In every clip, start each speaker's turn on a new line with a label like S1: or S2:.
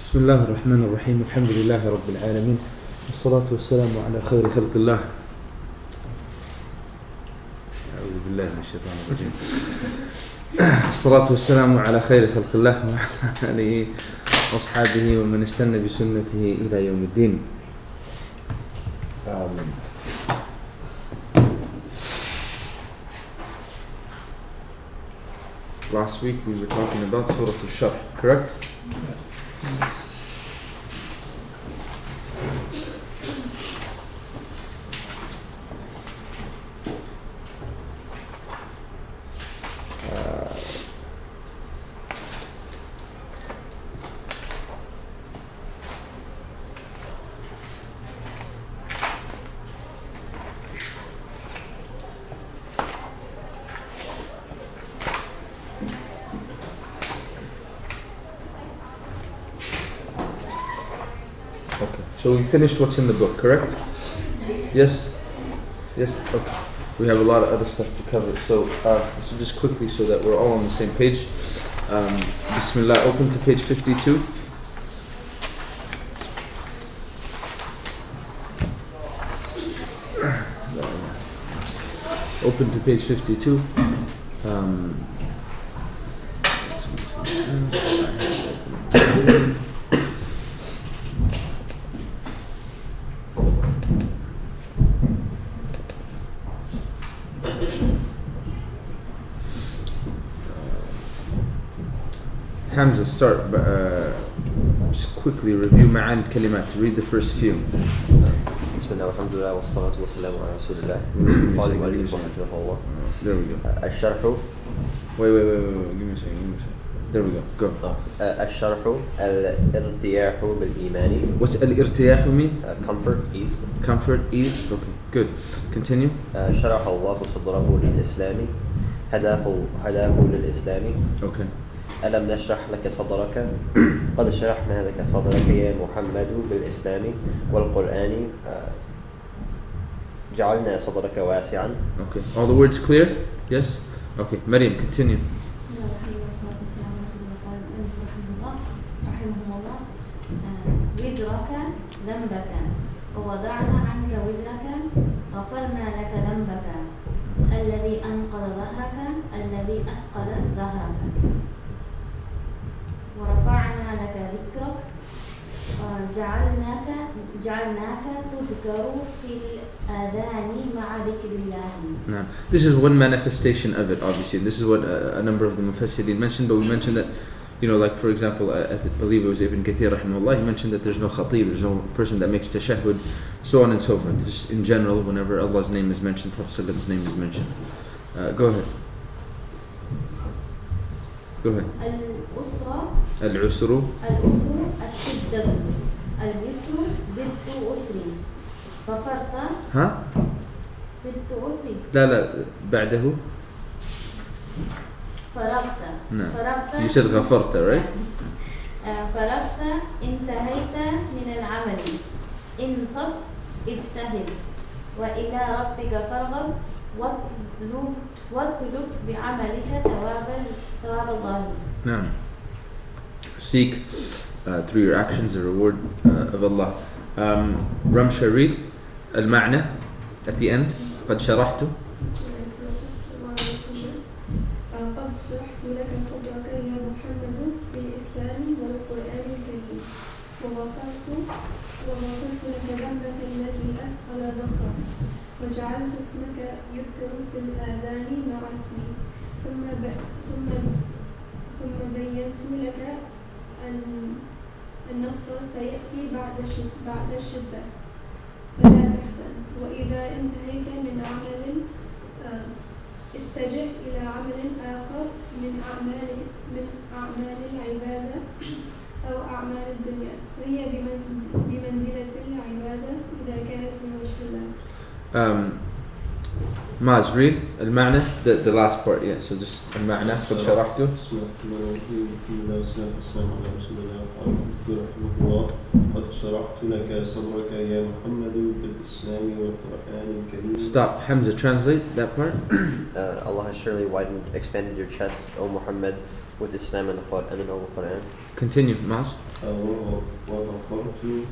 S1: بسم الله الرحمن الرحيم. الحمد لله رب العالمين، والصلاة والسلام على خير خلق الله. أعوذ بالله من الشيطان الرجيم. الصلاة والسلام على خير خلق الله وعلى آله وأصحابه ومن استنى بسنته إلى يوم الدين. Last week we were talking about Surah Al-Sharh, correct? So we finished what's in the book, correct? Yes? Yes? Okay. We have a lot of other stuff to cover. So just quickly so that we're all on the same page. Bismillah, open to page 52. Open to page 52. Hamza, start. Just quickly review معاني الكلمات. Read the first few.
S2: بسم الله والحمد لله والصلاة والسلام على رسول الله. قال المؤلف حفظه الله.
S1: There we go.
S2: الشرح.
S1: Wait. Give me a second. There we go. Go.
S2: الشرح الارتياح بالإيمان.
S1: What's الارتياح mean?
S2: Comfort, ease.
S1: Comfort, ease. Okay, good. Continue.
S2: شرح الله صدره للإسلام. هداه للإسلام.
S1: Okay.
S2: ألم نشرح لك صدرك. قد شرحنا لك صدرك يا محمد بالإسلام والقرآن. جعلنا صدرك واسعا.
S1: Okay. All the words clear? Yes? Okay. Maryam, continue.
S3: وزرك ذنبك ووضعنا عنك وزرك غفرنا لك ذنبك الذي أنقض ظهرك الذي أثقل ظهرك ورفعنا لك ذكرك جعلناك تذكر في الآذان مع ذكر الله.
S1: Now, this is one manifestation of it, obviously. This is what a number of the Mufassirin mentioned, but we mentioned that, like for example, I believe it was Ibn Kathir rahimahullah, he mentioned that there's no khatib, there's no person that makes tashahhud, so on and so forth. Just in general, whenever Allah's name is mentioned, Prophet ﷺ's name is mentioned. Go ahead. العسر
S3: الشدة اليسر ضد أسر غفرت ضد أسر
S1: لا بعده
S3: فرغت.
S1: You said غفرت, right?
S3: فرغت انتهيت من العمل انصت اجتهد وإلى ربك فارغب واطلب بعملك ثواب الله.
S1: نعم. Seek through your actions the reward of Allah. Ramsha, read المعنى at the end. قد شرحت.
S4: قد شرحت لك صدرك يا محمد بالإسلام والقرآن الكريم وغفرت لك ذنبك الذي أثقل ظهرك وجعلت اسمك يذكر في الآذان مع اسمي ثم بينت لك النصر سيأتي بعد الشدة فلا تحزن وإذا انتهيت من عمل اتجه إلى عمل آخر من أعمال العبادة أو أعمال الدنيا وهي بمنزلة
S1: Maz, read المعنى, the last part, yeah. So just المعنى قد شرحته.
S5: بسم الله الرحمن الرحيم والصلاة والسلام على رسول الله قال رحمه الله قد شرحت لك صدرك يا محمد بالإسلام والقرآن الكريم.
S1: Stop. Hamza, translate that part.
S2: Allah has surely widened, expanded your chest, O Muhammad, with Islam and the Noble Quran.
S1: Continue, Maz.
S5: وغفرت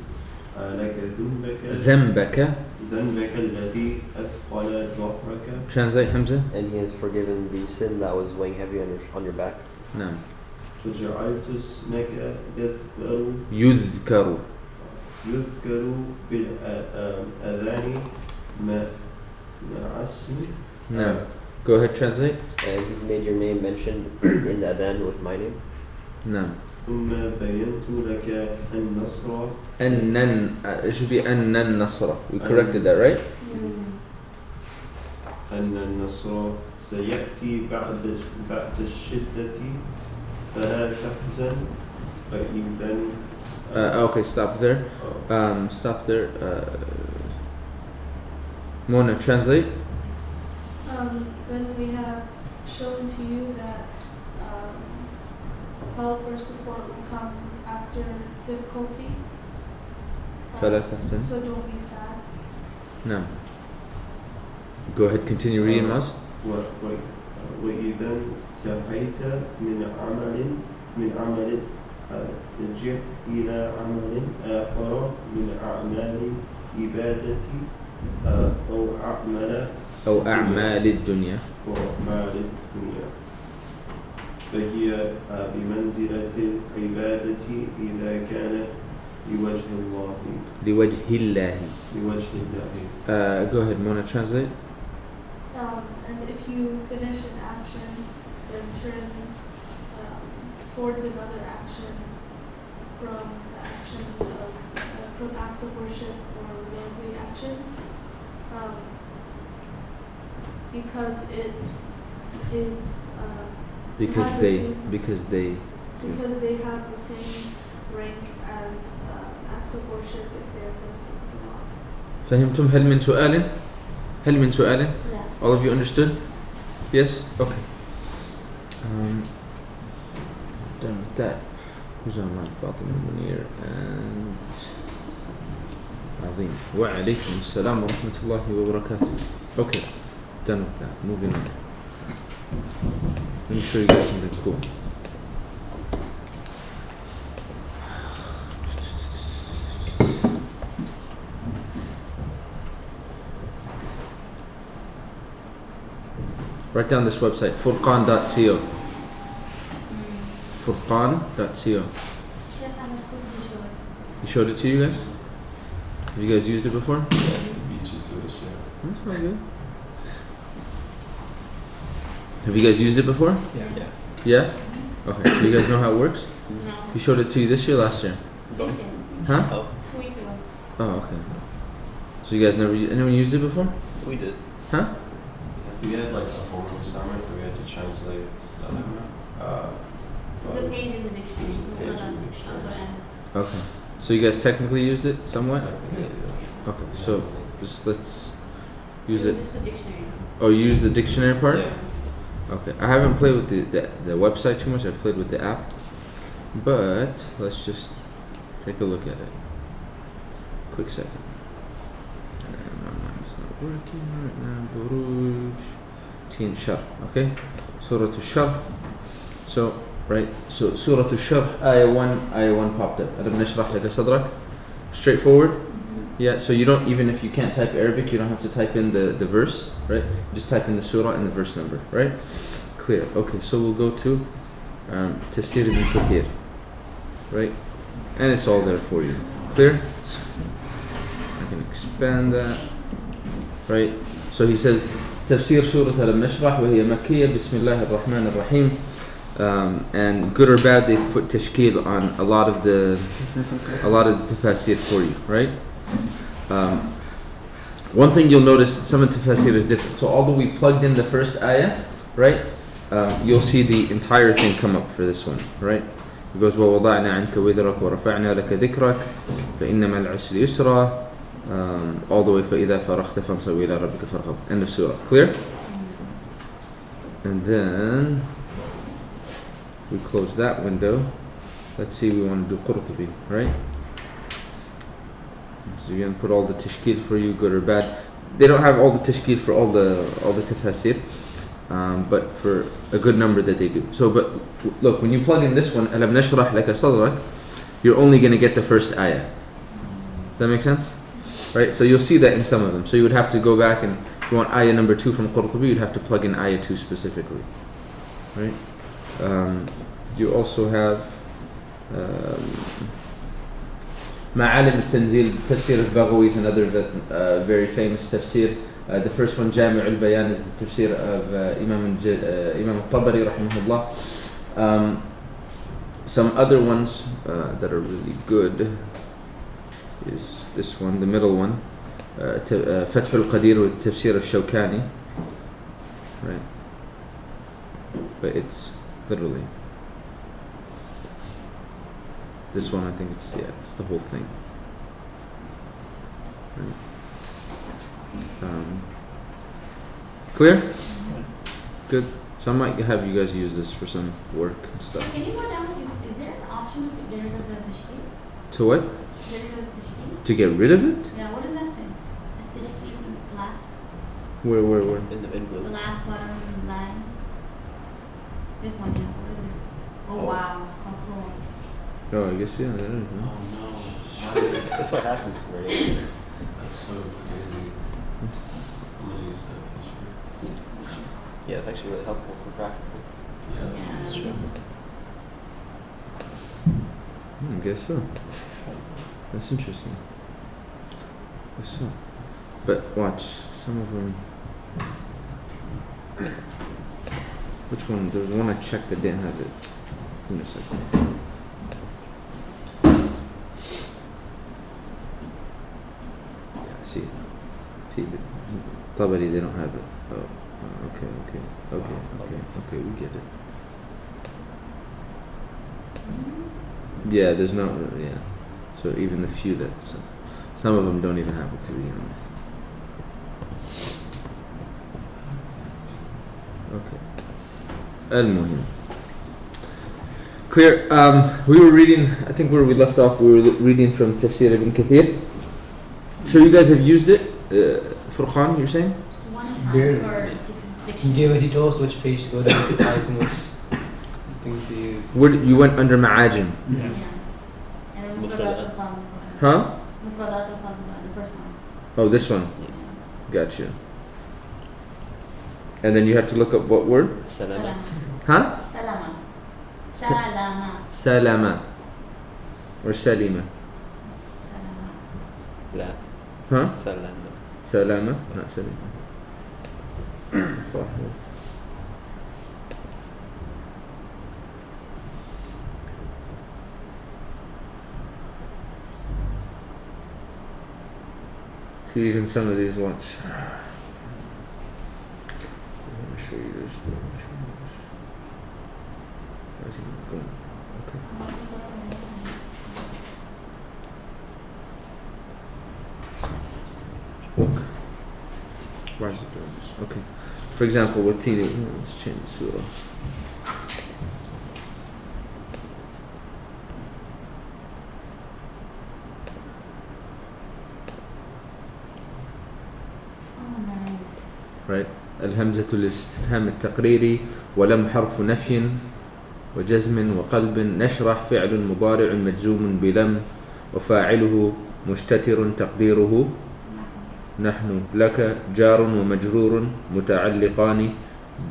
S5: لك
S1: ذنبك.
S5: ذنبك الذي أثقل ظهرك.
S1: Translate, Hamza.
S2: And He has forgiven the sin that was weighing heavy on your back.
S1: نعم.
S5: وجعلت اسمك
S1: يذكر
S5: في الأذان مع اسمي.
S1: نعم. Go ahead, translate.
S2: And He's made your name mentioned in the adhan with my name.
S1: نعم.
S5: ثم بينت لك النصر.
S1: it should be أن النصر. We corrected that, right?
S5: أن النصر سيأتي بعد الشدة فلا تحزن فإذا.
S1: Okay, stop there. Stop there. Mona, translate.
S4: When we have shown to you that help or support will come after difficulty.
S1: فلا تحزن.
S4: So don't be sad.
S1: نعم. Go ahead, continue reading, Maz.
S5: وإذا انتهيت من عمل ترجع إلى عمل آخر من أعمال عبادتي أو
S1: أعمال الدنيا.
S5: فهي بمنزلة العبادة إذا كانت لوجه الله. Go ahead, Mona, translate.
S4: And if you finish an action, then turn towards another action from the actions of from acts of worship or worldly actions, because it is
S1: Because they
S4: have the same rank as acts of worship if they're from something else.
S1: فهمتم؟ هل من سؤال؟
S3: لا.
S1: All of you understood? Yes? Okay. Done with that. Who's online? Fatima Munir and Azim. Wa alaykum assalam wa rahmatullahi wa barakatuh. Okay. Done with that. Moving on. Let me show you guys something cool. Write down this website, furqan.co. Furqan.co. He showed it to you guys? Have you guys used it before?
S5: Yeah, beat you to it, yeah.
S1: That's not good. Have you guys used it before?
S5: Yeah.
S1: Yeah? Okay, so you guys know how it works?
S3: No.
S1: He showed it to you this year, last year?
S3: This is
S1: Huh?
S3: 2 weeks ago.
S1: Oh, okay. So you guys anyone used it before?
S6: We did.
S1: Huh?
S5: We had like a homework assignment where we had to translate stuff.
S3: There's a page in the dictionary.
S5: Page in the dictionary.
S1: Okay. So you guys technically used it somewhat?
S5: Yeah.
S1: Okay, so let's use
S3: It's
S1: it.
S3: just a dictionary.
S1: Oh, you use the dictionary part?
S5: Yeah.
S1: Okay. I haven't played with the website too much. I've played with the app. But let's just take a look at it. Quick second. My mind's not working right now. Buruj. Teen Shar. Okay? Surah Al-Shar. So, right. So, Surah Al-Shar, Ayah 1 popped up. Alam nashrah laka sadrak. Straightforward. Yeah, so you don't, even if you can't type Arabic, you don't have to type in the verse, right? Just type in the surah and the verse number, right? Clear. Okay, so we'll go to Tafsir ibn Kathir, right? And it's all there for you. Clear? I can expand that, right? So he says, Tafsir Surah Al-Nashrah, وهي مكية, بسم الله الرحمن الرحيم. And good or bad, they've put tashkil on a lot of the tafasir for you, right? One thing you'll notice, some of the tafasir is different. So although we plugged in the first ayah, right? You'll see the entire thing come up for this one, right? It goes, وَوَضَعْنَا عَنْكَ وِذْرَكَ وَرَفَعْنَا لَكَ ذِكْرَكَ فَإِنَّ مَعَ الْعُسْرِ يُسْرًا all the way فإذا فرغت فانصب إلى ربك فارغب. End of surah. Clear? And then we close that window. Let's see, we want to do Qurtubi, right? So you're going to put all the tashkil for you, good or bad. They don't have all the tashkil for all the tafasir, but for a good number that they do. So, but look, when you plug in this one, أَلَمْ نَشْرَحْ لَكَ صَدْرَكَ, you're only going to get the first ayah. Does that make sense? Right? So you'll see that in some of them. So you would have to go back, and if you want ayah number 2 from Qurtubi, you'd have to plug in ayah 2 specifically. Right? You also have Ma'alim al-Tanzil, Tafsir al-Baghawi is another very famous tafsir. The first one, Jami' al-Bayan, is the tafsir of Imam al-Tabari rahimahullah. Some other ones that are really good is this one, the middle one, Fath al-Qadir with tafsir of Shawkani. Right? But it's literally this one. I think it's the whole thing. Right. Clear? Good. So I might have you guys use this for some work and stuff.
S3: Can you go down? Is there an option to get rid of the tashkil?
S1: To what?
S3: Get rid of the tashkil?
S1: To get rid of it?
S3: Yeah, what does that say? The tashkil last,
S1: Where?
S2: In
S3: the
S2: blue.
S3: last bottom line. This one, yeah. What is it? Oh, wow. How cool.
S1: Oh, I guess yeah. That is, huh?
S5: Oh no.
S2: That's what happens to me.
S5: That's so crazy. I'm gonna use that feature.
S2: Yeah, it's actually really helpful for practicing.
S5: Yeah,
S3: Yeah.
S5: that's true.
S1: I guess so. That's interesting. Guess so. But watch, some of them. Which one? There was one I checked that didn't have it. Give me a second. Yeah, see, but Tabari, they don't have it. Oh, okay, we get it. Yeah, there's no, yeah. So even the few that, some of them don't even have it to begin with. Okay. Al-Muhim. Clear. We were reading, I think where we left off, we were reading from Tafsir ibn Kathir. So you guys have used it? Furqan, you're saying?
S3: Just one time
S6: Barely.
S3: for diction.
S6: He told us which page to go to, type and which thing to use.
S1: Where you went under Ma'ajin?
S3: Yeah. And then Mufradat al-Fadl.
S1: Huh?
S3: Mufradat al-Fadl, the first one.
S1: Oh, this one.
S3: Yeah.
S1: Gotcha. And then you had to look up what word?
S2: Salama.
S1: Huh?
S3: Salama.
S1: Sa-
S3: Salama.
S1: Salama. Or Salima.
S3: Salama.
S2: لا.
S1: Huh?
S2: Salama.
S1: Salama, not Salima. صح. See, even some of these ones. Let me show you this. Where's he going? Okay. Look. Why is it doing this? Okay. For example, with Tini, let's change the surah.
S3: Oh, nice.
S1: Right? الهمزة الاستفهام التقريري ولم حرف نفي وجزم وقلب نشرح فعل مضارع مجزوم بلم وفاعله مستتر تقديره نحن لك جار ومجرور متعلقان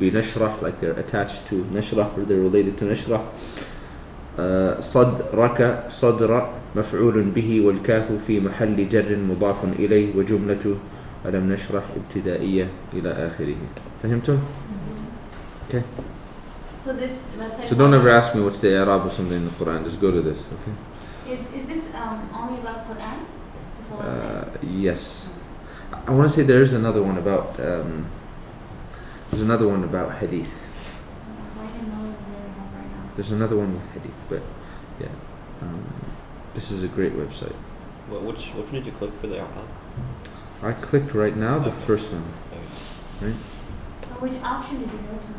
S1: بنشرح, like they're attached to نشرح or they're related to نشرح. صدرك صدر مفعول به والكاف في محل جر مضاف إليه وجملة ألم نشرح ابتدائية إلى آخره. فهمتم؟ Okay.
S3: So this website.
S1: So don't ever ask me what's the Arab or something in the Quran. Just go to this. Okay.
S3: Is this only about Quran? This whole website?
S1: Yes. I want to say there's another one about there's another one about hadith.
S3: I didn't know that they have right now.
S1: There's another one with hadith, but yeah, this is a great website.
S2: Which one did you click for the outline?
S1: I clicked right now the first one.
S2: Okay.
S3: Which option did you go to?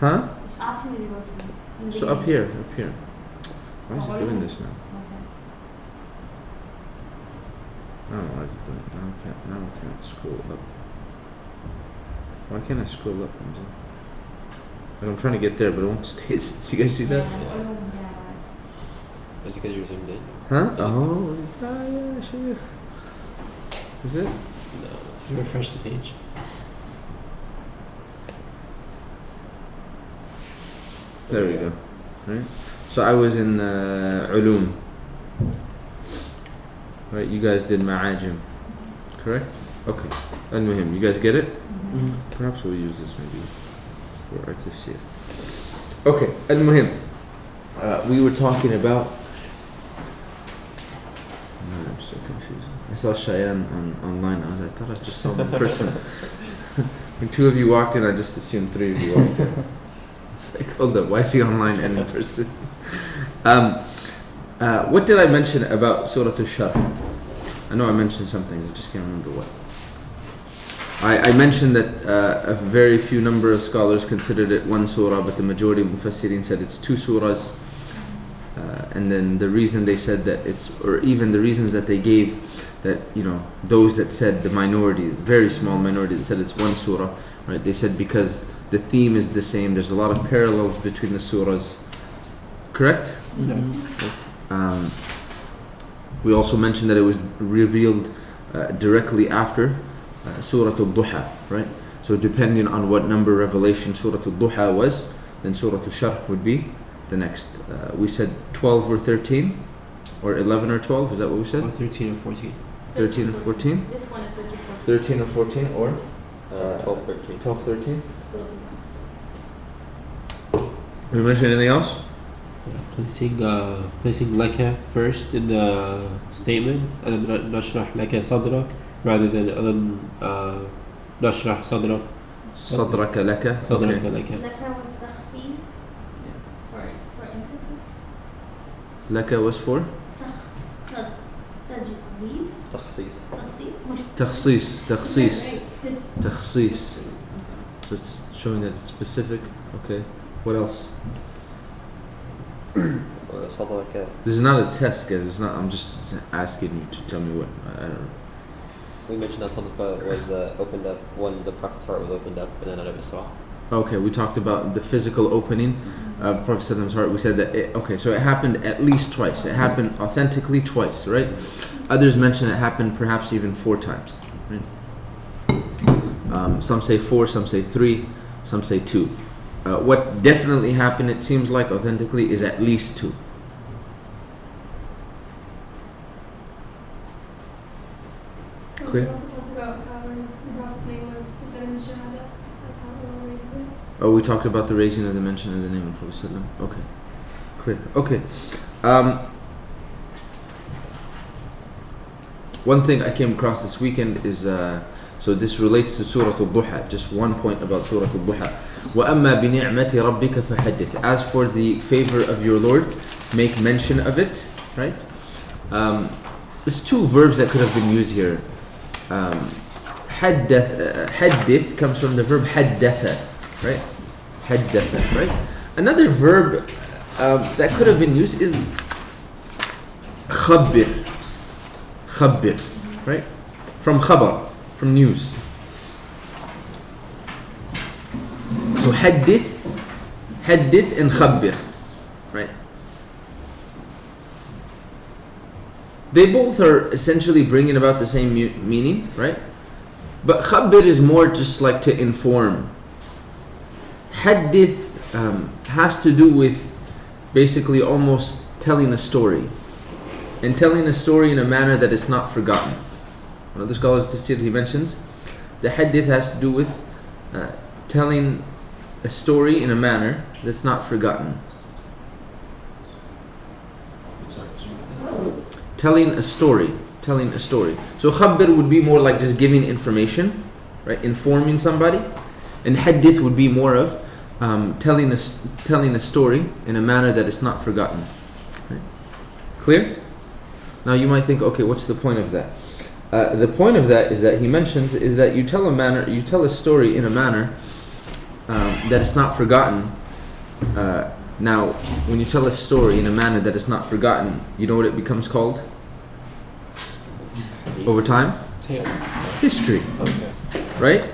S1: Huh?
S3: Which option did you go to? In the
S1: So up
S3: beginning?
S1: here. Why is it doing this now?
S3: Okay.
S1: I don't know why is it doing it. Now I can't scroll up. Why can't I scroll up? I'm trying to get there, but it won't stay. Do you guys see that?
S3: Yeah.
S2: Is it because you're zoomed in?
S1: Huh? Oh, yeah, Sheikh. Is it?
S2: No.
S6: Refresh the page.
S1: There we go. Right. So I was in Ulum. Right. You guys did Ma'ajim. Correct? Okay. Al-Muhim. You guys get it? Perhaps we'll use this maybe for our tafsir. Okay. Al-Muhim. We were talking about. I'm so confused. I saw Cheyenne online. I thought I just saw one person. When two of you walked in, I just assumed three of you walked in. It's like, hold up, why is she online and in person? What did I mention about Surah Al-Sharh? I know I mentioned something, I just can't remember what. I mentioned that a very few number of scholars considered it one surah, but the majority of Mufassirin said it's two surahs. And then the reason they said that it's, or even the reasons that they gave, that, those that said, the minority, very small minority that said it's one surah, right? They said because the theme is the same, there's a lot of parallels between the surahs. Correct? Right. We also mentioned that it was revealed directly after Surah Al-Duha, right? So depending on what number revelation Surah Al-Duha was, then Surah Al-Sharh would be the next. We said 12 or 13, or 11 or 12, is that what we said?
S6: Or 13 or 14.
S1: 13 or 14?
S3: This one is 13, 14.
S1: 13 or 14, or
S2: 12, 13.
S1: 12, 13?
S3: So,
S1: Did we mention anything else?
S6: Yeah, placing laka first in the statement, and then nashrah laka sadrak, rather than nashrah sadrak.
S1: صدرك لك.
S6: Sadrak
S1: Okay.
S6: laka.
S3: Laka was takhfif for emphasis.
S1: لك was for
S3: Tajdeed.
S2: تخصيص.
S3: Takhsis.
S1: تخصيص. So it's showing that it's specific. Okay. What else?
S2: صدرك.
S1: This is not a test, guys. It's not. I'm just asking you to tell me what. I don't know.
S2: We mentioned that Sadaqah was opened up when the Prophet's heart was opened up and then out of Isra.
S1: Okay, we talked about the physical opening of Prophet Prophet's heart. We said that. So it happened at least twice. It happened authentically twice, right? Others mention it happened perhaps even 4 times. Right? Some say 4, some say 3, some say 2. What definitely happened, it seems like authentically, is at least 2. Clear?
S4: We also talked about how the Prophet's name was said in the Shahada. That's how we always do it.
S1: Oh, we talked about the raising of the mention of the name of Prophet ﷺ. Okay, clear. Okay. One thing I came across this weekend is, so this relates to Surah Al-Duha. Just one point about Surah Al-Duha. وَأَمَّا بِنِعْمَةِ رَبِّكَ فَحَدِّثْ. As for the favor of your Lord, make mention of it. Right? There's 2 verbs that could have been used here. حدث comes from the verb حدث, right? حدث, right? Another verb that could have been used is خبر, right? From khabar, from news. So حدث and خبر, right? They both are essentially bringing about the same meaning, right? But khabir is more just like to inform. Hadith has to do with basically almost telling a story. And telling a story in a manner that is not forgotten. One of the scholars tafsir, he mentions, the hadith has to do with telling a story in a manner that's not forgotten. Telling a story. So khabir would be more like just giving information, right? Informing somebody. And hadith would be more of telling a story in a manner that is not forgotten. Right? Clear? Now you might think, okay, what's the point of that? The point of that is that he mentions is that you tell a story in a manner that is not forgotten. Now, when you tell a story in a manner that is not forgotten, you know what it becomes called? Over time? History.
S6: Okay.
S1: Right?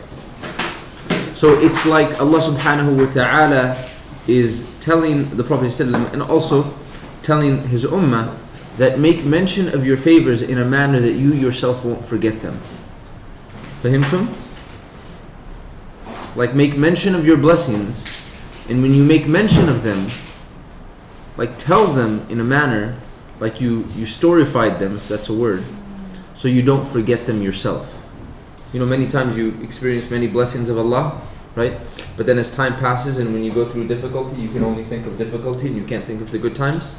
S1: So it's like Allah subhanahu wa ta'ala is telling the Prophet ﷺ and also telling his ummah that make mention of your favors in a manner that you yourself won't forget them. Fahimtum? Like make mention of your blessings, and when you make mention of them, like tell them in a manner like you storyfied them, if that's a word, so you don't forget them yourself. You know, many times you experience many blessings of Allah, right? But then as time passes and when you go through difficulty, you can only think of difficulty and you can't think of the good times.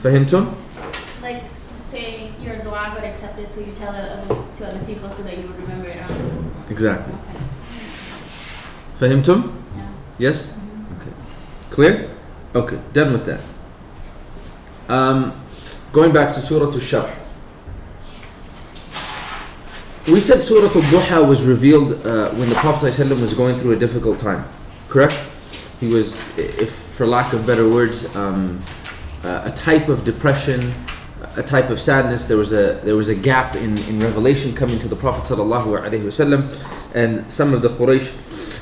S1: Fahimtum?
S3: Like, say your dua got accepted, so you tell it to other people so that you would remember it.
S1: Exactly.
S3: Okay.
S1: Fahimtum?
S3: Yeah.
S1: Yes? Okay. Clear? Okay, done with that. Going back to Surah Al-Sharh. We said Surah Al-Duha was revealed when the Prophet ﷺ was going through a difficult time. Correct? He was, if for lack of better words, a type of depression, a type of sadness. There was a gap in revelation coming to the Prophet ﷺ, and some of the Quraysh,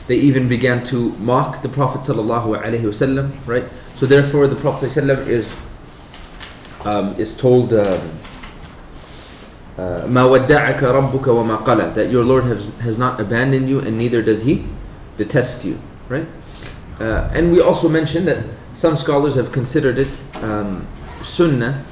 S1: they even began to mock the Prophet ﷺ, right? So therefore the Prophet ﷺ is told مَا وَدَّعَكَ رَبُّكَ وَمَا قَلَى, that your Lord has not abandoned you and neither does he detest you, right? And we also mentioned that some scholars have considered it sunnah.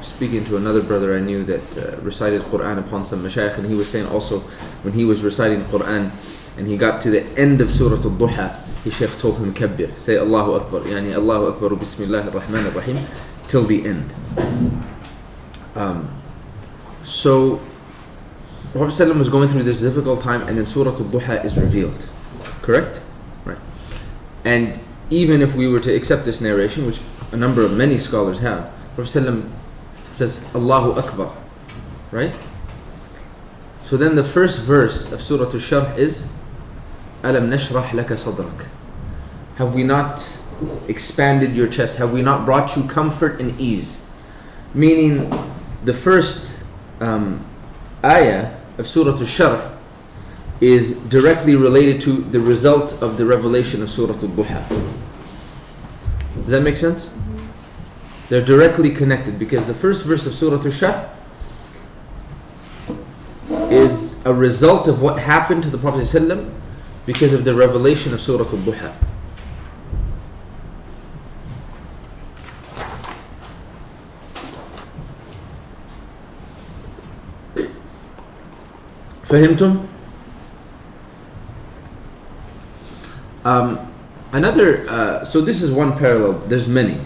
S1: Speaking to another brother I knew that recited Quran upon some mashayikh, and he was saying also when he was reciting Quran and he got to the end of Surah Al-Duha, his shaykh told him kabbir, say Allahu Akbar, yani Allahu Akbar Bismillah ar-Rahman ar-Rahim, till the end. So Prophet ﷺ was going through this difficult time, and then Surah Al-Duha is revealed. Correct? Right. And even if we were to accept this narration, which a number of many scholars have, Prophet ﷺ says Allahu Akbar. Right? So then the first verse of Surah Al-Sharh is Alam nashrah laka sadrak. Have we not expanded your chest? Have we not brought you comfort and ease? Meaning the first ayah of Surah Al-Sharh is directly related to the result of the revelation of Surah Al-Duha. Does that make sense? They're directly connected because the first verse of Surah Al-Sharh is a result of what happened to the Prophet ﷺ because of the revelation of Surah Al-Duha. Fahimtum? So this is one parallel. There's many.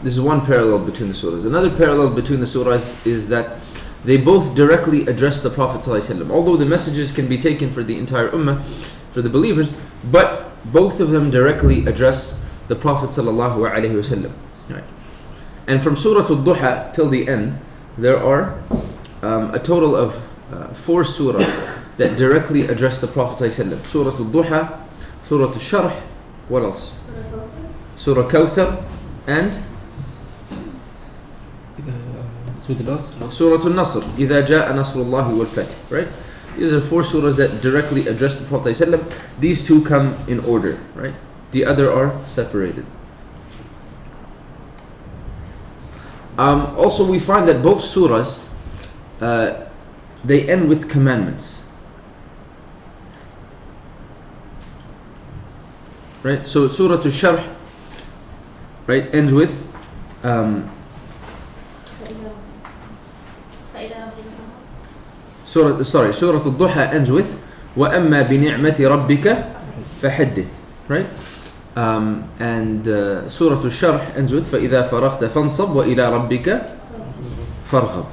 S1: This is one parallel between the surahs. Another parallel between the surahs is that they both directly address the Prophet ﷺ. Although the messages can be taken for the entire ummah, for the believers, but both of them directly address the Prophet ﷺ. Right. And from Surah Al-Duha till the end, there are a total of 4 surahs that directly address the Prophet ﷺ. Surah Al-Duha, Surah Al-Sharh, what else? Surah Kawthar, and Surah Al-Nasr, إِذَا جَاءَ نَصْرُ اللَّهِ وَالْفَتْحِ. Right? These are 4 surahs that directly address the Prophet ﷺ. These 2 come in order, right? The other are separated. Also we find that both surahs they end with commandments. Right? So Surah Al-Sharh, right, ends with Surah Al-Duha ends with وَأَمَّا بِنِعْمَةِ رَبِّكَ فَحَدِّثْ. Right? And Surah Al-Sharh ends with فَإِذَا فَرَغْتَ فَانْصَبْ وَإِلَى رَبِّكَ فَارْغَبْ.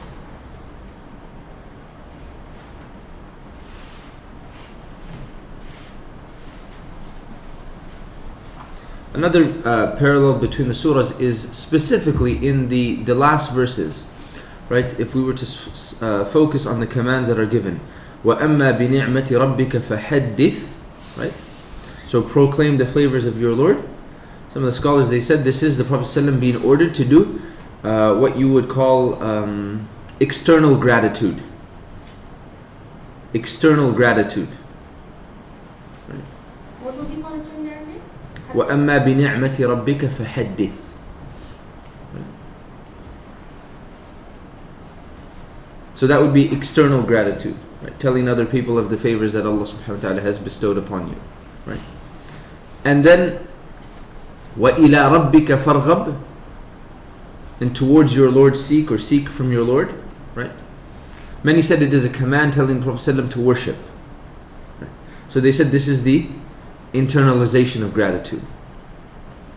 S1: Another parallel between the surahs is specifically in the last verses, right? If we were to focus on the commands that are given, وَأَمَّا بِنِعْمَةِ رَبِّكَ فَحَدِّثْ, right? So proclaim the favors of your Lord. Some of the scholars, they said this is the Prophet ﷺ being ordered to do what you would call external gratitude. External gratitude.
S4: What would you call this from there again?
S1: وَأَمَّا بِنِعْمَةِ رَبِّكَ فَحَدِّثْ. So that would be external gratitude, right? Telling other people of the favors that Allah subhanahu wa ta'ala has bestowed upon you, right? And then وَإِلَىٰ رَبِّكَ فَارْغَبْ, and towards your Lord seek, or seek from your Lord, right? Many said it is a command telling the Prophet ﷺ to worship, right? So they said this is the internalization of gratitude.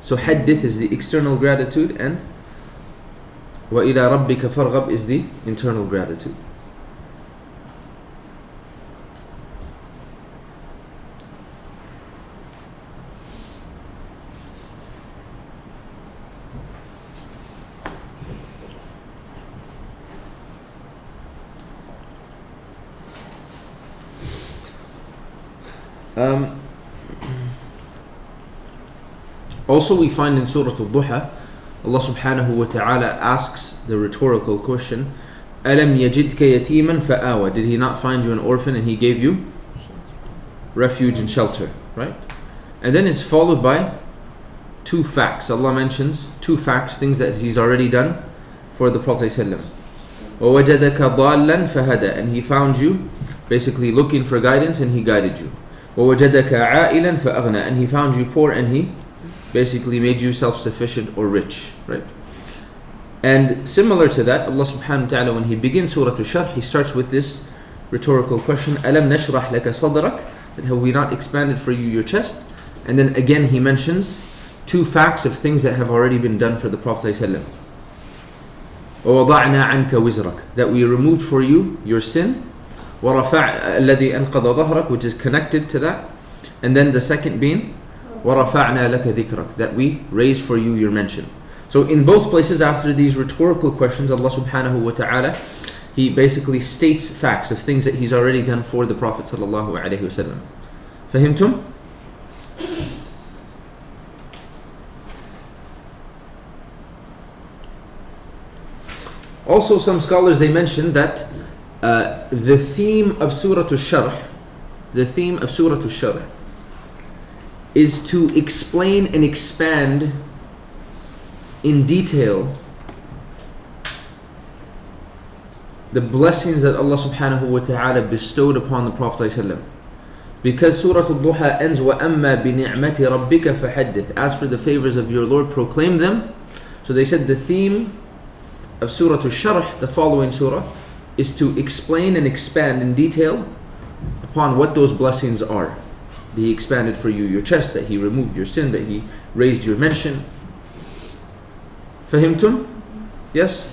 S1: So hadith is the external gratitude, and وَإِلَىٰ رَبِّكَ فَارْغَبْ is the internal gratitude. Also we find in Surah Al-Duha, Allah subhanahu wa ta'ala asks the rhetorical question, أَلَمْ يَجِدْكَ يَتِيمًا فَآوَى, did he not find you an orphan and he gave you refuge and shelter, right? And then it's followed by two facts. Allah mentions two facts, things that he's already done for the Prophet ﷺ. وَوَجَدَكَ ضَالًّا فَهَدَى, and he found you basically looking for guidance and he guided you. وَوَجَدَكَ عَائِلًا فَأَغْنَى, and he found you poor and he basically made you self-sufficient or rich, right? And similar to that, Allah subhanahu wa ta'ala, when he begins Surah Al-Sharh, he starts with this rhetorical question, أَلَمْ نَشْرَحْ لَكَ صَدْرَكَ, that have we not expanded for you your chest? And then again he mentions two facts of things that have already been done for the Prophet ﷺ. وَوَضَعْنَا عَنْكَ وِزْرَكَ, that we removed for you your sin. وَرَفَعْ الَّذِي أَنْقَضَ ظَهْرَكَ, which is connected to that. And then the second being وَرَفَعْنَا لَكَ ذِكْرَكَ, that we raised for you your mention. So in both places, after these rhetorical questions, Allah subhanahu wa ta'ala, he basically states facts of things that he's already done for the Prophet sallallahu alaihi wasallam. فهمتم? Also, some scholars, they mention that the theme of Surah Al-Sharh, is to explain and expand in detail the blessings that Allah subhanahu wa ta'ala bestowed upon the Prophet ﷺ. Because Surah Al-Duha ends وَأَمَّا بِنِعْمَةِ رَبِّكَ فَحَدِّثْ, as for the favors of your Lord, proclaim them. So they said the theme of Surah Al-Sharh, the following surah, is to explain and expand in detail upon what those blessings are. That he expanded for you your chest, that he removed your sin, that he raised your mention. Fahimtum? Yes?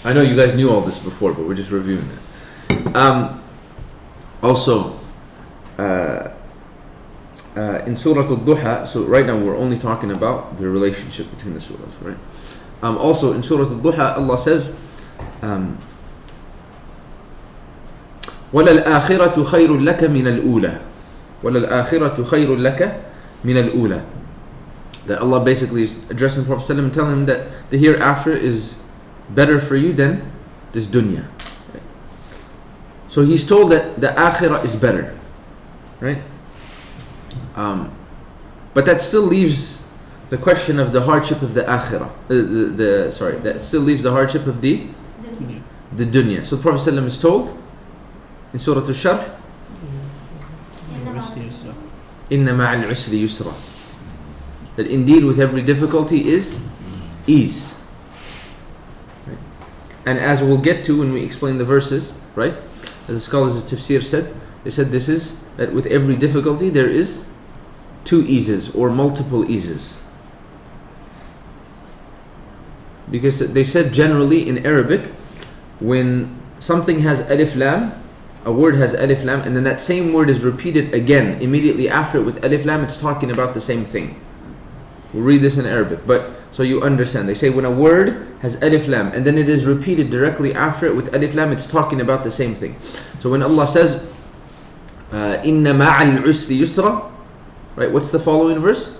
S1: I know you guys knew all this before, but we're just reviewing it. Also, in Surah Al-Duha, so right now we're only talking about the relationship between the surahs, right? Also in Surah Al-Duha, Allah says, وَلَلْآخِرَةُ خَيْرٌ لَكَ مِنَ الْأُولَى وَلَلْآخِرَةُ خَيْرٌ لَكَ مِنَ الْأُولَى. That Allah basically is addressing the Prophet ﷺ and telling him that the hereafter is better for you than this dunya. Right? So he's told that the akhirah is better, right? But that still leaves the question of the hardship of the akhirah. That still leaves the hardship of the dunya. So the Prophet ﷺ is told in Surah Al-Sharh, إِنَّ مَعَ الْعُسْرِ يُسْرًا, that indeed with every difficulty is ease. Right? And as we'll get to when we explain the verses, right? As the scholars of tafsir said, they said this is that with every difficulty there is two eases or multiple eases. Because they said generally in Arabic, when something has alif lam, a word has alif lam, and then that same word is repeated again immediately after it with alif lam, it's talking about the same thing. We'll read this in Arabic, but so you understand. They say when a word has alif lam and then it is repeated directly after it with alif lam, it's talking about the same thing. So when Allah says, "Inna ma'al usri yusra," right? What's the following verse?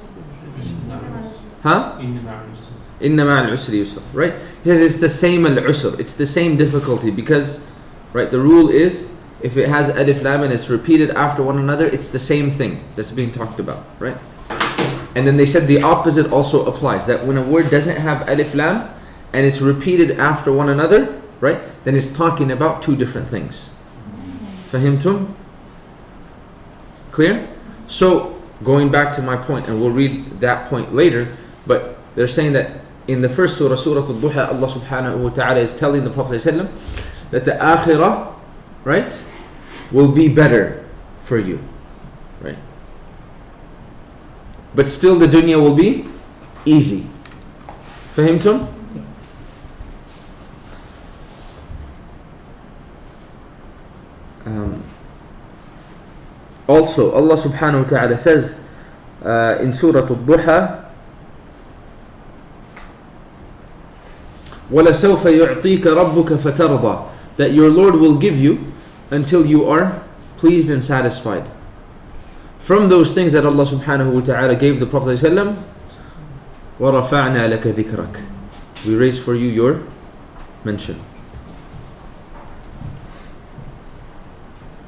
S1: Huh? Inna ma'al usri yusra, right? He says it's the same al-usr. It's the same difficulty because, right? The rule is if it has alif lam and it's repeated after one another, it's the same thing that's being talked about, right? And then they said the opposite also applies. That when a word doesn't have alif lam and it's repeated after one another, right? Then it's talking about two different things. Fahimtum? Clear? So going back to my point, and we'll read that point later, but they're saying that in the first surah, Surah Al-Duha, Allah subhanahu wa ta'ala is telling the Prophet ﷺ that the akhirah, right, will be better for you, right? But still the dunya will be easy. Fahimtum? Also, Allah subhanahu wa ta'ala says in Surah Al-Duha, وَلَسَوْفَ يُعْطِيكَ رَبُّكَ فَتَرْضَى, that your Lord will give you until you are pleased and satisfied. From those things that Allah subhanahu wa ta'ala gave the Prophet ﷺ, وَرَفَعْنَا لَكَ ذِكْرَكَ, we raise for you your mention.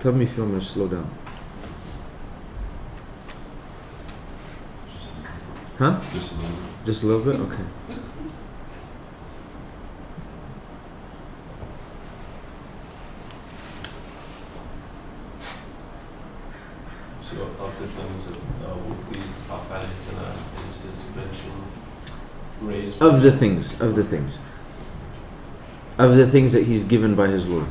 S1: Tell me if you want me to slow down. Huh?
S7: Just a little bit.
S1: Just a little bit? Okay.
S5: So of the things that will please the Prophet is his mention raised.
S1: Of the things that he's given by his Lord.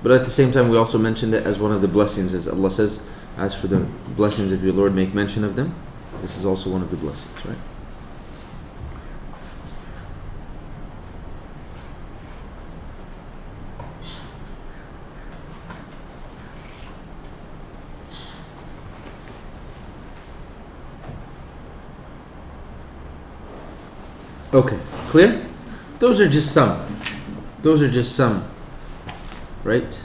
S1: But at the same time, we also mentioned it as one of the blessings, as Allah says, as for the blessings of your Lord, make mention of them. This is also one of the blessings, right? Okay, clear? Those are just some. Right?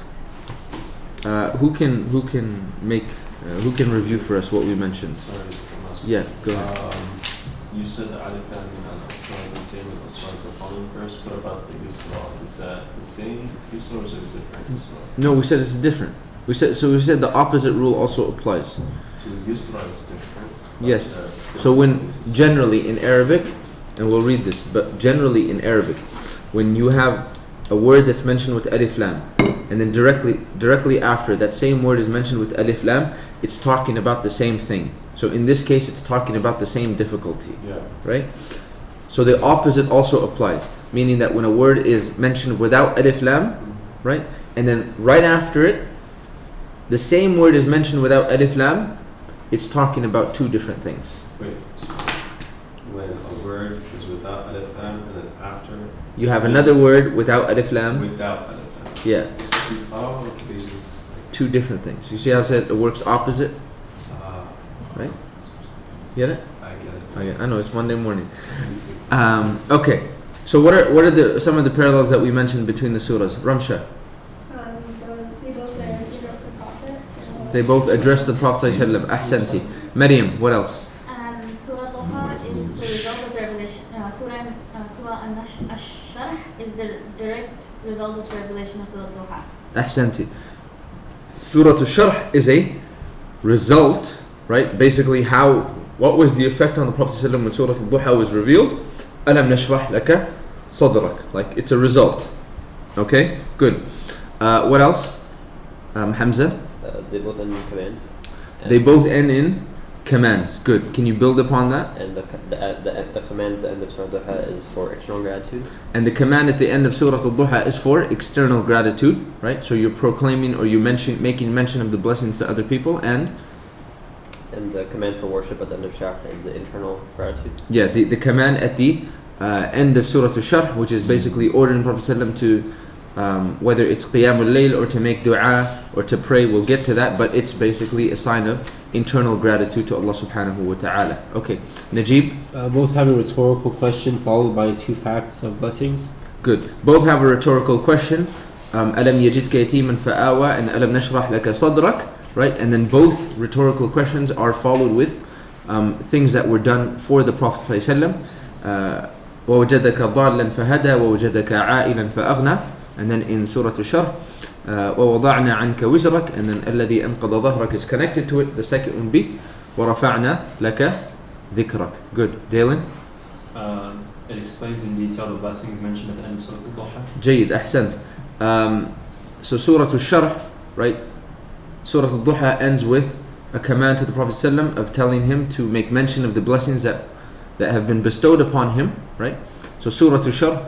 S1: Who can review for us what we mentioned?
S5: Sorry,
S1: Yeah, go ahead.
S5: You said the alif lam and al-asra is the same as the following verse. What about the yusra? Is that the same yusra or is it a different yusra?
S1: No, we said it's different. We said the opposite rule also applies.
S5: So the yusra is different.
S1: Yes. So when generally in Arabic, and we'll read this, but generally in Arabic, when you have a word that's mentioned with alif lam, and then directly after that same word is mentioned with alif lam, it's talking about the same thing. So in this case, it's talking about the same difficulty.
S5: Yeah.
S1: Right? So the opposite also applies, meaning that when a word is mentioned without alif lam, right, and then right after it, the same word is mentioned without alif lam, it's talking about two different things.
S5: Wait. So when a word is without alif lam and then after
S1: You have another word without alif lam.
S5: without alif lam.
S1: Yeah,
S5: It's two. Oh, this is
S1: two different things. You see how I said it works opposite, right? Get it?
S5: I get it.
S1: Okay, I know it's Monday morning. Okay, so what are some of the parallels that we mentioned between the surahs? Ramsha.
S4: So
S1: They
S4: they both address the Prophet.
S1: both address the Prophet ﷺ. Ahsanti. Maryam, what else?
S3: Surah Taha is the result of the revelation. Surah Ash-Sharh is the direct result of the revelation of Surah Taha.
S1: Ahsanti. Surah Al-Sharh is a result, right? Basically, what was the effect on the Prophet ﷺ when Surah Al-Duha was revealed? Alam nashrah laka sadrak. Like, it's a result. Okay? Good. What else? Hamza?
S2: They both end in commands.
S1: They both end in commands. Good. Can you build upon that?
S2: And the command at the end of Surah Duha is for external gratitude.
S1: And the command at the end of Surah Al-Duha is for external gratitude, right? So you're proclaiming or making mention of the blessings to other people, and
S2: And the command for worship at the end of Shah is the internal gratitude.
S1: yeah, the command at the end of Surah Al-Sharh, which is basically ordering Prophet ﷺ to whether it's Qiyamul Layl or to make dua or to pray. We'll get to that, but it's basically a sign of internal gratitude to Allah subhanahu wa ta'ala. Okay, Najib?
S6: Both have a rhetorical question followed by 2 facts of blessings.
S1: Good. Both have a rhetorical question. Alam yajidka yatiman fa'awa and alam nashrah laka sadrak, right? And then both rhetorical questions are followed with things that were done for the Prophet sallallahu alaihi wasallam. وَوَجَدَكَ ضَالًّا فَهَدَى وَوَجَدَكَ عَائِلًا فَأَغْنَى. And then in Surah Al-Sharh, وَوَضَعْنَا عَنْكَ وِزْرَكَ, and then الَّذِي أَنْقَضَ ظَهْرَكَ is connected to it. The second would be وَرَفَعْنَا لَكَ ذِكْرَكَ. Good. Dalen?
S7: It explains in detail the blessings mentioned at the end of Surah Al-Duha.
S1: جيد. أحسنت. So Surah Al-Sharh, right? Surah Al-Duha ends with a command to the Prophet ﷺ of telling him to make mention of the blessings that have been bestowed upon him, right? So Surah Al-Sharh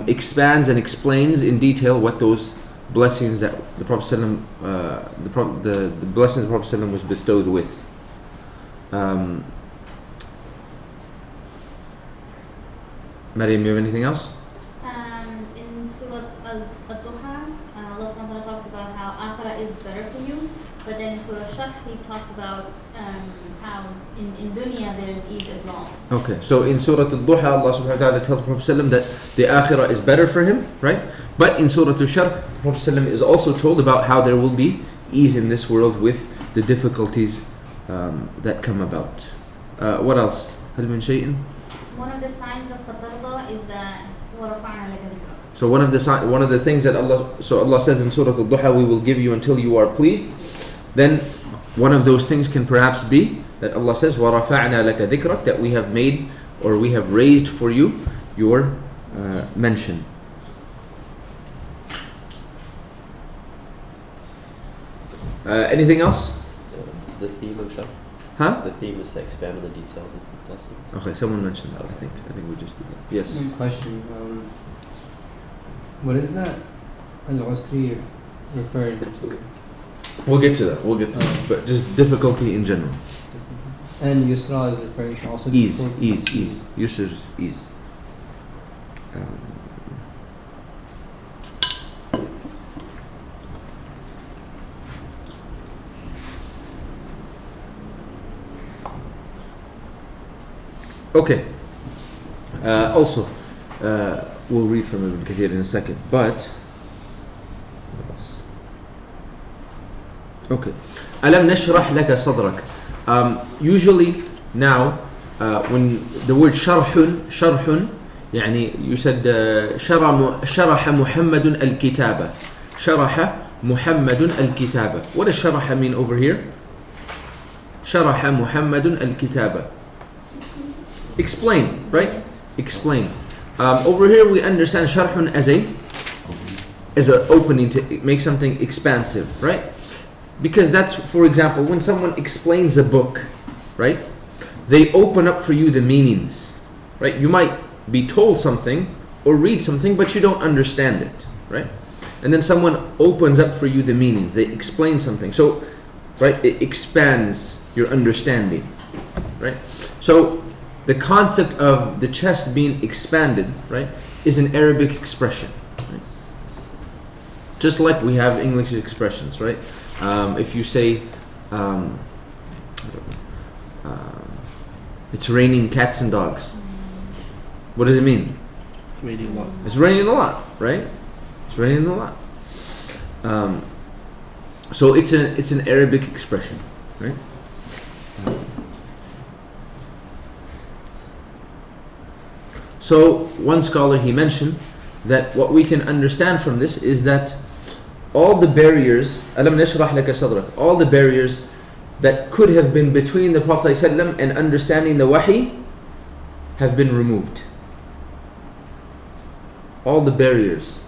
S1: expands and explains in detail what those blessings that the Prophet ﷺ, the blessings the Prophet ﷺ was bestowed with. Maryam, you have anything else?
S3: In Surah Al-Duha, Allah subhanahu wa ta'ala talks about how akhirah is better for you, but then in Surah Sharh, he talks about how in dunya there is ease as well.
S1: Okay, so in Surah Al-Duha, Allah subhanahu wa ta'ala tells the Prophet ﷺ that the akhirah is better for him, right? But in Surah Al-Sharh, the Prophet ﷺ is also told about how there will be ease in this world with the difficulties that come about. What else? هل من شيء?
S3: One of the signs of Fatarda is that وَرَفَعْنَا لَكَ ذِكْرَكَ.
S1: So one of the things that Allah says in Surah Al-Duha, we will give you until you are pleased. Then one of those things can perhaps be that Allah says وَرَفَعْنَا لَكَ ذِكْرَكَ, that we have made or we have raised for you your mention. Anything else?
S2: It's the theme of Shah.
S1: Huh?
S2: The theme is to expand on the details of the blessings.
S1: Okay, someone mentioned that. I think we just did that. Yes.
S8: Good question. What is that al-usri referring to?
S1: We'll get to that. But just difficulty in general.
S8: And yusra is referring to also
S1: Ease.
S8: difficulty.
S1: Yusr is ease. Okay. Also, we'll read from Ibn Kathir in a second, but what else? Okay. Alam nashrah laka sadrak. Usually now, when the word sharhun, يعني you said شرح محمد الكتابة. شرح محمد الكتابة. What does شرح mean over here? شرح محمد الكتابة. Explain, right? Explain. Over here we understand sharhun as an opening to make something expansive, right? Because that's, for example, when someone explains a book, right? They open up for you the meanings, right? You might be told something or read something, but you don't understand it, right? And then someone opens up for you the meanings. They explain something. So, right, it expands your understanding, right? So, the concept of the chest being expanded, right, is an Arabic expression, right? Just like we have English expressions, right? If you say, it's raining cats and dogs, what does it mean?
S6: It's raining a lot.
S1: It's raining a lot, right? It's raining a lot. So it's an Arabic expression, right? So one scholar, he mentioned that what we can understand from this is that all the barriers, alam nashrah laka sadrak, all the barriers that could have been between the Prophet ﷺ and understanding the wahi have been removed. All the barriers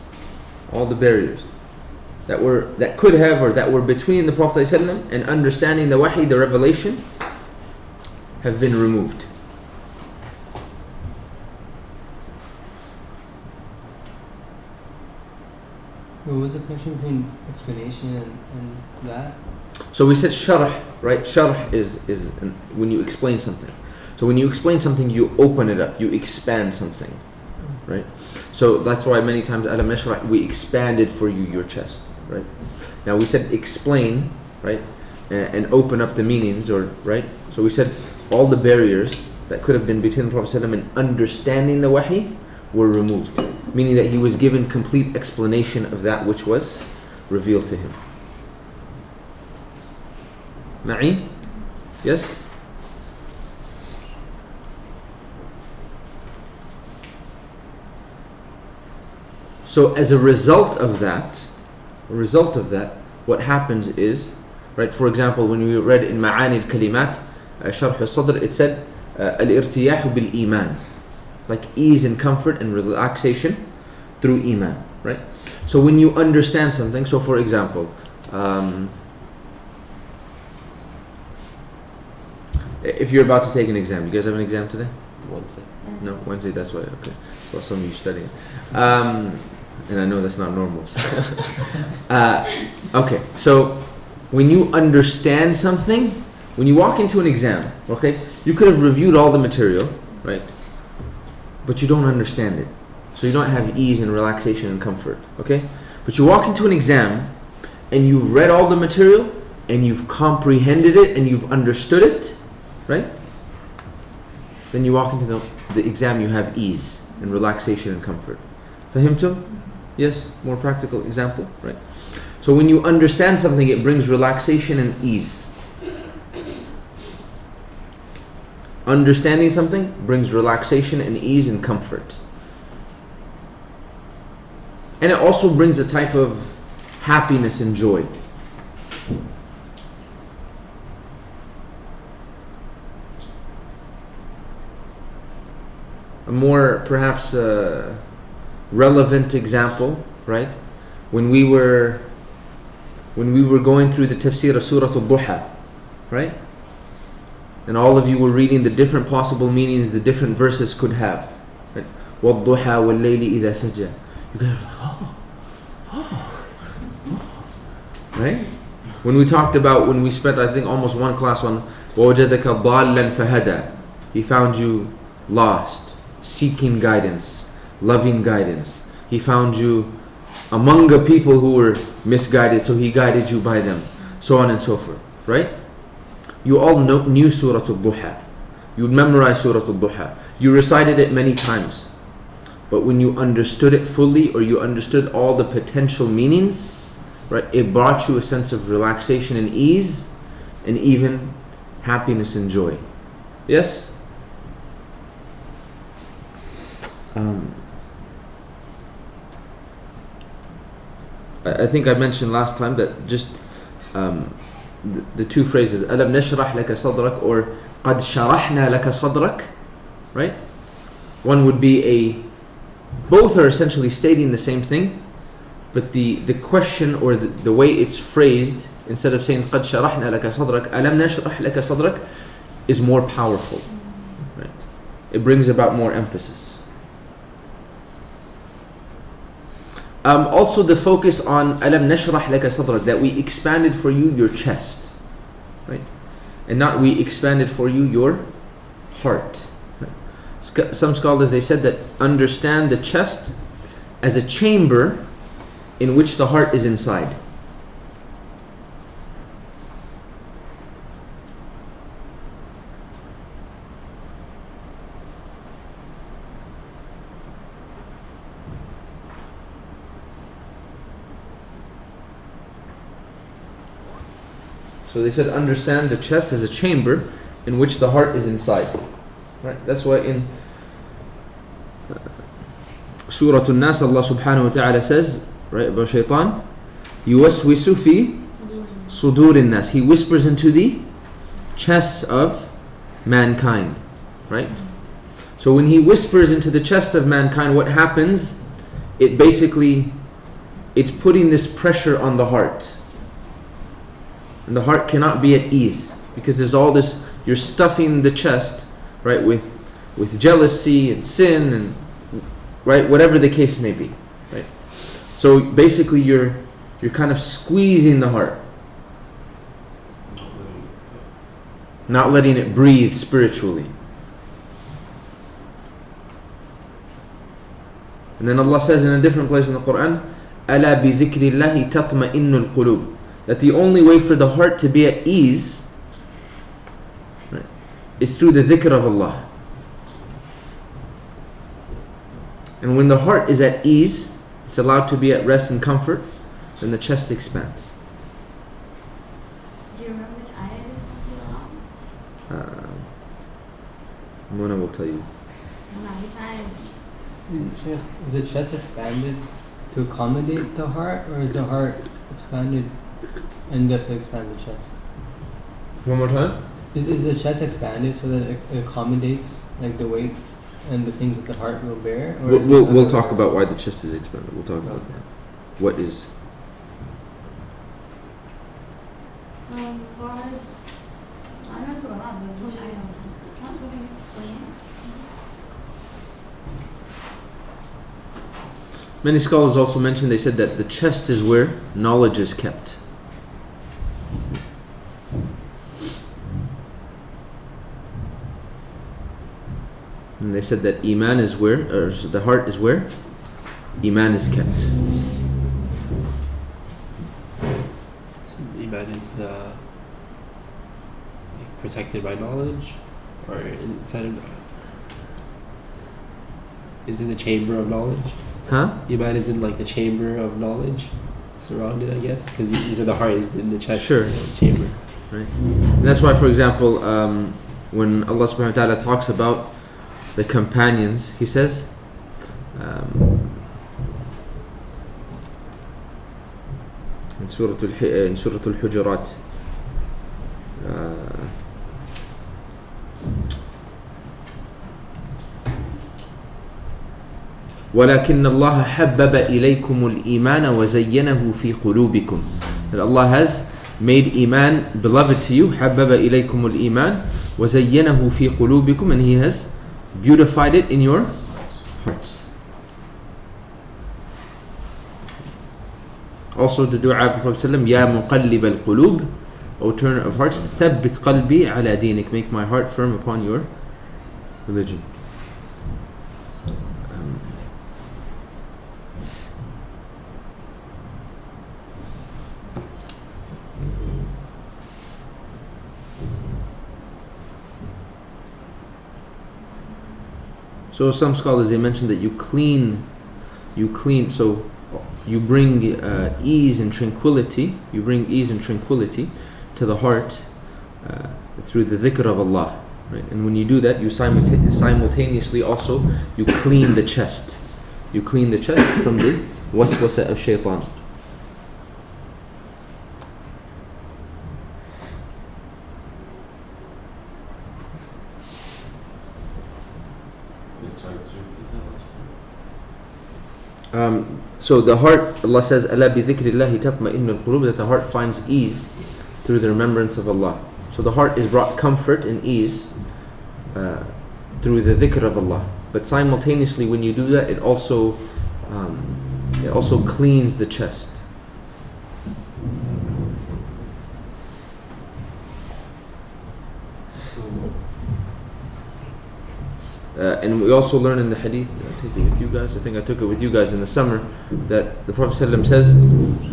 S1: that could have or that were between the Prophet ﷺ and understanding the wahi, the revelation, have been removed.
S8: What was the connection between explanation and that?
S1: So we said sharh, right? Sharh is when you explain something. So when you explain something, you open it up, you expand something, right? So that's why many times alam nashrah, we expanded for you your chest, right? Now we said explain, right, and open up the meanings, or right. So we said all the barriers that could have been between the Prophet ﷺ and understanding the wahi were removed, meaning that he was given complete explanation of that which was revealed to him. Ma'i? Yes? So as a result of that, what happens is, right, for example, when we read in Ma'ani al-Kalimat, Sharh al-Sadr, it said, al-irtiyahu bil-iman, like ease and comfort and relaxation through iman, right? So when you understand something, so for example, if you're about to take an exam, you guys have an exam today?
S2: Wednesday.
S1: No, Wednesday, that's why, okay. Well, some of you studying. And I know that's not normal. So. Okay, so when you understand something, when you walk into an exam, okay, you could have reviewed all the material, right? But you don't understand it. So you don't have ease and relaxation and comfort, okay? But you walk into an exam and you've read all the material and you've comprehended it and you've understood it, right? Then you walk into the exam, you have ease and relaxation and comfort. Fahimtum? Yes? More practical example, right? So when you understand something, it brings relaxation and ease. Understanding something brings relaxation and ease and comfort. And it also brings a type of happiness and joy. A more perhaps relevant example, right? When we were going through the tafsir of Surah Al-Duha, right? And all of you were reading the different possible meanings the different verses could have. Right? وَالضُّحَى وَاللَّيْلِ إِذَا سَجَى. You guys were like, oh. Right? When we talked about, when we spent I think almost one class on وَوَجَدَكَ ضَالًّا فَهَدَى. He found you lost, seeking guidance, loving guidance. He found you among a people who were misguided, so he guided you by them, so on and so forth, right? You all knew Surah Al-Duha. You memorized Surah Al-Duha. You recited it many times. But when you understood it fully, or you understood all the potential meanings, right, it brought you a sense of relaxation and ease, and even happiness and joy. Yes? I think I mentioned last time that just the two phrases, أَلَمْ نَشْرَحْ لَكَ صَدْرَكَ or قَدْ شَرَحْنَا لَكَ صَدْرَكَ, right? One would be both are essentially stating the same thing, but the question or the way it's phrased, instead of saying قَدْ شَرَحْنَا لَكَ صَدْرَكَ أَلَمْ نَشْرَحْ لَكَ صَدْرَكَ, is more powerful, right? It brings about more emphasis. Also the focus on أَلَمْ نَشْرَحْ لَكَ صَدْرَكَ, that we expanded for you your chest, right? And not we expanded for you your heart. Right? Some scholars, they said that understand the chest as a chamber in which the heart is inside. So they said understand the chest as a chamber in which the heart is inside. Right? That's why in Surah An-Nas, Allah subhanahu wa ta'ala says, right, about shaitan, يُوَسْوِسُ فِي صُدُورِ النَّاسِ. He whispers into the chests of mankind. Right? So when he whispers into the chest of mankind, what happens? It's putting this pressure on the heart. And the heart cannot be at ease, because there's all this, you're stuffing the chest, right, with jealousy and sin and, right, whatever the case may be, right? So basically you're kind of squeezing the heart, not letting it breathe spiritually. And then Allah says in a different place in the Quran, أَلَا بِذِكْرِ اللَّهِ تَطْمَئِنُّ الْقُلُوبِ, that the only way for the heart to be at ease, right, is through the dhikr of Allah. And when the heart is at ease, it's allowed to be at rest and comfort, then the chest expands.
S3: Do you remember which ayah this was along?
S1: Mona will tell you.
S3: No, which ayah is
S8: Sheikh, is the chest expanded to accommodate the heart, or is the heart expanded and just to expand the chest?
S1: One more time?
S8: Is the chest expanded so that it accommodates like the weight and the things that the heart will bear? Or is it
S1: We'll
S8: other
S1: talk
S8: way?
S1: about why the chest is expanded. We'll talk about
S8: Okay.
S1: that. What is?
S4: Heart.
S3: I'm not sure about which ayah was it. Not really.
S1: Many scholars also mentioned, they said that the chest is where knowledge is kept. And they said that Iman is where, or the heart is where Iman is kept.
S6: So Iman is like protected by knowledge, or inside of, is in the chamber of knowledge.
S1: Huh?
S6: Iman is in like the chamber of knowledge, surrounded, I guess, because you said the heart is in the chest.
S1: Sure.
S6: Chamber.
S1: Right. And that's why, for example, when Allah subhanahu wa ta'ala talks about the companions, He says, in Surah Al-Hujurat, وَلَكِنَّ اللَّهَ حَبَّبَ إِلَيْكُمُ الْإِيمَانَ وَزَيَّنَهُ فِي قُلُوبِكُم. That Allah has made Iman beloved to you, حَبَّبَ إِلَيْكُمُ الْإِيمَانَ وَزَيَّنَهُ فِي قُلُوبِكُم, and He has beautified it in your hearts. Also the dua of the Prophet ﷺ, يَا مُقَلِّبَ الْقُلُوبِ, O turner of hearts, ثَبِّتْ قَلْبِي عَلَى دِينِكَ, make my heart firm upon your religion. So some scholars, they mention that you clean, so you bring ease and tranquility, to the heart through the dhikr of Allah, right? And when you do that, you simultaneously also, you clean the chest. You clean the chest from the waswasa of shaitan. So the heart, Allah says, أَلَا بِذِكْرِ اللَّهِ تَطْمَئِنُّ الْقُلُوبِ, that the heart finds ease through the remembrance of Allah. So the heart is brought comfort and ease through the dhikr of Allah. But simultaneously, when you do that, it also cleans the chest. And we also learn in the hadith, did I take it with you guys? I think I took it with you guys in the summer, that the Prophet ﷺ says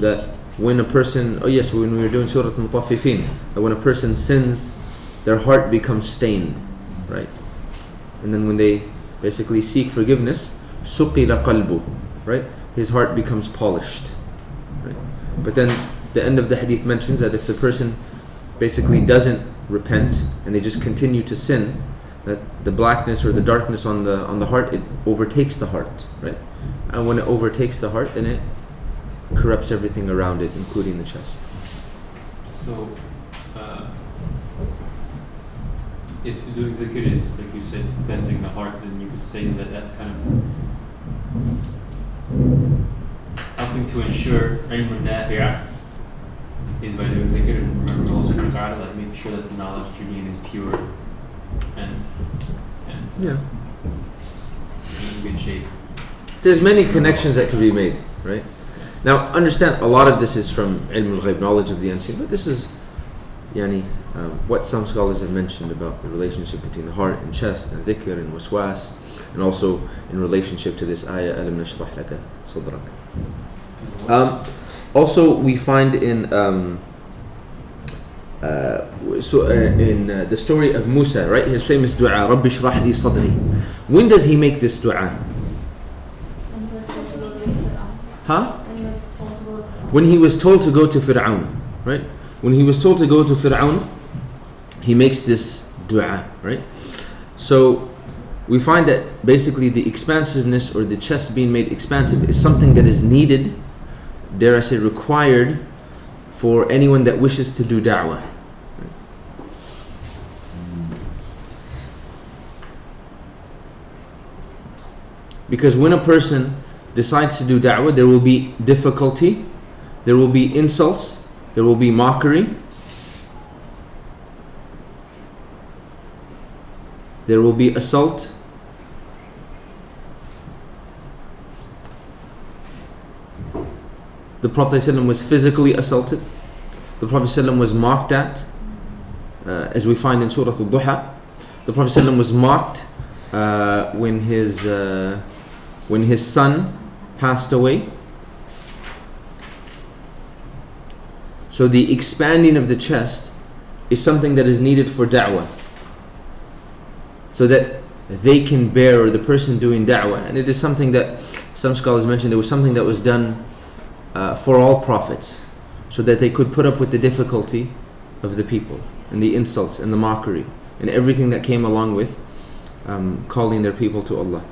S1: that when a person, when we were doing Surah Al-Mutaffifin, that when a person sins, their heart becomes stained, right? And then when they basically seek forgiveness, سُقِلَ قَلْبُهُ, right? His heart becomes polished, right? But then the end of the hadith mentions that if the person basically doesn't repent and they just continue to sin, that the blackness or the darkness on the heart, it overtakes the heart, right? And when it overtakes the heart, then it corrupts everything around it, including the chest.
S7: So, if doing dhikr is, like you said, cleansing the heart, then you could say that that's kind of helping to ensure ilm nafi' is by doing dhikr, and remember Allah subhanahu wa ta'ala, like making sure that the knowledge that you gain is pure and
S1: Yeah.
S7: in good shape.
S1: There's many connections that can be made, right? Now, understand, a lot of this is from ilm al-ghayb, knowledge of the unseen, but this is what some scholars have mentioned about the relationship between the heart and chest and dhikr and waswas, and also in relationship to this ayah, alam nashrah laka sadrak. Also, we find in the story of Musa, right? His famous dua, Rabbi shrah li sadri. When does he make this dua?
S3: When he was told to go to Fir'aun.
S1: Huh?
S3: When he was told to go to Fir'aun.
S1: When he was told to go to Fir'aun, right? When he was told to go to Fir'aun, he makes this dua, right? So we find that basically the expansiveness or the chest being made expansive is something that is needed, dare I say required, for anyone that wishes to do da'wah. Because when a person decides to do da'wah, there will be difficulty, there will be insults, there will be mockery, there will be assault, the Prophet ﷺ was physically assaulted, the Prophet ﷺ was mocked at, as we find in Surah Al-Duha. The Prophet ﷺ was mocked when his son passed away. So the expanding of the chest is something that is needed for da'wah, so that they can bear, or the person doing da'wah. And it is something that some scholars mentioned, it was something that was done for all prophets, so that they could put up with the difficulty of the people and the insults and the mockery and everything that came along with calling their people to Allah.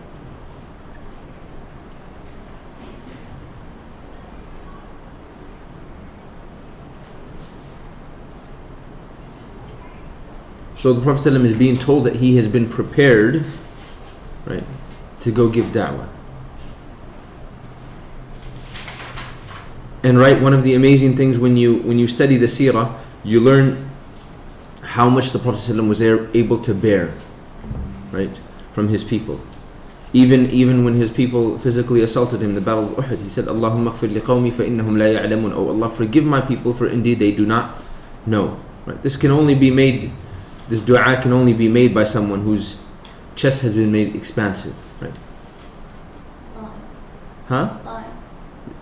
S1: So the Prophet ﷺ is being told that he has been prepared, right, to go give da'wah. And right, one of the amazing things when you study the seerah, you learn how much the Prophet ﷺ was able to bear, right, from his people. Even when his people physically assaulted him in the battle of Uhud, he said, Allahumma aghfir liqawmi fa innahum la ya'lamun. Oh Allah, forgive my people, for indeed they do not know. Right? This dua can only be made by someone whose chest has been made expansive, right? Huh?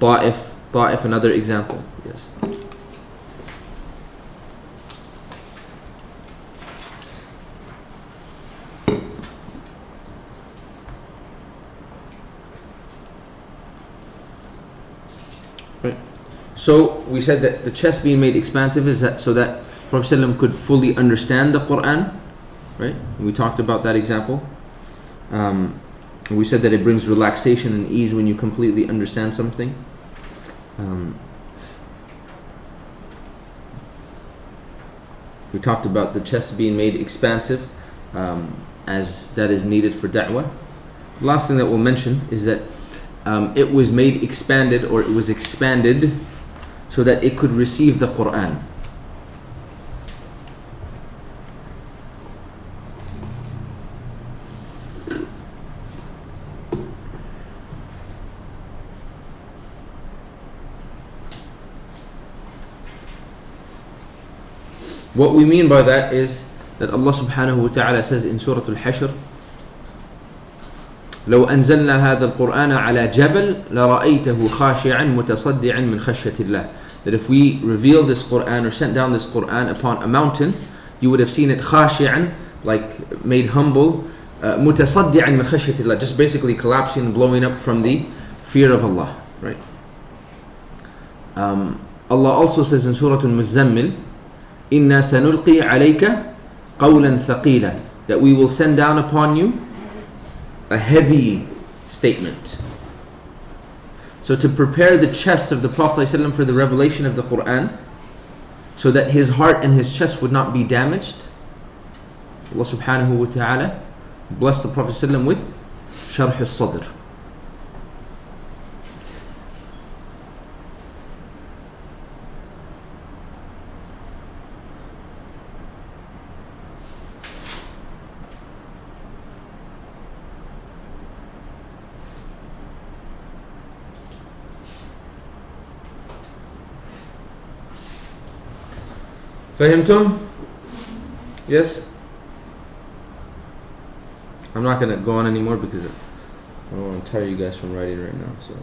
S1: Ta'if, another example. Yes. Right. So we said that the chest being made expansive is that so that Prophet ﷺ could fully understand the Quran, right? We talked about that example. We said that it brings relaxation and ease when you completely understand something. We talked about the chest being made expansive, as that is needed for da'wah. The last thing that we'll mention is that it was made expanded, or it was expanded so that it could receive the Quran. What we mean by that is that Allah subhanahu wa ta'ala says in Surah Al-Hashr, لو أنزلنا هذا القرآن على جبل لرأيته خاشعا متصدعا من خشية الله. That if we revealed this Quran or sent down this Quran upon a mountain, you would have seen it khashi'an, like made humble, متصدعا من خشية الله, just basically collapsing and blowing up from the fear of Allah. Right? Allah also says in Surah Al-Muzammil, إِنَّا سَنُلْقِي عَلَيْكَ قَوْلًا ثَقِيلًا, that we will send down upon you a heavy statement. So to prepare the chest of the Prophet ﷺ for the revelation of the Quran, so that his heart and his chest would not be damaged, Allah subhanahu wa ta'ala blessed the Prophet ﷺ with sharh al-sadr. فهمتم? Yes? I'm not going to go on anymore because I don't want to tire you guys from writing right now. So,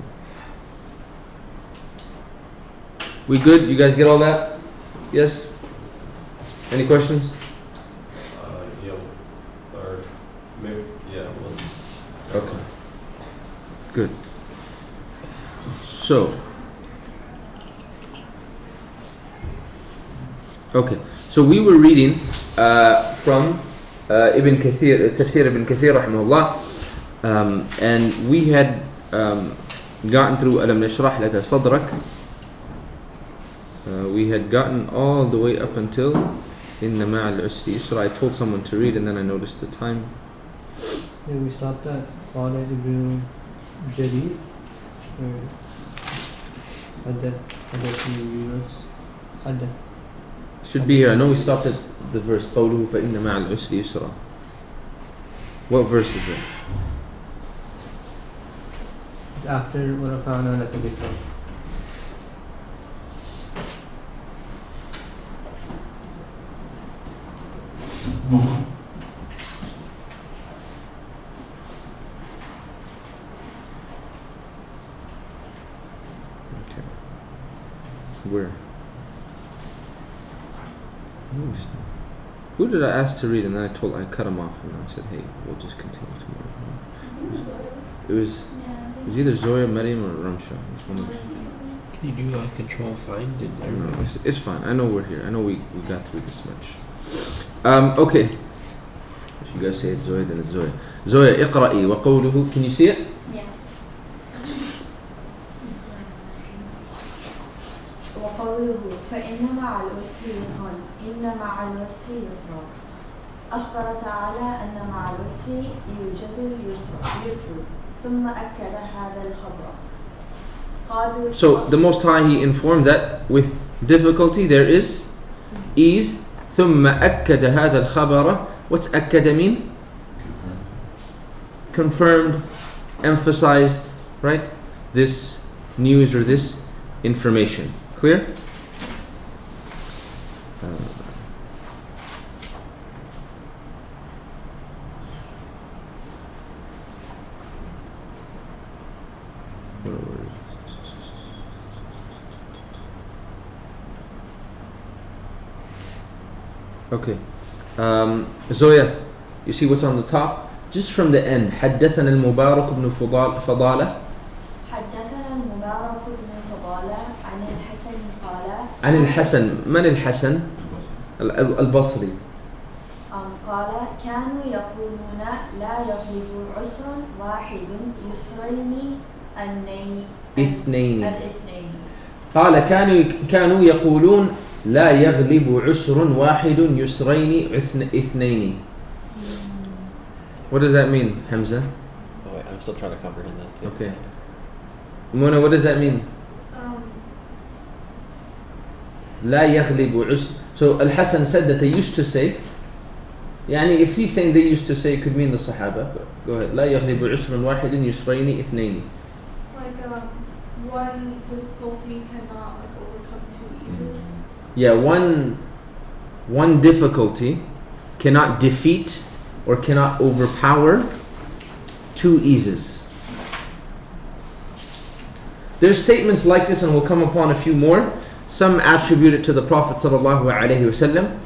S1: we good? You guys get all that? Yes? Any questions?
S5: Yeah. Or maybe, yeah.
S1: Okay. Good. So, okay. So we were reading from Ibn Kathir, Tafsir Ibn Kathir rahimahullah, and we had gotten through Alam Nashrah Laka Sadrak. We had gotten all the way up until Inna Ma'al Usri Yusra. I told someone to read and then I noticed the time.
S8: Yeah, we stopped at قال ابن جرير حدث يونس حدث.
S1: Should be here. I know we stopped at the verse قوله فإن مع العسر يسرا. What verse is that?
S8: It's after ورفعنا لك ذكرك.
S1: Okay. Where? Who did I ask to read? And then I cut him off, and I said, "Hey, we'll just continue tomorrow." It was either Zoya, Maryam, or Ramsha.
S6: Can you do control find and
S1: I don't know. It's fine. I know we're here. I know we got through this much. Okay. If you guys say it's Zoya, then it's Zoya. Zoya, اقرأي وقوله. Can you see it?
S9: Yeah. وقوله فإن مع العسر يسرا إن مع العسر يسرا أخبر تعالى أن مع العسر يوجد اليسر ثم أكد هذا الخبر.
S1: So the Most High, He informed that with difficulty there is ease. ثم أكد هذا الخبر. What's أكد mean? Confirmed, emphasized, right? This news or this information. Clear? Okay. Zoya, you see what's on the top? Just from the end. حدثنا المبارك بن فضالة.
S9: حدثنا المبارك بن فضالة عن الحسن قال.
S1: عن الحسن. من الحسن؟ البصري.
S9: قال كانوا يقولون لا يغلب عسر واحد يسرين
S1: اثنين.
S9: الاثنين.
S1: قال كانوا يقولون لا يغلب عسر واحد يسرين اثنين. What does that mean, Hamza?
S2: Oh wait, I'm still trying to comprehend that too.
S1: Okay. Mona, what does that mean? لا يغلب عسر. So Al-Hasan said that they used to say, يعني if he's saying they used to say, it could mean the Sahaba. Go ahead. لا يغلب عسر واحد يسرين اثنين.
S4: It's like one difficulty cannot overcome two eases.
S1: Yeah, one difficulty cannot defeat or cannot overpower two eases. There's statements like this, and we'll come upon a few more. Some attribute it to the Prophet ﷺ.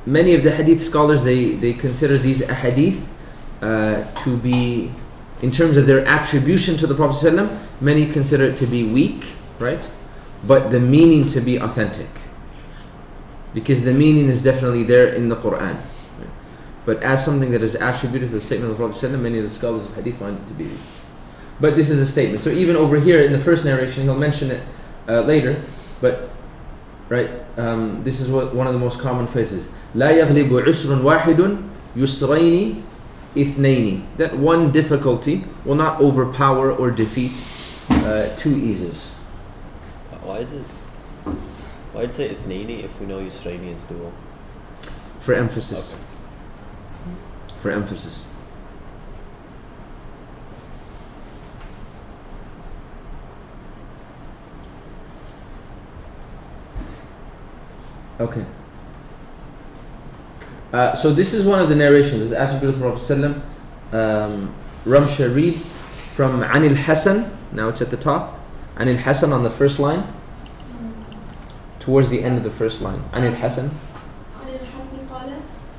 S1: Many of the hadith scholars, they consider these ahadith to be, in terms of their attribution to the Prophet ﷺ, many consider it to be weak, right? But the meaning to be authentic, because the meaning is definitely there in the Quran. But as something that is attributed to the statement of the Prophet ﷺ, many of the scholars of hadith find it to be weak. But this is a statement. So even over here in the first narration, he'll mention it later. But right, this is one of the most common phrases. لا يغلب عسر واحد يسرين اثنين. That one difficulty will not overpower or defeat two eases.
S2: Why is it? Why'd say ithnayni if we know yusrayni is dual?
S1: For emphasis.
S2: Okay.
S1: For emphasis. Okay. So this is one of the narrations. This is attributed to Prophet Sallam. Ramsha, read from Anil Hasan. Now it's at the top. Anil Hasan on the first line. Towards the end of the first line. Anil Hasan.
S4: عن الحسن قال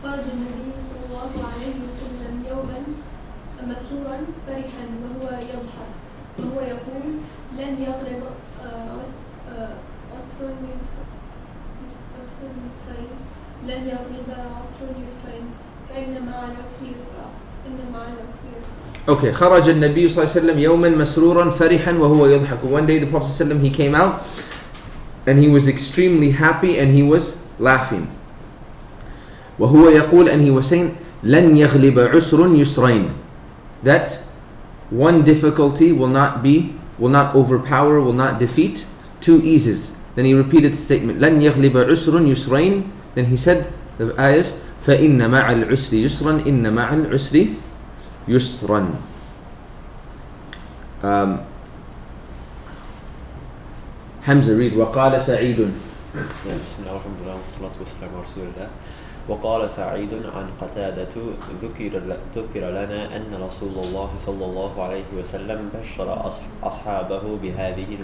S4: خرج النبي صلى الله عليه وسلم يوما مسرورا فرحا وهو يضحك وهو يقول لن يغلب عسر يسرين لن يغلب عسر يسرين فإن مع العسر يسرا إن مع العسر يسرا.
S1: Okay. خرج النبي صلى الله عليه وسلم يوما مسرورا فرحا وهو يضحك. One day the Prophet ﷺ, he came out and he was extremely happy and he was laughing. وهو يقول, and he was saying, لن يغلب عسر يسرين. That one difficulty will not overpower, will not defeat two eases. Then he repeated the statement, لن يغلب عسر يسرين. Then he said the ayahs, فإن مع العسر يسرا إن مع العسر يسرا. Hamza, read. وقال سعيد.
S2: بسم الله والحمد لله والصلاة والسلام على رسول الله. وقال سعيد عن قتادة ذكر لنا أن رسول الله صلى الله عليه وسلم بشر أصحابه بهذه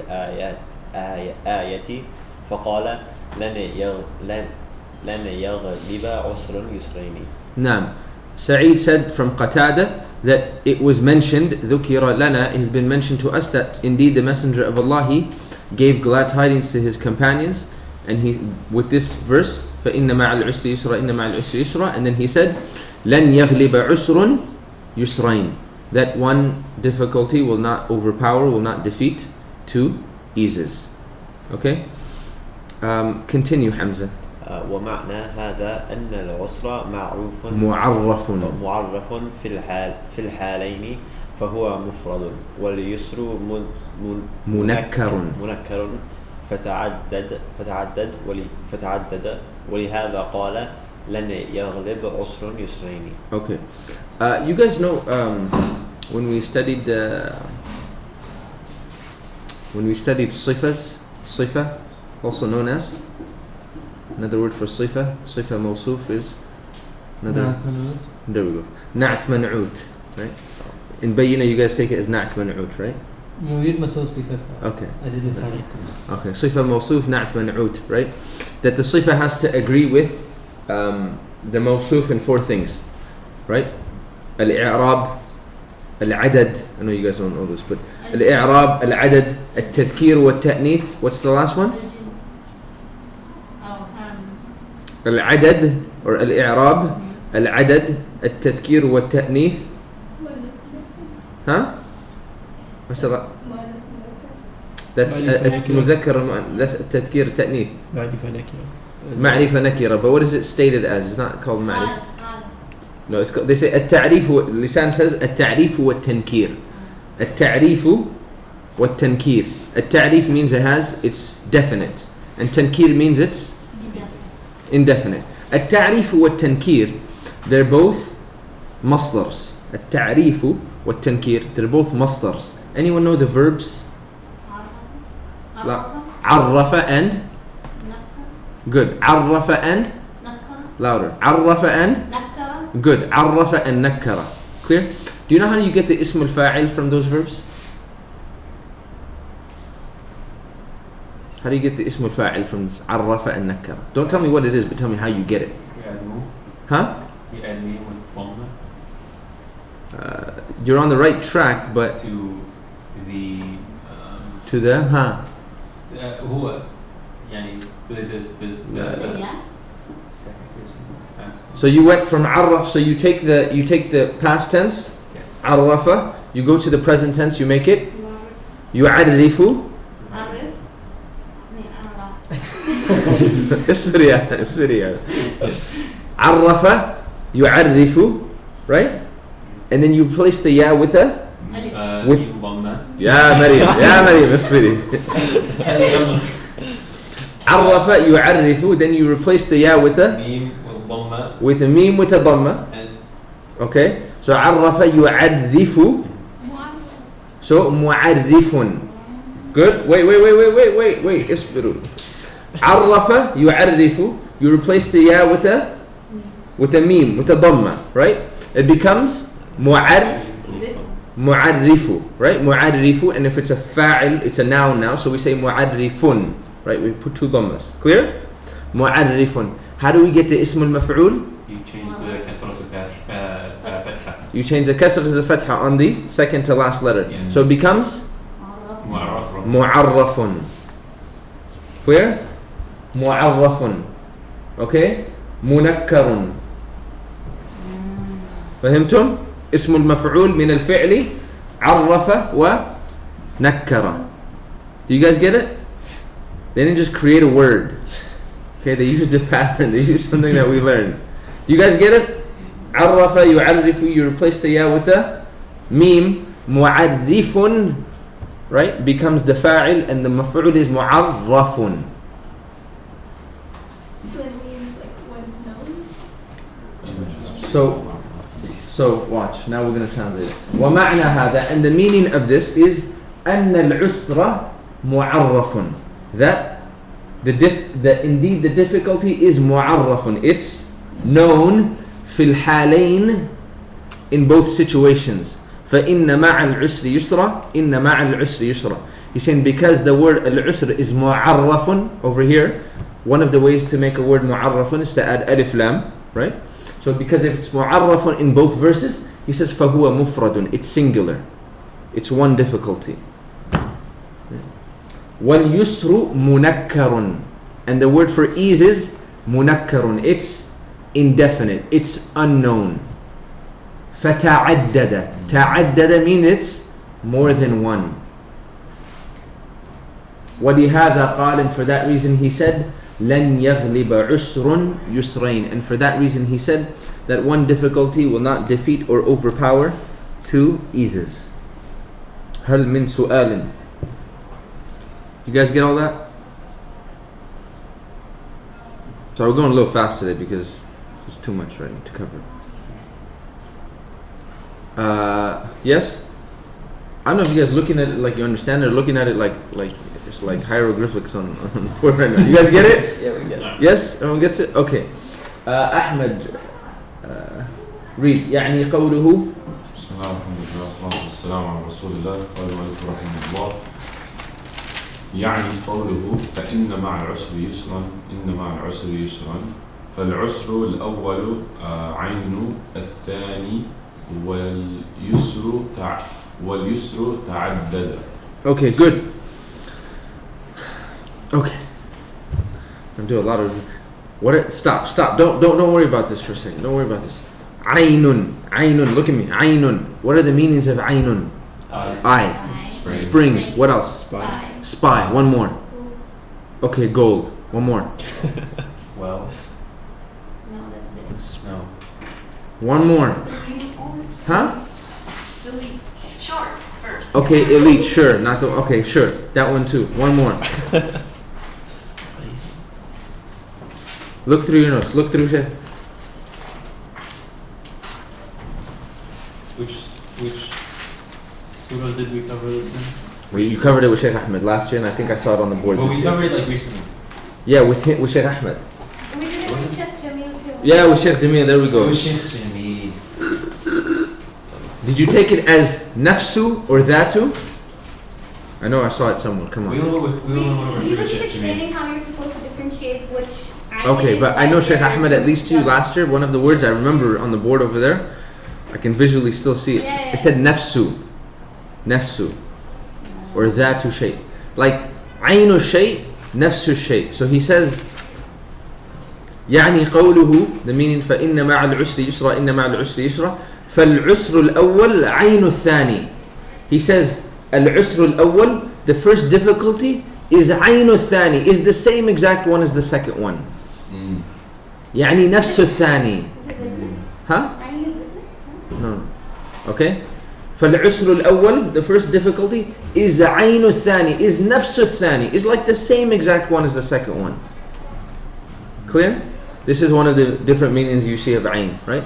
S2: آية فقال لن يغلب عسر يسرين.
S1: نعم. Sa'id said from Qatada that it was mentioned, ذكر لنا, it has been mentioned to us that indeed the Messenger of Allah, he gave glad tidings to his companions, and he, with this verse, فإن مع العسر يسرا إن مع العسر يسرا, and then he said لن يغلب عسر يسرين, that one difficulty will not overpower, will not defeat two eases. Okay. Continue, Hamza.
S2: ومعنى هذا أن العسر معرف في الحالين فهو مفرد واليسر منكر فتعدد ولهذا قال لن يغلب عسر يسرين.
S1: Okay. You guys know when we studied صفة, also known as, another word for صفة موصوف is another. There we go. نعت منعوت, right? In Bayyina you guys take it as نعت منعوت, right?
S8: نريد مصوف صفة.
S1: Okay.
S8: أجل مثال.
S1: Okay. صفة موصوف نعت منعوت, right? That the صفة has to agree with the موصوف in four things, right? الإعراب, العدد. I know you guys don't know this, but الإعراب, العدد, التذكير والتأنيث. What's the last one? العدد or الإعراب, العدد, التذكير والتأنيث. Huh? What's that? That's المذكر, that's التذكير التأنيث. معرفة نكرة. But what is it stated as? It's not called معرفة. No, it's called, they say التعريف. اللسان says التعريف والتنكير. التعريف والتنكير. التعريف means it has, it's definite, and تنكير means it's indefinite. التعريف والتنكير, they're both مصدرs. التعريف والتنكير, they're both مصدرs. Anyone know the verbs? عرف and? Good. عرف and? Louder. عرف and? Good. عرف and نكر. Clear? Do you know how you get the اسم الفاعل from those verbs? How do you get the اسم الفاعل from عرف and نكر? Don't tell me what it is, but tell me how you get it.
S7: We add mu.
S1: Huh?
S7: We add mu with dhamma
S1: You're on the right track, but
S7: to the
S1: to the
S7: هو يعني this
S3: Yeah.
S7: second person past.
S1: So you went from عرف, so you take the past tense,
S7: Yes.
S1: عرف, you go to the present tense, you make it يعرف. اصبر عرف يعرف, right? And then you place the ya with a with
S7: dhamma.
S1: يا مريم اصبري. عرف يعرف, then you replace the ya with a
S7: Meme with dhamma.
S1: with a meme with a dhamma.
S7: And
S1: Okay, so عرف يعرف, so معرف. Good. Wait. اصبروا. عرف يعرف, you replace the ya with a meme, with a dhamma, right? It becomes mu'arrifu, right? Mu'arrifu, and if it's a fa'il, it's a noun now, so we say mu'arrifun, right? We put two dhammas. Clear? Mu'arrifun. How do we get the ism al-maf'ul?
S7: You change the kasra to fatha.
S1: You change the kasra to the fatha on the second to last letter.
S7: Yes.
S1: So it becomes
S7: Mu'arraf.
S1: mu'arrafun. Clear? Mu'arrafun. Okay? منكر. فهمتم؟ اسم المفعول من الفعل عرف ونكر. Do you guys get it? They didn't just create a word. Okay, they used a pattern. They used something that we learned. Do you guys get it? عرف يعرف, you replace the ya with a meme. معرف, right, becomes the fa'il, and the maf'ul is mu'arrafun.
S4: So it means like when it's known.
S1: So watch, now we're going to translate it. ومعنى هذا, and the meaning of this is أن العسر معرف, that indeed the difficulty is معرف, it's known في الحالين, in both situations. فإن مع العسر يسرا, إن مع العسر يسرا. He's saying because the word al-usr is mu'arrafun over here, one of the ways to make a word mu'arrafun is to add alif lam, right? So because if it's mu'arrafun in both verses, he says فَهُوَ مُفْرَدٌ, it's singular, it's one difficulty. وَالْيُسْرُ مُنَكَّرٌ, and the word for ease is munakkarun, it's indefinite, it's unknown. فَتَعَدَّدَ, ta'addada means it's more than one. وَلِهَذَا قال, and for that reason he said لَنْ يَغْلِبَ عُسْرٌ يُسْرَيْنِ, and for that reason he said that one difficulty will not defeat or overpower two eases. هَلْ مِن سُؤَالٍ. You guys get all that? So we're going a little fast today because this is too much right to cover. Yes? I don't know if you guys looking at it like you understand it, or looking at it like it's like hieroglyphics on the board right now. You guys get it?
S8: Yeah, we get it.
S1: Yes? Everyone gets it? Okay. Ahmed, read. يعني قوله.
S10: بسم الله الرحمن الرحيم والصلاة والسلام على رسول الله. قال المؤلف رحمه الله. يعني قوله فإن مع العسر يسرا إن مع العسر يسرا فالعسر الأول عين الثاني واليسر تعدد. Okay, good. Okay. I'm doing a lot of stop. Don't worry about this for a second. Don't worry about this. Aynun. Look at me. Aynun. What are the meanings of aynun? Eye. Spring. What else? Spy. One more. Okay, gold. One more.
S2: Well,
S3: No, that's big.
S2: no.
S1: One more. Huh?
S11: Delete. Short first.
S1: Okay, elite. Sure. Not the. Okay, sure. That one too. One more. Look through your notes. Look through Sheikh.
S7: Which surah did we cover this in?
S1: Well, you covered it with Sheikh Ahmed last year, and I think I saw it on the board
S7: Well,
S1: this
S7: we
S1: year.
S7: covered it like recently.
S1: Yeah, with Sheikh Ahmed.
S3: We did it with Chef Jamil too.
S1: Yeah, with Sheikh Jamil. There we go.
S7: Sheikh Jamil.
S1: Did you take it as nafsu or dhatu? I know I saw it somewhere. Come
S7: We
S1: on.
S7: don't know with
S3: He was
S7: Sheikh Jamil.
S3: explaining how you're supposed to differentiate which.
S1: Okay, but I know Sheikh Ahmed, at least to you last year, one of the words I remember on the board over there, I can visually still see it.
S3: Yeah.
S1: It said nafsu. Or dhatu shay. Like aynu shay, nafsu shay. So he says, يعني قوله, the meaning فإن مع العسر يسرا إن مع العسر يسرا فالعسر الأول عين الثاني. He says العسر الأول, the first difficulty is عين الثاني, is the same exact one as the second one. يعني نفس الثاني.
S3: Is it witness?
S1: Huh?
S3: Ayn is witness? No?
S1: No. Okay? فالعسر الأول, the first difficulty, is عين الثاني, is نفس الثاني, is like the same exact one as the second one. Clear? This is one of the different meanings you see of عين, right?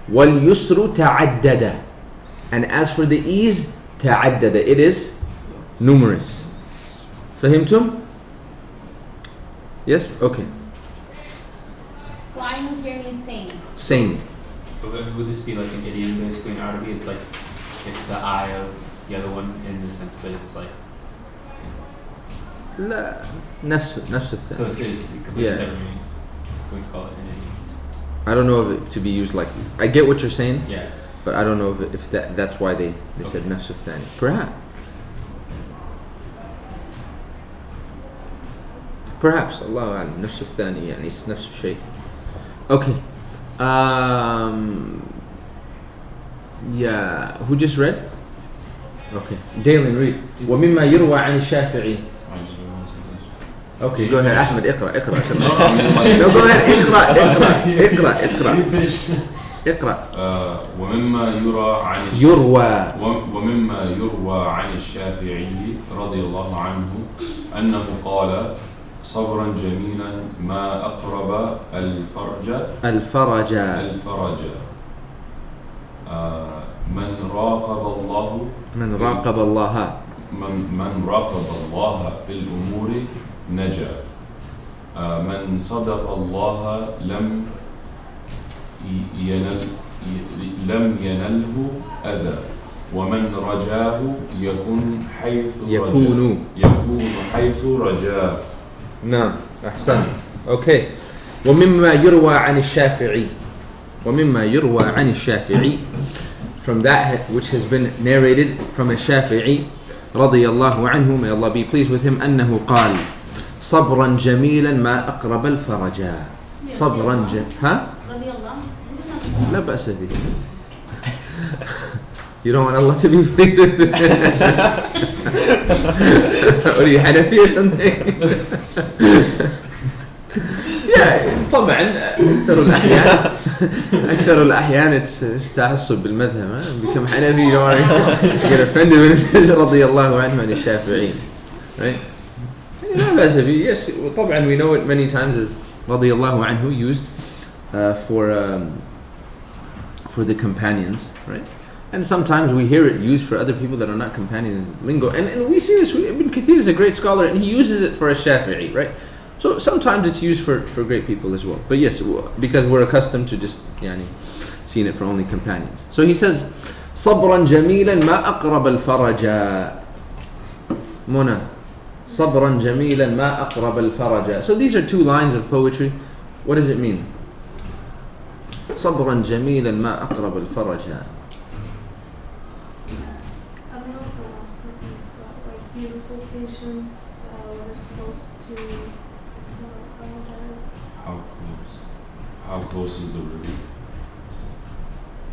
S1: وَالْيُسْرُ تَعَدَّدَ. And as for the ease, تَعَدَّدَ, it is numerous. فهمتم?
S10: Yes? Okay.
S3: So Ainun here means same.
S10: Same.
S7: But would this be like an idiom basically in Arabic? It's like, it's the eye of the other one in the sense that it's like,
S10: لا نفس
S7: so
S10: الثاني.
S7: it's completely
S10: Yeah.
S7: separate meaning. We call it an idiom.
S10: I don't know if it to be used like. I get what you're saying,
S7: Yeah.
S10: but I don't know if that's why they said
S7: Okay.
S10: نفس الثاني. Perhaps الله أعلم نفس الثاني يعني it's نفس الشيء. Okay. Yeah. Who just read? Okay. Dalen, read. ومما يروى عن الشافعي. Okay, go ahead. أحمد اقرأ. No, go ahead. اقرأ.
S12: ومما يروى عن الشافعي رضي الله عنه أنه قال صبرا جميلا ما أقرب الفرج من راقب الله في الأمور نجا من صدق الله لم ينله أذى ومن رجاه يكون حيث رجاه.
S10: نعم أحسنت. Okay. ومما يروى عن الشافعي from that which has been narrated from الشافعي رضي الله عنه, may Allah be pleased with him, أنه قال صبرا جميلا ما أقرب الفرج. صبرا ها؟ لا بأس به. You don't want Allah to be pleased with it? What are you, Hanafi or something? Yeah, طبعا أكثر الأحيان تعصب بالمذهب. Become Hanafi, you don't want to get offended when it says رضي الله عنه عن الشافعي, right? لا بأس به. Yes, طبعا we know it many times as رضي الله عنه used for the companions, right? And sometimes we hear it used for other people that are not companions, lingo. And we see this, Ibn Kathir is a great scholar and he uses it for a Shafi'i, right? So sometimes it's used for great people as well. But yes, because we're accustomed to just seeing it for only companions. So he says, صبرا جميلا ما أقرب الفرج. Mona. صبرا جميلا ما أقرب الفرج. So these are two lines of poetry. What does it mean? صبرا جميلا ما أقرب الفرج.
S4: I don't know if the last part means that, like beautiful patience is close to apologize.
S12: How close is the relief?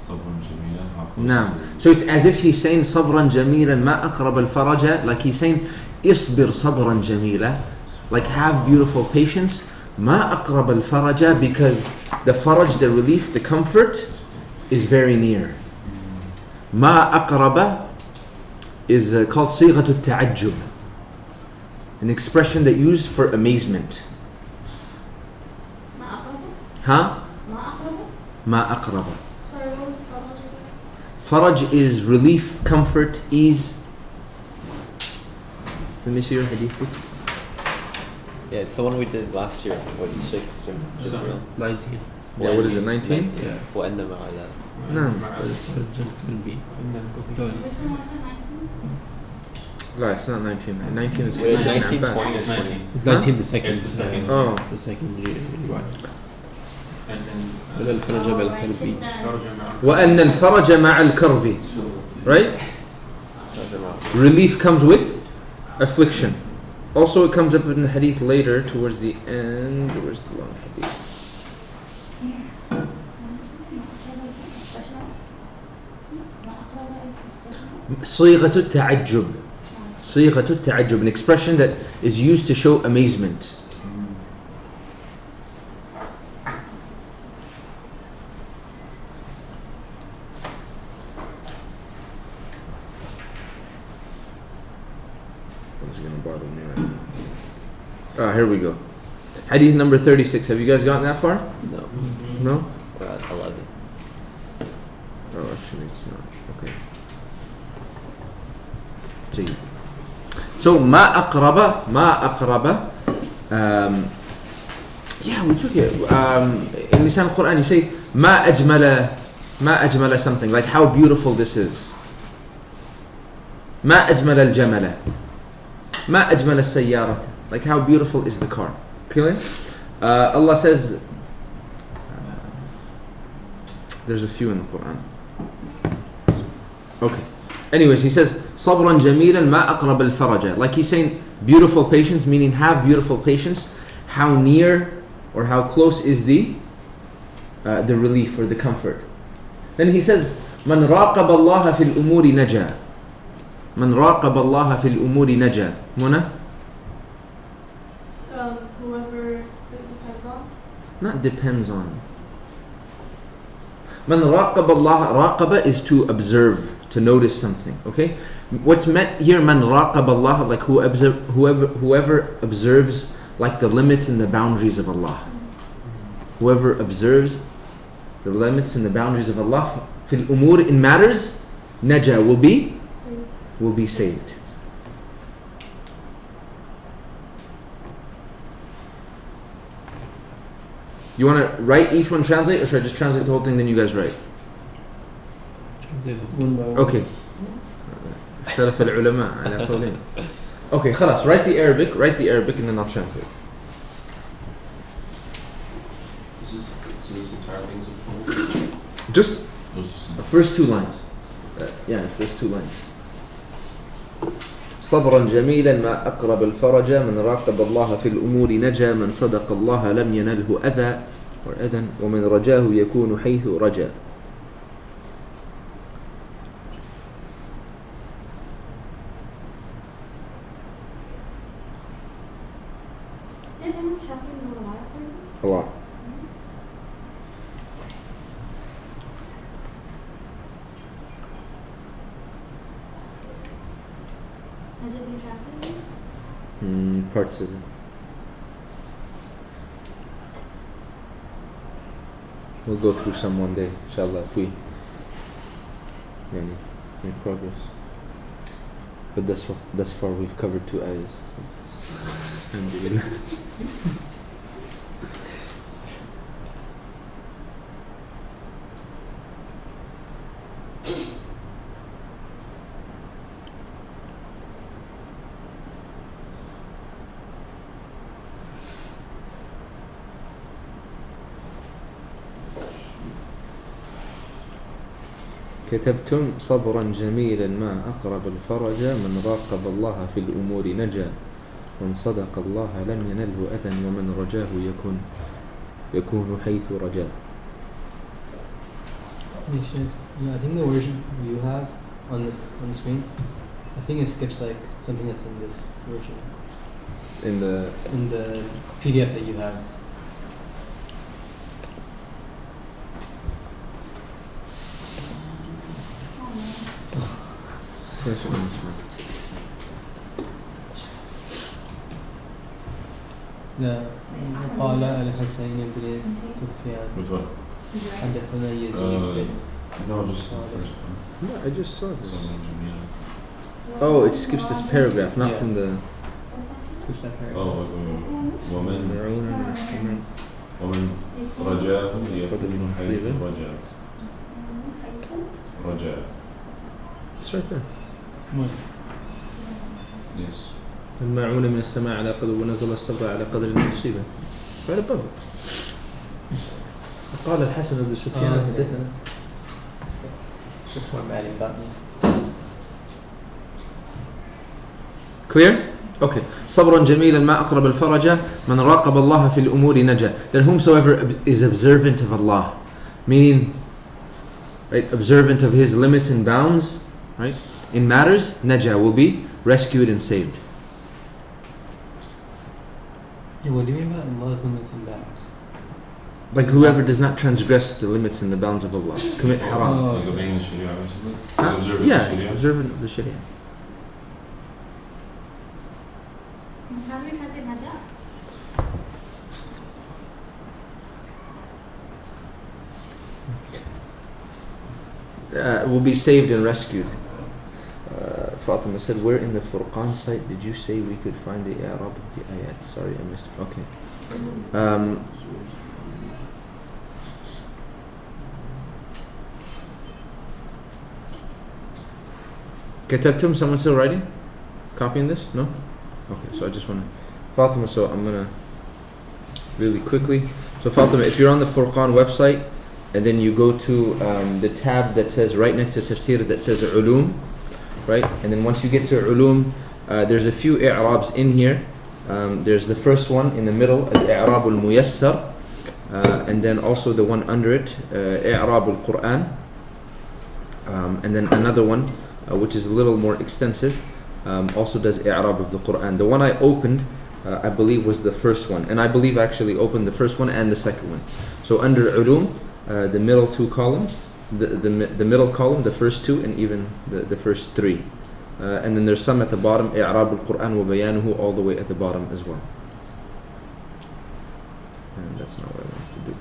S12: صبرا جميلا. How close?
S10: No. So it's as if he's saying صبرا جميلا ما أقرب الفرج, like he's saying اصبر صبرا جميلا, like have beautiful patience. ما أقرب الفرج, because the faraj, the relief, the comfort is very near. ما أقرب is called صيغة التعجب, an expression that used for amazement. Huh? ما أقرب.
S4: Sorry, what was faraj again?
S10: Faraj is relief, comfort, ease. Let me see your hadith book.
S2: Yeah, it's the one we did last year. What you said?
S6: 19.
S10: Yeah, what is it, 19?
S6: Yeah.
S2: وإنما على
S10: No.
S6: Could be. Go ahead.
S3: Which one was that, 19?
S10: No, it's not 19. 19 is
S2: Wait,
S10: 19,
S2: 19,
S10: Abbas.
S2: 20
S7: It's 19.
S6: It's 19 the second.
S7: It's the second.
S10: Oh.
S6: The second riwayah.
S7: And
S6: ولا الفرج بالكرب.
S10: وأن الفرج مع الكرب. Right? Relief comes with affliction. Also, it comes up in the hadith later towards the end. Where's the long hadith? صيغة التعجب. صيغة التعجب, an expression that is used to show amazement. What's going to bother me right now? Here we go. Hadith number 36. Have you guys gotten that far?
S2: No.
S10: No?
S2: We're at 11.
S10: Oh, actually, it's not. Okay. جيد. So ما أقرب Yeah, we took it. In Lisan al-Quran, you say, ما أجمل something, like how beautiful this is. ما أجمل الجمل. ما أجمل السيارة. Like how beautiful is the car. Clear? Allah says, there's a few in the Quran. Okay. Anyways, he says, صبرا جميلا ما أقرب الفرج. Like he's saying, beautiful patience, meaning have beautiful patience. How near or how close is the relief or the comfort. Then he says, من راقب الله في الأمور نجا. من راقب الله في الأمور نجا. Muna?
S4: Whoever it depends on.
S10: Not depends on. من راقب الله, raqaba is to observe, to notice something. Okay? What's meant here, من راقب الله, like whoever observes like the limits and the boundaries of Allah. Whoever observes the limits and the boundaries of Allah في الأمور, in matters, naja, will be saved. You want to write each one, translate, or should I just translate the whole thing, then you guys write?
S6: Translate it.
S10: Okay. اختلف العلماء على قولين. Okay, خلاص, write the Arabic, and then I'll translate.
S12: So this entire thing's a full?
S10: Just
S12: Just
S10: the first two lines. The first two lines. صبرا جميلا ما أقرب الفرج من راقب الله في الأمور نجا من صدق الله لم ينله أذى ومن رجاه يكون حيث رجا.
S3: Did Imam Shafi'i know a lot of them?
S10: A lot.
S3: Has it been translated?
S10: Parts of it. We'll go through some one day, inshallah, if we make progress. But thus far we've covered 2 ayahs. Alhamdulillah. كتبتم صبرا جميلا ما أقرب الفرج من راقب الله في الأمور نجا من صدق الله لم ينله أذى ومن رجاه يكون حيث رجاه.
S8: I think the version you have on the screen, I think it skips like something that's in this version.
S10: In the
S8: PDF that you have. قال الحسين بن سفيان
S12: With what?
S8: حدثنا يزيد بن
S12: No, just the first one.
S10: No, I just saw this.
S12: Someone Jamila.
S10: Oh, it skips this paragraph, not
S12: Yeah.
S10: from the.
S8: skips that paragraph.
S12: Oh, woman رجاه يكون حيث رجاه. رجاء.
S10: It's right there.
S12: Yes.
S10: الماعون من السماء على قدر ونزل الصبر على قدر المصيبة. Right above it. قال الحسن بن سفيان حدثنا.
S8: Just formatting button.
S10: Clear? Okay. صبرا جميلا ما أقرب الفرج من راقب الله في الأمور نجا. Then whomsoever is observant of Allah, meaning, right, observant of His limits and bounds, right, in matters, naja, will be rescued and saved.
S8: Yeah, what do you mean by Allah's limits and bounds?
S10: Like whoever does not transgress the limits and the bounds of Allah, commit haram.
S12: Like obeying the Sharia, basically?
S10: Huh?
S12: Observing
S10: Yeah,
S12: the Sharia?
S10: observant of the Sharia.
S3: How do you translate najah?
S10: Will be saved and rescued. Fatima said, where in the Furqan site did you say we could find the i'rab of the ayat? Sorry, I missed it. Okay. كتبتم? Someone still writing? Copying this? No? Okay, so I just want to Fatima, so I'm going to really quickly. So Fatima, if you're on the Furqan website and then you go to the tab that says right next to tafsir that says ulum, right? And then once you get to ulum, there's a few i'rabs in here. There's the first one in the middle, al-i'rab al-muyassar, and then also the one under it, i'rab al-Quran, and then another one which is a little more extensive, also does i'rab of the Quran. The one I opened, I believe, was the first one, and I believe I actually opened the first one and the second one. So under ulum, the middle two columns, the middle column, the first two, and even the first three. And then there's some at the bottom, i'rab al-Quran wa bayanuhu, all the way at the bottom as well. And that's not what I want to do.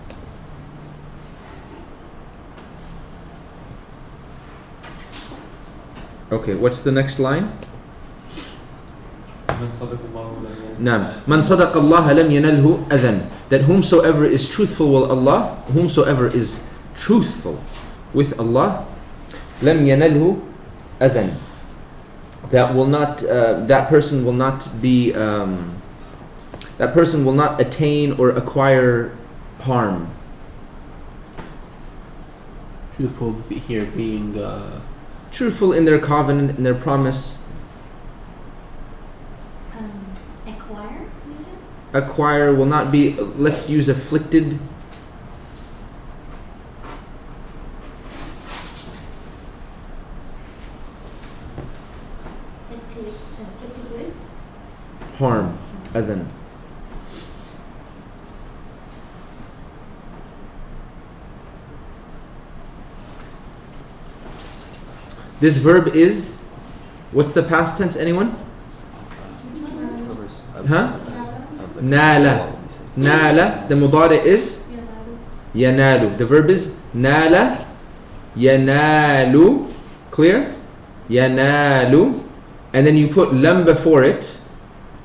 S10: Okay, what's the next line? Naam. Man sadaqa Allah lam yanalhu adhan. That whomsoever is truthful with Allah, whomsoever is truthful with Allah, lam yanalhu adhan. That will not. That person will not be. That person will not attain or acquire harm.
S6: Truthful here being.
S10: Truthful in their covenant, in their promise.
S3: Acquire, you said?
S10: Acquire will not be, let's use afflicted.
S3: Afflicted with?
S10: Harm, adhan. This verb is, what's the past tense, anyone? Huh? Nala. Nala. The mudari is? Yanalu. The verb is nala. Yanalu. Clear? Yanalu. And then you put lam before it.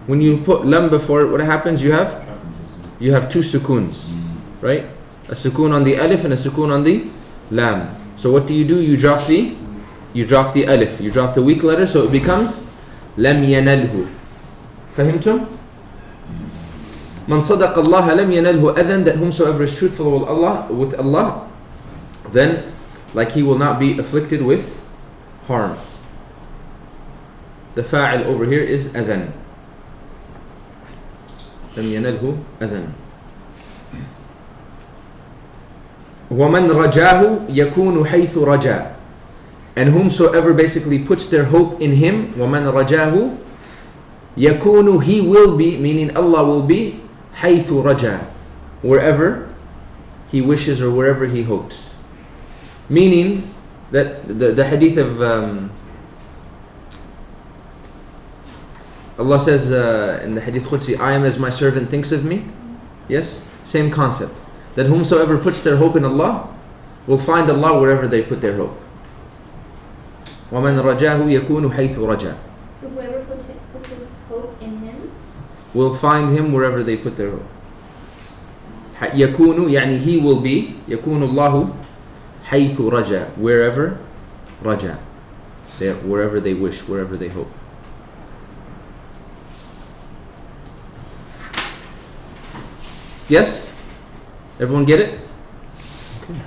S10: When you put lam before it, what happens? You have two sukoons, right? A sukoon on the alif and a sukoon on the lam. So what do? You drop the alif, you drop the weak letter, so it becomes lam yanalhu. Fahimtum? Man sadaqa Allah lam yanalhu adhan, that whomsoever is truthful with Allah, then like he will not be afflicted with harm. The fa'il over here is adhan. Lam yanalhu adhan. وَمَنْ رَجَاهُ يَكُونُ حَيْثُ رَجَاهُ. And whomsoever basically puts their hope in him, وَمَنْ رَجَاهُ يَكُونُ, he will be, meaning Allah will be, حَيْثُ رَجَاهُ, wherever he wishes or wherever he hopes. Meaning that the hadith of Allah says in the hadith Qudsi, I am as my servant thinks of me. Yes? Same concept. That whomsoever puts their hope in Allah will find Allah wherever they put their hope. وَمَنْ رَجَاهُ يَكُونُ حَيْثُ رَجَاهُ.
S3: So whoever puts his hope in him
S10: will find him wherever they put their hope. يَكُونُ, يعني he will be, يَكُونُ اللَّهُ حَيْثُ رَجَاهُ, wherever رَجَاهُ, wherever they wish, wherever they hope. Yes? Everyone get it? Okay.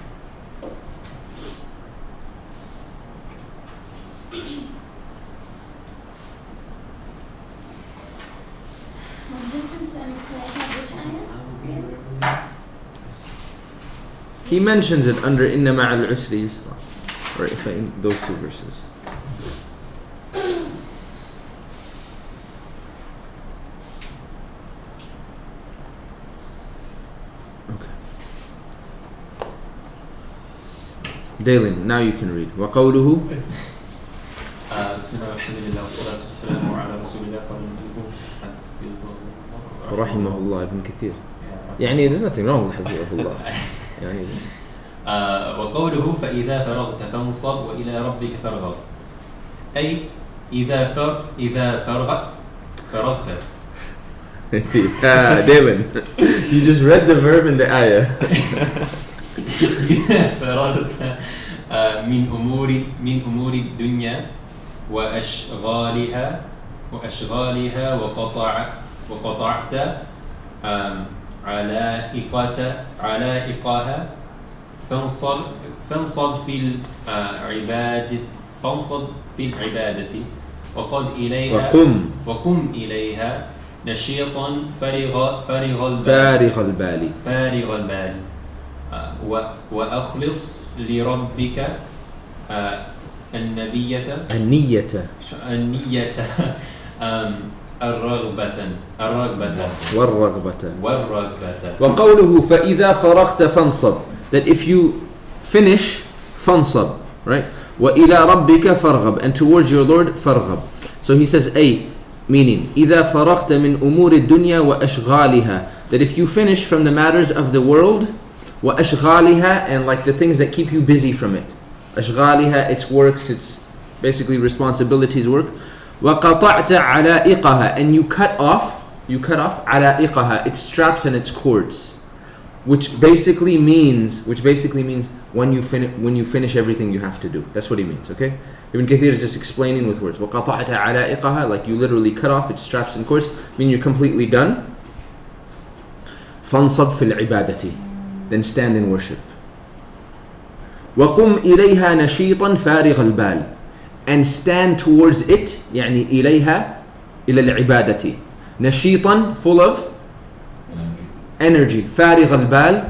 S3: this is an explanation of which ayah?
S10: He mentions it under Inna ma'al usri yusra, or if in those two verses. Okay. Daylin, now you can read. وَقَوْلُهُ
S7: بسم الله والحمد لله والصلاة والسلام على رسول الله
S10: رحمه الله ابن كثير. يعني there's nothing wrong with حفظه الله. يعني
S7: وقوله فإذا فرغت فانصب وإلى ربك فارغب. أي إذا فرغت
S10: Yeah, Dylan. You just read the verb in the ayah.
S7: إذا فرغت من أمور الدنيا وأشغالها وقطعت علائقها فانصب في العبادة وقم إليها نشيطا فارغ البال وأخلص لربك النية والرغبة
S10: وقوله فإذا فرغت فانصب, that if you finish فانصب, right? وإلى ربك فارغب, and towards your Lord فارغب. So he says A, meaning إذا فرغت من أمور الدنيا وأشغالها, that if you finish from the matters of the world وأشغالها, and like the things that keep you busy from it. أشغالها, its works, its basically responsibilities, work. وقطعت علائقها, and you cut off علائقها, its straps and its cords, which basically means when you finish everything you have to do. That's what he means. Okay, Ibn Kathir is just explaining with words. وقطعت علائقها, like you literally cut off its straps and cords, meaning you're completely done. فانصب في العبادة, then stand in worship. وقم إليها نشيطا فارغ البال, and stand towards it, يعني إليها إلى العبادة. نشيطا, full of energy. فارغ البال,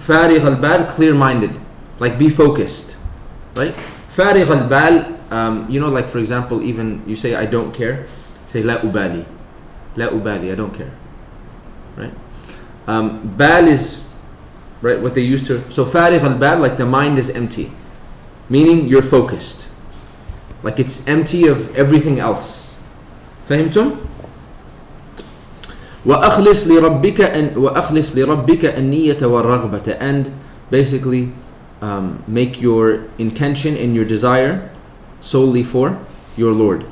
S10: فارغ البال, clear-minded, like be focused, right? فارغ البال, you know, like for example, even you say I don't care, say لا أبالي, I don't care, right? Bal is, right, what they used to, so فارغ البال, like the mind is empty, meaning you're focused, like it's empty of everything else. فهمتم؟ وأخلص لربك النية والرغبة, and basically make your intention and your desire solely for your Lord.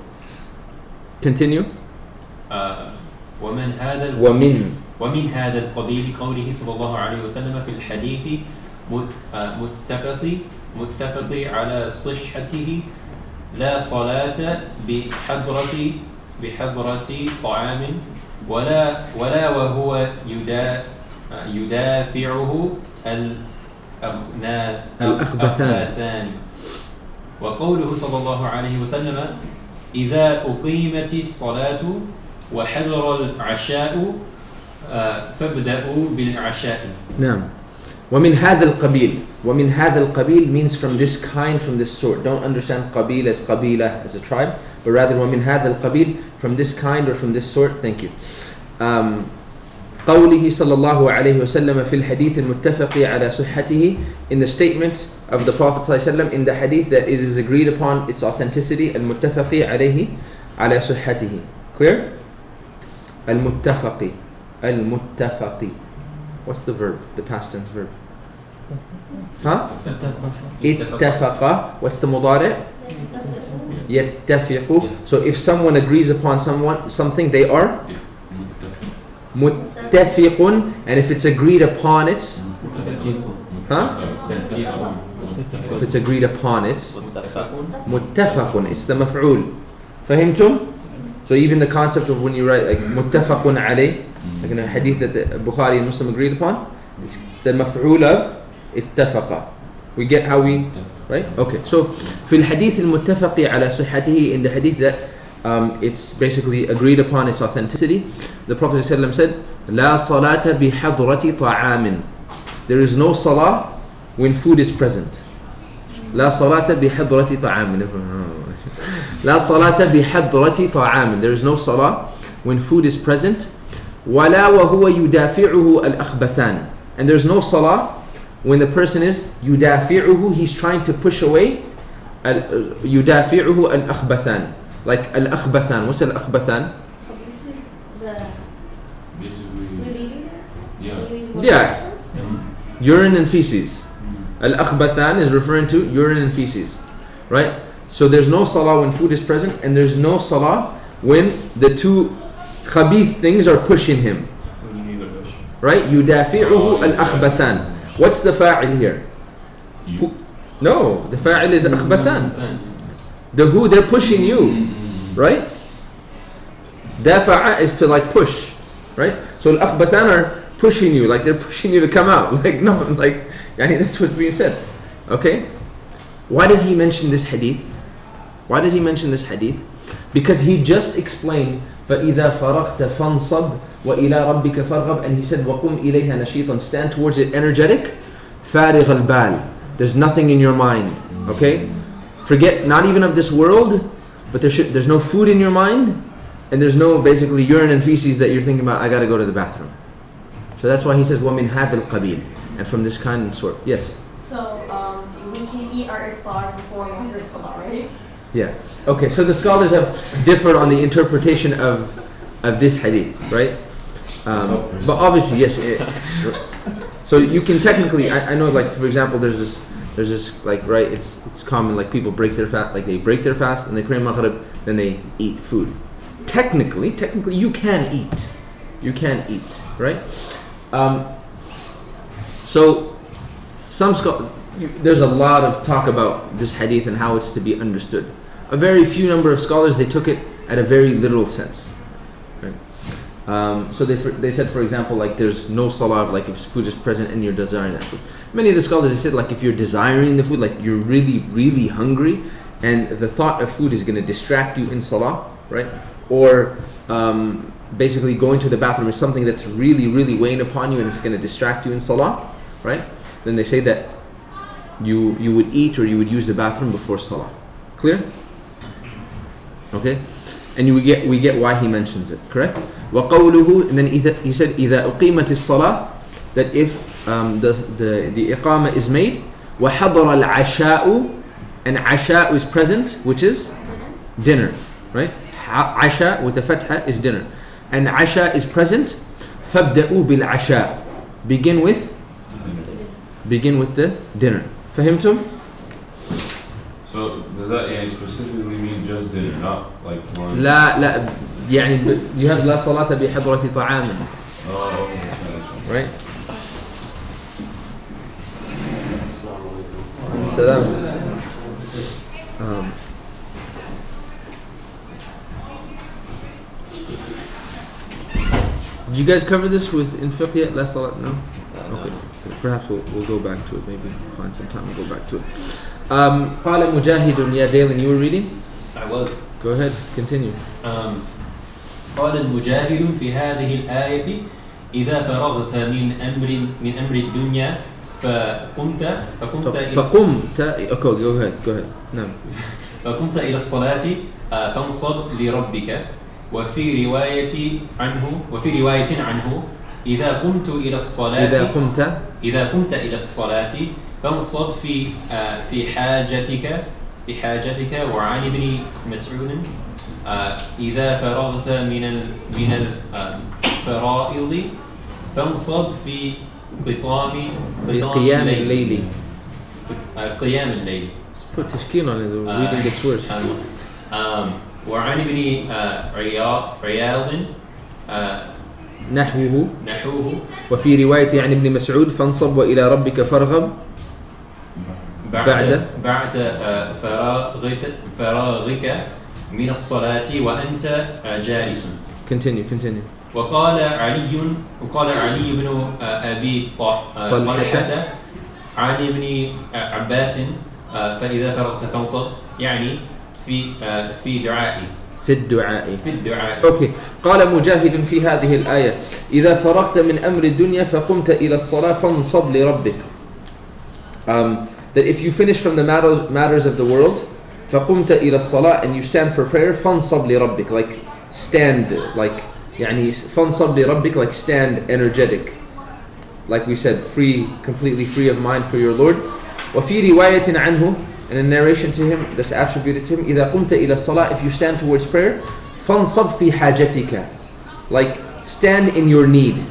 S10: Continue.
S7: ومن هذا القبيل قوله صلى الله عليه وسلم في الحديث متفق على صحته لا صلاة بحضرة طعام ولا وهو يدافعه الأخبثان. وقوله صلى الله عليه وسلم إذا أقيمت الصلاة وحضر العشاء فابدأوا بالعشاء.
S10: نعم. ومن هذا القبيل means from this kind, from this sort. Don't understand قبيل as قبيلة as a tribe, but rather ومن هذا القبيل, from this kind or from this sort. Thank you. قوله صلى الله عليه وسلم في الحديث المتفق على صحته, in the statement of the Prophet صلى الله عليه وسلم in the hadith that it is agreed upon its authenticity, المتفق عليه على صحته. Clear? المتفق. What's the verb? The past tense verb. Huh? اتفق. What's the مضارع? يتفق. So if someone agrees upon something, they are متفق, and if it's agreed upon, it's if it's agreed upon, it's متفق. It's the مفعول. فهمتم? So even the concept of when you write like متفق عليه, like in a hadith that the Bukhari and Muslim agreed upon, it's the مفعول of اتفق. We get how we, right? Okay. So في الحديث المتفق على صحته, in the hadith that it's basically agreed upon its authenticity, the Prophet ﷺ said, لا صلاة بحضرة طعام. There is no salah when food is present. لا صلاة بحضرة طعام. لا صلاة بحضرة طعام. There is no salah when food is present. ولا وهو يدافعه الأخبثان. And there is no salah when the person is يدافعه, he's trying to push away يدافعه الأخبثان. Like al-akhbathan. What's al-akhbathan? Yeah. Urine and feces. Al-akhbathan is referring to urine and feces. Right? So there's no salah when food is present, and there's no salah when the two khabith things are pushing him.
S7: What do you mean by push?
S10: Right? يُدَافِعُهُ الْأَخْبَثَانِ. What's the fa'il here?
S12: You.
S10: No, the fa'il is أخبثان. The who, they're pushing you. Right? Dafa'a is to like push. Right? So al-akhbathan are pushing you, like they're pushing you to come out. Like no, like that's what's being said. Okay? Why does he mention this hadith? Why does he mention this hadith? Because he just explained فَإِذَا فَرَغْتَ فَانْصَبْ وَإِلَىٰ رَبِّكَ فَارْغَبْ, and he said وَقُمْ إِلَيْهَا نَشِيطًا, stand towards it energetic. فَارِغَ الْبَالِ, there's nothing in your mind. Okay? Forget not even of this world, but there's no food in your mind, and there's no basically urine and feces that you're thinking about, I gotta go to the bathroom. So that's why he says وَمِنْ هَذَا الْقَبِيلِ, and from this kind and sort. Yes?
S13: So we can eat our iftar before Maghrib Salah, right?
S10: Yeah. Okay, so the scholars have differed on the interpretation of this hadith, right? But obviously, yes. So you can technically, I know, like for example, there's this like, right? It's common, like people break their fast, like they break their fast and they pray Maghrib, then they eat food. Technically, you can eat, right? So some there's a lot of talk about this hadith and how it's to be understood. A very few number of scholars, they took it at a very literal sense. Right? So they said, for example, like there's no salah, like if food is present and you're desiring that food. Many of the scholars, they said, like if you're desiring the food, like you're really, really hungry, and the thought of food is going to distract you in salah, right? Or basically going to the bathroom is something that's really, really weighing upon you and it's going to distract you in salah, right? Then they say that you would eat or you would use the bathroom before salah. Clear? Okay? And we get why he mentions it, correct? وَقَوْلُهُ, and then he said إِذَا أُقِيمَتِ الصَّلَاةِ, that if the iqamah is made, وَحَضَرَ الْعَشَاءُ, and asha is present, which is dinner, right? Asha with the fatha is dinner, and asha is present. فَابْدَأُوا بِالْعَشَاء, begin with the dinner. فهمتم?
S12: So does that specifically mean just dinner, not like lunch?
S10: لا يعني you have لا صلاة بحضرة طعام.
S12: Oh, that's fine.
S10: Right? Did you guys cover this in fiqh yet? La salat? No? Okay. Perhaps we'll go back to it. Maybe find some time and go back to it. قال مجاهد, يا Dalen, you were reading?
S7: I was.
S10: Go ahead, continue.
S7: قال المجاهد في هذه الآية إذا فرغت من أمر الدنيا فقمت
S10: okay, go ahead. نعم.
S7: فقمت إلى الصلاة فانصب لربك وفي رواية عنه إذا قمت إلى الصلاة فانصب في حاجتك وعن ابن مسعود إذا فرغت من الفرائض فانصب في قيام الليل.
S10: Put tashkil on it, reading gets worse.
S7: وعن ابن عياض
S10: نحوه وفي رواية عن ابن مسعود فانصب وإلى ربك فارغب بعد فراغك من الصلاة وأنت جالس. Continue. وقال علي بن أبي طلحة عن ابن عباس فإذا فرغت فانصب، يعني في الدعاء. Okay. قال مجاهد في هذه الآية إذا فرغت من أمر الدنيا فقمت إلى الصلاة فانصب لربك. That if you finish from the matters of the world, فقمت إلى الصلاة, and you stand for prayer, فانصب لربك, like stand, like يعني فانصب لربك, like stand energetic, like we said, completely free of mind for your Lord. وفي رواية عنه, and a narration to him that's attributed to him, إذا قمت إلى الصلاة, if you stand towards prayer, فانصب في حاجتك, like stand in your need,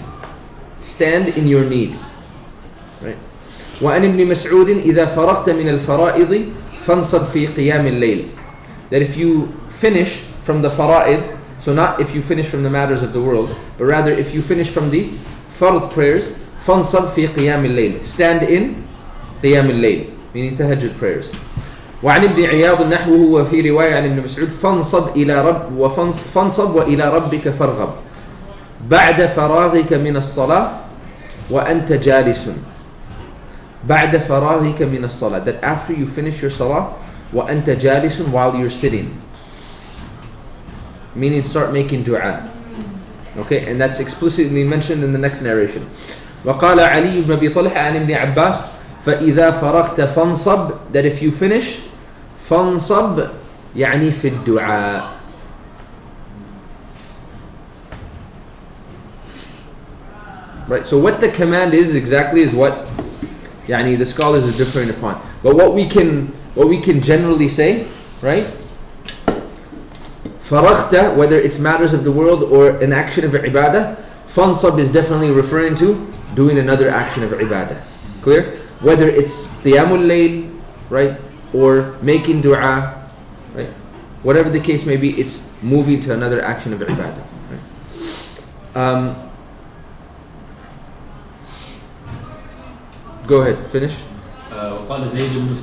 S10: right? وعن ابن مسعود إذا فرغت من الفرائض فَانْصَبْ فِي قِيَامِ اللَّيْلِ. That if you finish from the fara'id, so not if you finish from the matters of the world, but rather if you finish from the fard prayers, فَانْصَبْ فِي قِيَامِ اللَّيْلِ. Stand in قِيَامِ اللَّيْل, meaning tahajjud prayers. وعن ابن عياض نحوه وفي رواية عن ابن مسعود فانصب وإلى ربك فارغب بعد فراغك من الصلاة وأنت جالس. بعد فراغك من الصلاة, that after you finish your salah وأنت جالس, while you're sitting, meaning start making dua. Okay, and that's explicitly mentioned in the next narration. وقال علي بن أبي طلحة عن ابن عباس فإذا فرغت فانصب, that if you finish فانصب يعني في الدعاء. Right, so what the command is exactly is what يعني the scholars are differing upon. But what we can generally say, right? فرغت, whether it's matters of the world or an action of ibadah, fansab is definitely referring to doing another action of ibadah. Clear? Whether it's qiyamul layl, right, or making dua, right, whatever the case may be, it's moving to another action of ibadah. Right? Go ahead, finish.
S7: وقال زيد بن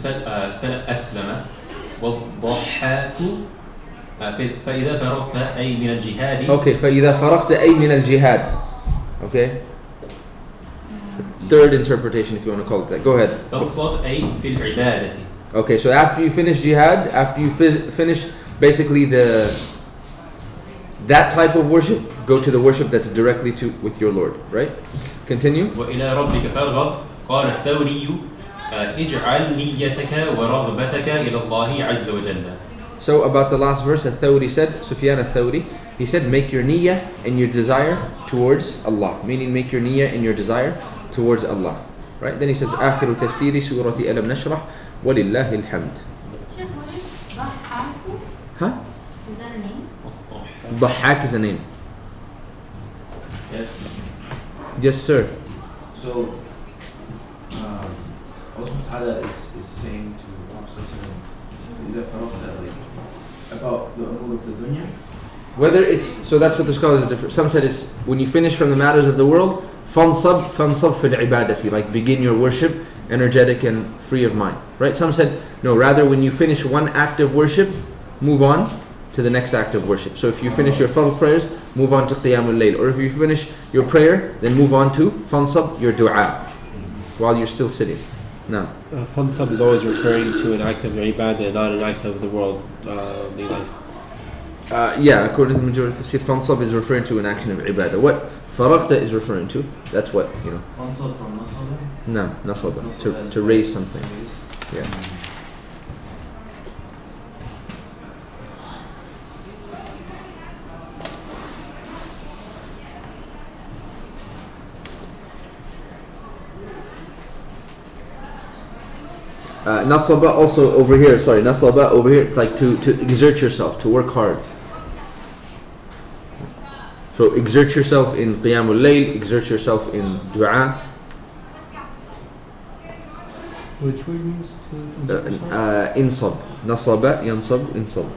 S7: أسلم والضحاك فإذا فرغت أي من الجهاد. Okay,
S10: فإذا فرغت أي من الجهاد. Okay. Third interpretation, if you want to call it that. Go ahead.
S7: فانصب أي في العبادة.
S10: Okay, so after you finish jihad, after you finish basically that type of worship, go to the worship that's directly with your Lord, right? Continue.
S7: وإلى ربك فارغب قال الثوري اجعل نيتك ورغبتك إلى الله عز وجل.
S10: So about the last verse, Al-Thawri said, Sufyan Al-Thawri, he said, make your niyyah and your desire towards Allah. Meaning make your niyyah and your desire towards Allah. Right? Then he says, آخر تفسير سورة ألم نشرح ولله الحمد.
S3: Sheikh, what is Dhahhaku?
S10: Huh?
S3: Is that a name?
S10: Dhahhak is a name.
S14: Yes.
S10: Yes, sir.
S14: So, Allah subhanahu wa ta'ala is saying to Prophet about the umur of the dunya.
S10: Whether it's, so that's what the scholars are different. Some said it's when you finish from the matters of the world, fansab fil ibadati, like begin your worship energetic and free of mind. Right? Some said, no, rather when you finish one act of worship, move on to the next act of worship. So if you finish your fard prayers, move on to qiyamul layl. Or if you finish your prayer, then move on to fansab, your dua, while you're still sitting. No.
S6: Fansab is always referring to an act of ibadah, not an act of the worldly life.
S10: Yeah, according to the majority of tafsir, fansab is referring to an action of ibadah. What faraqta is referring to, that's what, you know.
S14: Fansab from nasaba?
S10: No, nasaba, to raise something. Yeah. Nasaba also over here, nasaba over here, like to exert yourself, to work hard. So exert yourself in qiyamul layl, exert yourself in dua.
S8: Which word means to
S10: Insab. Nasaba, yansab, insab.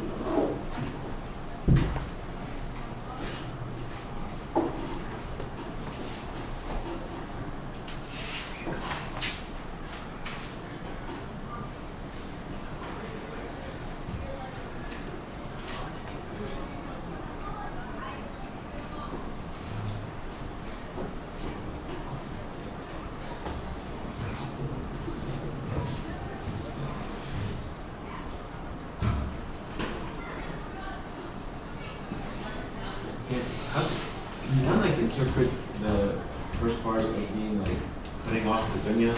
S14: Can one like interpret the first part as being like cutting off the dunya,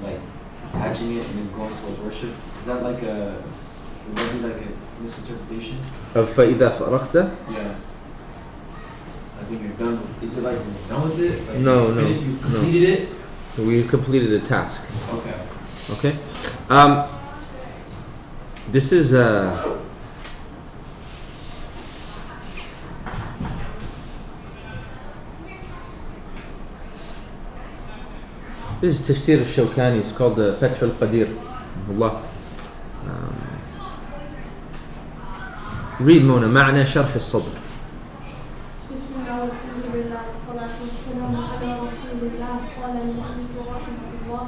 S14: like attaching it and then going towards worship? Is that like would that be like a misinterpretation?
S10: Of فَإِذَا فَرَغْتَ?
S14: Yeah. I think you're done. Is it like you're done with it? Like
S10: No,
S14: you've completed it?
S10: We completed a task.
S14: Okay.
S10: Okay. This is This is Tafsir al-Shawkani. It's called the Fath al-Qadir. Allah. Read Mona. معنى شرح الصدر.
S4: بسم الله والحمد لله والصلاة والسلام على رسول الله. قال المؤلف رحمه الله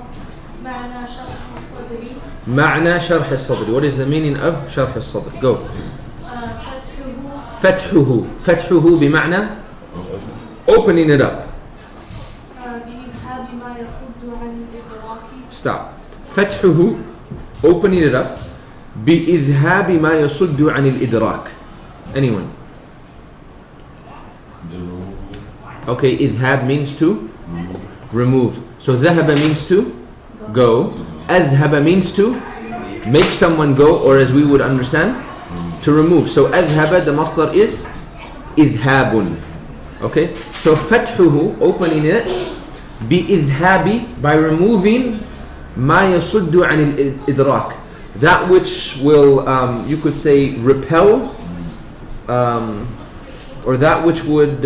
S4: معنى شرح الصدر.
S10: معنى شرح الصدر. What is the meaning of شرح الصدر? Go. فتحه بمعنى opening it up.
S4: بإذهاب ما يصد عن الإدراك.
S10: Stop. فتحه opening it up بإذهاب ما يصد عن الإدراك. Anyone? Okay, إذهاب means to remove. So ذهب means to go. أذهب means to make someone go, or as we would understand, to remove. So أذهب, the masdar is إذهاب. Okay, so فتحه, opening it, بإذهاب, by removing ما يصد عن الإدراك, that which will, you could say, repel, or that which would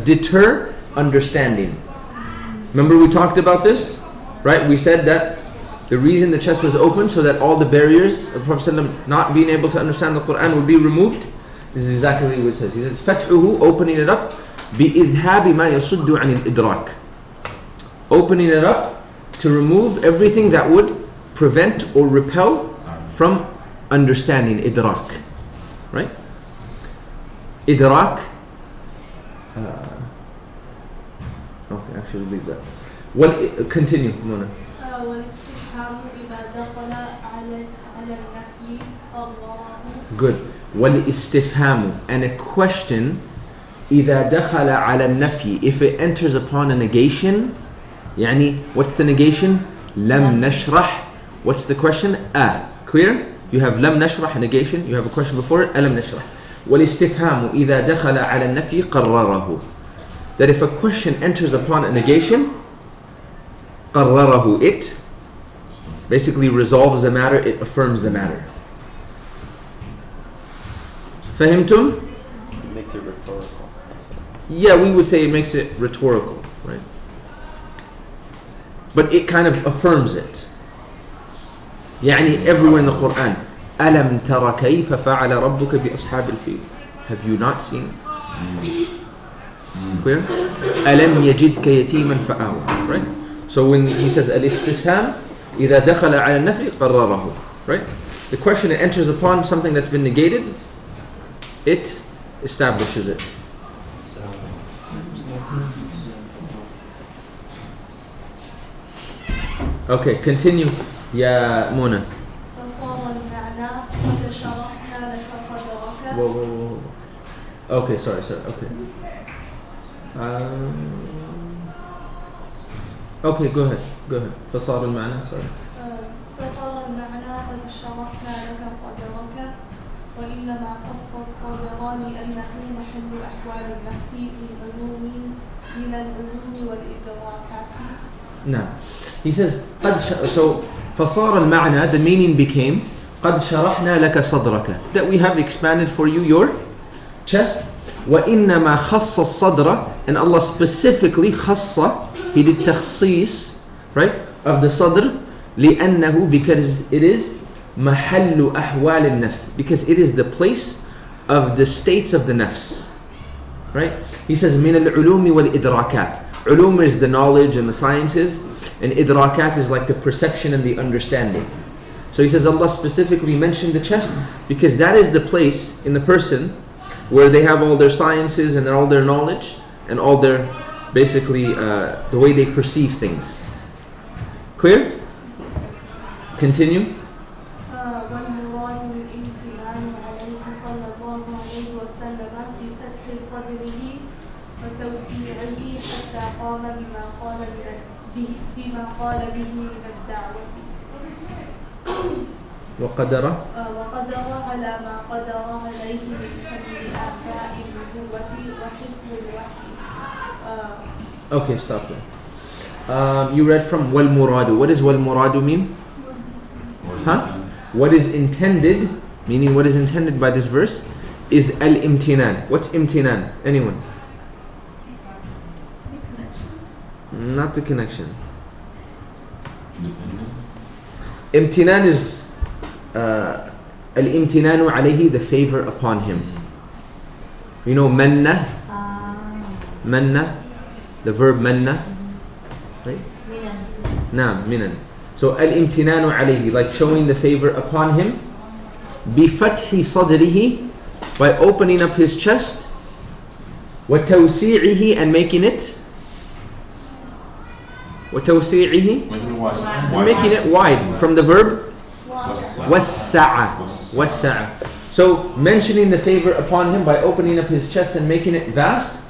S10: deter understanding. Remember we talked about this, right? We said that the reason the chest was open so that all the barriers of the Prophet ﷺ not being able to understand the Quran would be removed. This is exactly what it says. He says, فتحه, opening it up, بإذهاب ما يصد عن الإدراك, opening it up to remove everything that would prevent or repel from understanding. Idrak, right? Idrak. Okay, actually leave that. What? Continue, Mona.
S4: والاستفهام إذا دخل على النفي الله.
S10: Good. والاستفهام, and a question إذا دخل على النفي, if it enters upon a negation. يعني, what's the negation? لم نشرح. What's the question? Clear? You have لم نشرح, a negation. You have a question before it. ألم نشرح. والاستفهام إذا دخل على النفي قرره. That if a question enters upon a negation, قرره, it basically resolves the matter, it affirms the matter. فهمتم?
S2: It makes it rhetorical. That's what it is.
S10: Yeah, we would say it makes it rhetorical, right? But it kind of affirms it. يعني everywhere in the Quran, ألم تر كيف فعل ربك بأصحاب الفيل. Have you not seen? Clear? ألم يجدك يتيما فآوى. Right? So when he says الاستفهام إذا دخل على النفي قرره. Right? The question, it enters upon something that's been negated, it establishes it. Okay, continue. يا منى.
S4: فصار المعنى قد شرحنا لك صدرك.
S10: Whoa. Okay, sorry. Okay. Okay, go ahead. فصار المعنى, sorry.
S4: فصار المعنى قد شرحنا لك صدرك وإنما خص الصدر لأنه محل أحوال النفس من العلوم والإدراكات.
S10: No. He says so فصار المعنى, the meaning became قد شرحنا لك صدرك, that we have expanded for you your chest. وإنما خص الصدر, and Allah specifically خص, he did تخصيص, right, of the صدر, لأنه, because it is محل أحوال النفس, because it is the place of the states of the nafs, right? He says من العلوم والإدراكات. Ulum is the knowledge and the sciences, and idrakat is like the perception and the understanding. So he says Allah specifically mentioned the chest because that is the place in the person where they have all their sciences and all their knowledge and all their, basically, the way they perceive things. Clear? Continue.
S4: والمراد الامتنان عليه صلى الله عليه وسلم بفتح صدره وتوسيعه حتى قام بما قال به من الدعوة.
S10: وقدر
S4: على ما قدر عليه من حمل آفاء النبوة وحفظ الوحي.
S10: Okay, stop there. You read from wal muradu. What does wal muradu mean? What is intended, meaning what is intended by this verse, is al imtinan. What's imtinan? Anyone? Not the connection. Imtinan is Al-imtinanu alayhi, the favor upon him. You know manna? Manna, the verb manna, right? Naam, minan. So al-imtinanu alayhi, like showing the favor upon him. Bi-fathi sadrihi, by opening up his chest. Wa-tawsi'ihi, and making it. Wa-tawsi'ihi, and making it wide. From the verb wassa'a. Wassa'a. So mentioning the favor upon him by opening up his chest and making it vast.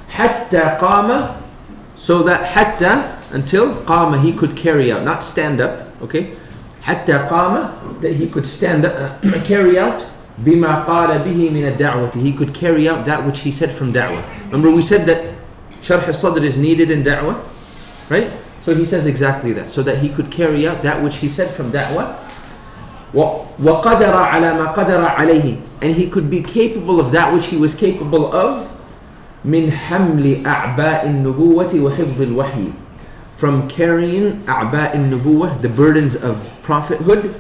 S10: Hatta qama, so that hatta, until qama, he could carry out, not stand up, okay? Hatta qama, that he could stand up, carry out. Bima qala bihi min ad-da'wati, he could carry out that which he said from da'wah. Remember we said that sharh al-sadr is needed in da'wah, right? So he says exactly that, so that he could carry out that which he said from da'wah. وَقَدَرَ عَلَى مَا قَدَرَ عَلَيْهِ, and he could be capable of that which he was capable of. من حمل أعباء النبوة وحفظ الوحي, from carrying أعباء النبوة, the burdens of prophethood,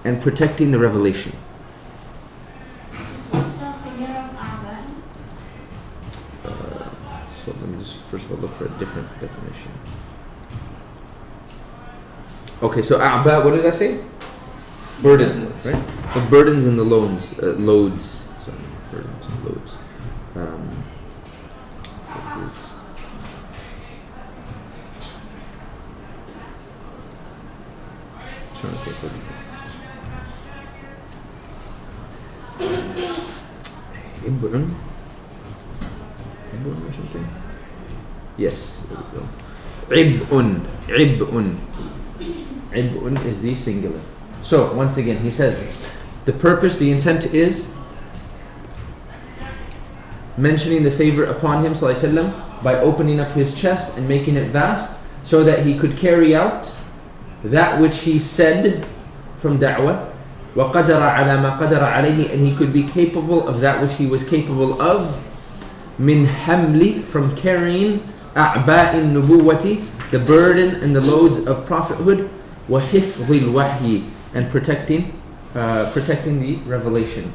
S10: and protecting the revelation.
S3: What's the singular of a'ba?
S10: So let me just first of all look for a different definition. Okay, so أعباء, what did I say? Burdens, right? The burdens and the loads. Sorry, burdens and loads. Trying to think of Ibn or something. Yes, there we go. Ibn is the singular. So once again, he says, the purpose, the intent is mentioning the favor upon him, sallallahu alaihi wasallam, by opening up his chest and making it vast, so that he could carry out that which he said from da'wah. وَقَدَرَ عَلَى مَا قَدَرَ عَلَيْهِ, and he could be capable of that which he was capable of. مِنْ حَمْلِ, from carrying أَعْبَاءِ النُّبُوَّةِ, the burden and the loads of prophethood. وَحِفْظِ الْوَحْيِ, and protecting the revelation.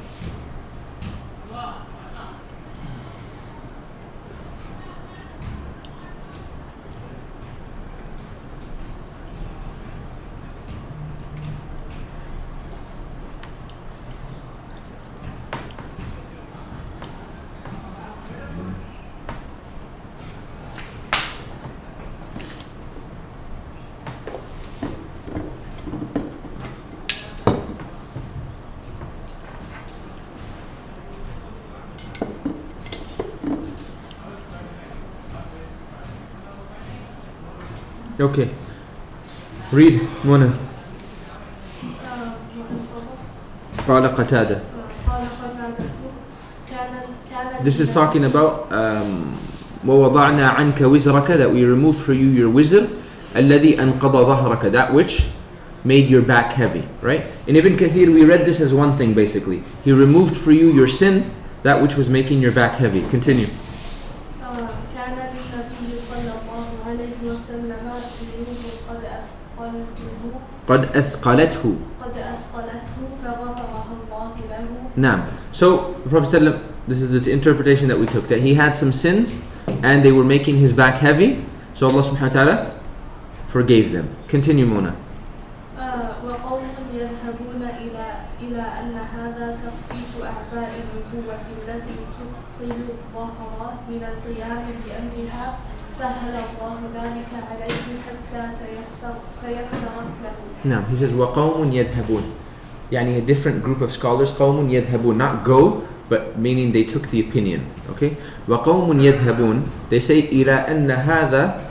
S10: Okay. Read, Mona. قال قتادة. This is talking about وَوَضَعْنَا عَنْكَ وِزْرَكَ, that we removed for you your wizr, الَّذِي أَنْقَضَ ظَهْرَكَ, that which made your back heavy, right? In Ibn Kathir we read this as one thing basically. He removed for you your sin, that which was making your back heavy. Continue. قد أثقلته فغفرها الله له. Naam. So the Prophet ﷺ, this is the interpretation that we took, that he had some sins and they were making his back heavy, so Allah subhanahu wa ta'ala forgave them. Continue, Mona.
S4: وقوم يذهبون إلى أن هذا تخفيف أعباء النبوة التي تثقل الظهر من القيام بأمرها سهل الله ذلك عليه حتى تيسرت له.
S10: No, he says وقوم يذهبون, يعني a different group of scholars, قوم يذهبون, not go, but meaning they took the opinion. Okay, وقوم يذهبون, they say إلى أن هذا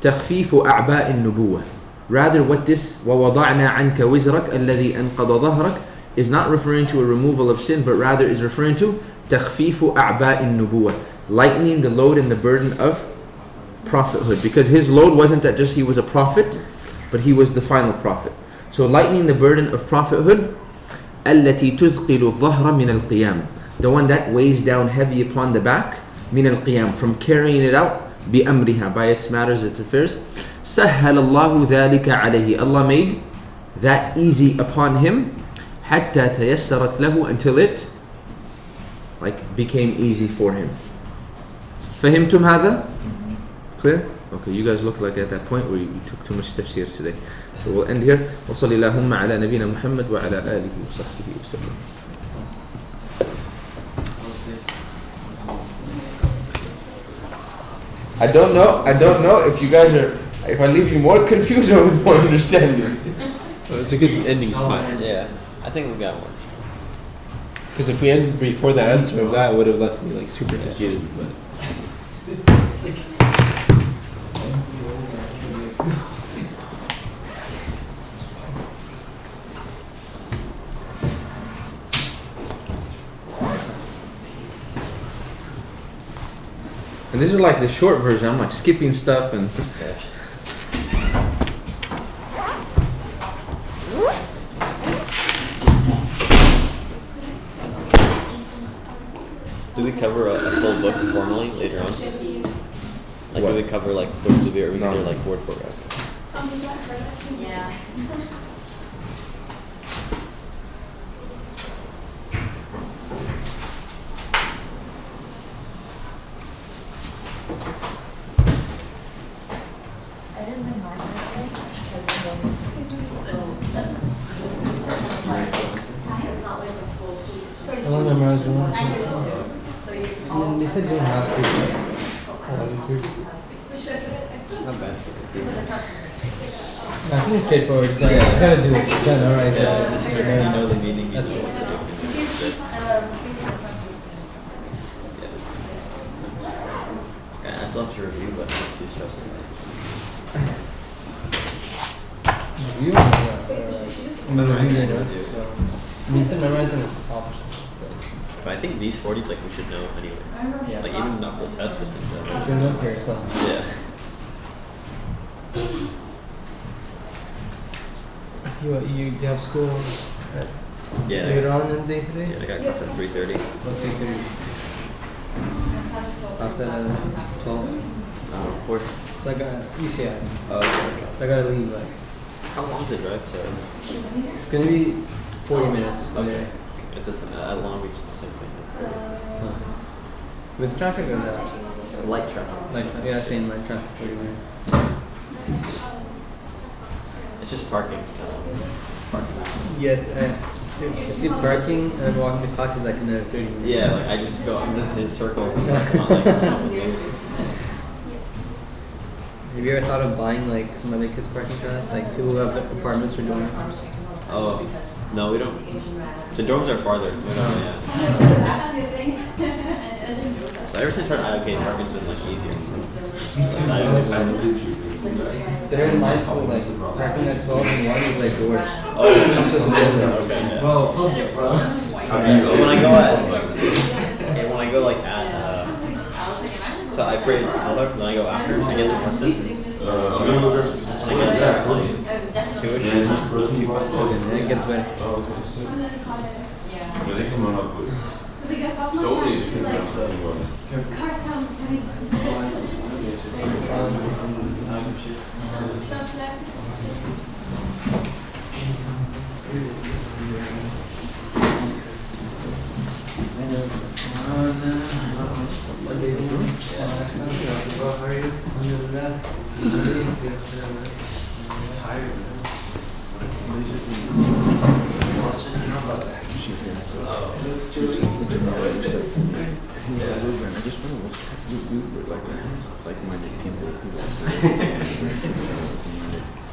S10: تخفيف أعباء النبوة. Rather, what this وَوَضَعْنَا عَنْكَ وِزْرَكَ الَّذِي أَنْقَضَ ظَهْرَكَ is not referring to a removal of sin, but rather is referring to تخفيف أعباء النبوة, lightening the load and the burden of prophethood. Because his load wasn't that just he was a prophet, but he was the final prophet. So lightening the burden of prophethood, التي تثقل الظهر من القيام, the one that weighs down heavy upon the back, من القيام, from carrying it out, بأمرها, by its matters, its affairs. سهل الله ذلك عليه, Allah made that easy upon him. حتى تيسرت له, until it like became easy for him. فهمتم هذا? Clear? Okay, you guys look like at that point where you took too much tafsir today. So we'll end here. وصل اللهم على نبينا محمد وعلى آله وصحبه وسلم. I don't know if you guys are, if I leave you more confused or with more understanding.
S6: Well, it's a good ending spot.
S2: Yeah, I think we got one.
S6: Because if we ended before the answer of that, it would have left me like super confused. But
S10: And this is like the short version. I'm like skipping stuff and.
S2: Do we cover a full book formally later on? Like,
S10: What?
S2: do we cover like books of it, or we can do like word for word?
S3: Yeah.
S9: I didn't memorize it because it's not like a full suit.
S8: I only memorized one.
S3: I did too.
S9: So you
S8: They said you don't have to.
S2: Not bad.
S8: I think it's straightforward. It's like, you gotta do it. You gotta memorize
S2: Yeah,
S8: it.
S2: it's just you know the meaning.
S8: That's
S2: you know
S8: it.
S2: what to do. Yeah, I still have to review, but I'm not too stressed.
S8: Review or what? I'm gonna review later. I mean, you said memorizing is optional.
S2: But I think these 40s, like, we should know anyways.
S8: Yeah.
S2: Like, even not full test, just in
S8: You
S2: general.
S8: should know for yourself.
S2: Yeah.
S8: You have school
S2: Yeah.
S8: later on in the day today?
S2: Yeah, I got class at 3:30.
S8: Let's say 3. Class at 12.
S2: Or,
S8: So I got UCI.
S2: oh, okay.
S8: So I gotta leave like,
S2: How long is the drive to?
S8: it's gonna be 40 minutes.
S2: Okay. It's just at Long Beach, the same thing.
S8: With traffic or that?
S2: Light traffic.
S8: Like, yeah, same like traffic 40 minutes.
S2: It's just parking. Parking.
S8: Yes, it's see parking and then walking to class is like another 30 minutes.
S2: Yeah, like I just go, I'm just in circles. And it's not like
S8: Have you ever thought of buying like some other kids' parking class? Like people who have apartments or dorm rooms?
S2: oh, no, we don't. The dorms are farther. We don't, yeah. But ever since I started allocating parking, it's been like easier.
S8: They're in my school, like parking at 12 and 1 is like the worst.
S2: Oh, okay, yeah. When I go like at, so I pray Mother, then I go after, I get some questions.
S8: It gets better.
S12: Yeah, they come on up with so many different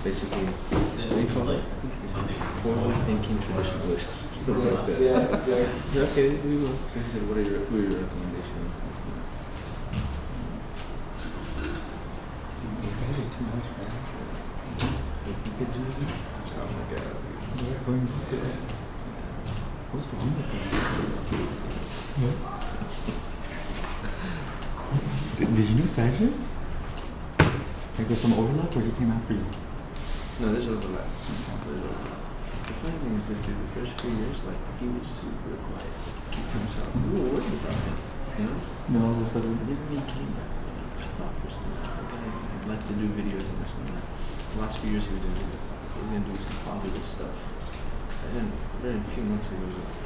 S10: Basically, they call it, I think he's forward thinking traditionalists. Okay, we will. So he said, who are your recommendations? These guys are too much, man. You could do this. Oh my god. We're going to do it. What's wrong with them?
S14: Did you know Sajid? Like there's some overlap or he came after you?
S10: No, this was the last. The funny thing is, this dude, the first few years, like, he was super quiet. Like, he kept to himself. We were worried about him, you know?
S14: No, all of a sudden.
S10: And then when he came back, I thought personally, the guys like to do videos and this and that. The last few years he was doing videos. He was going to do some positive stuff.
S1: And then a few months ago,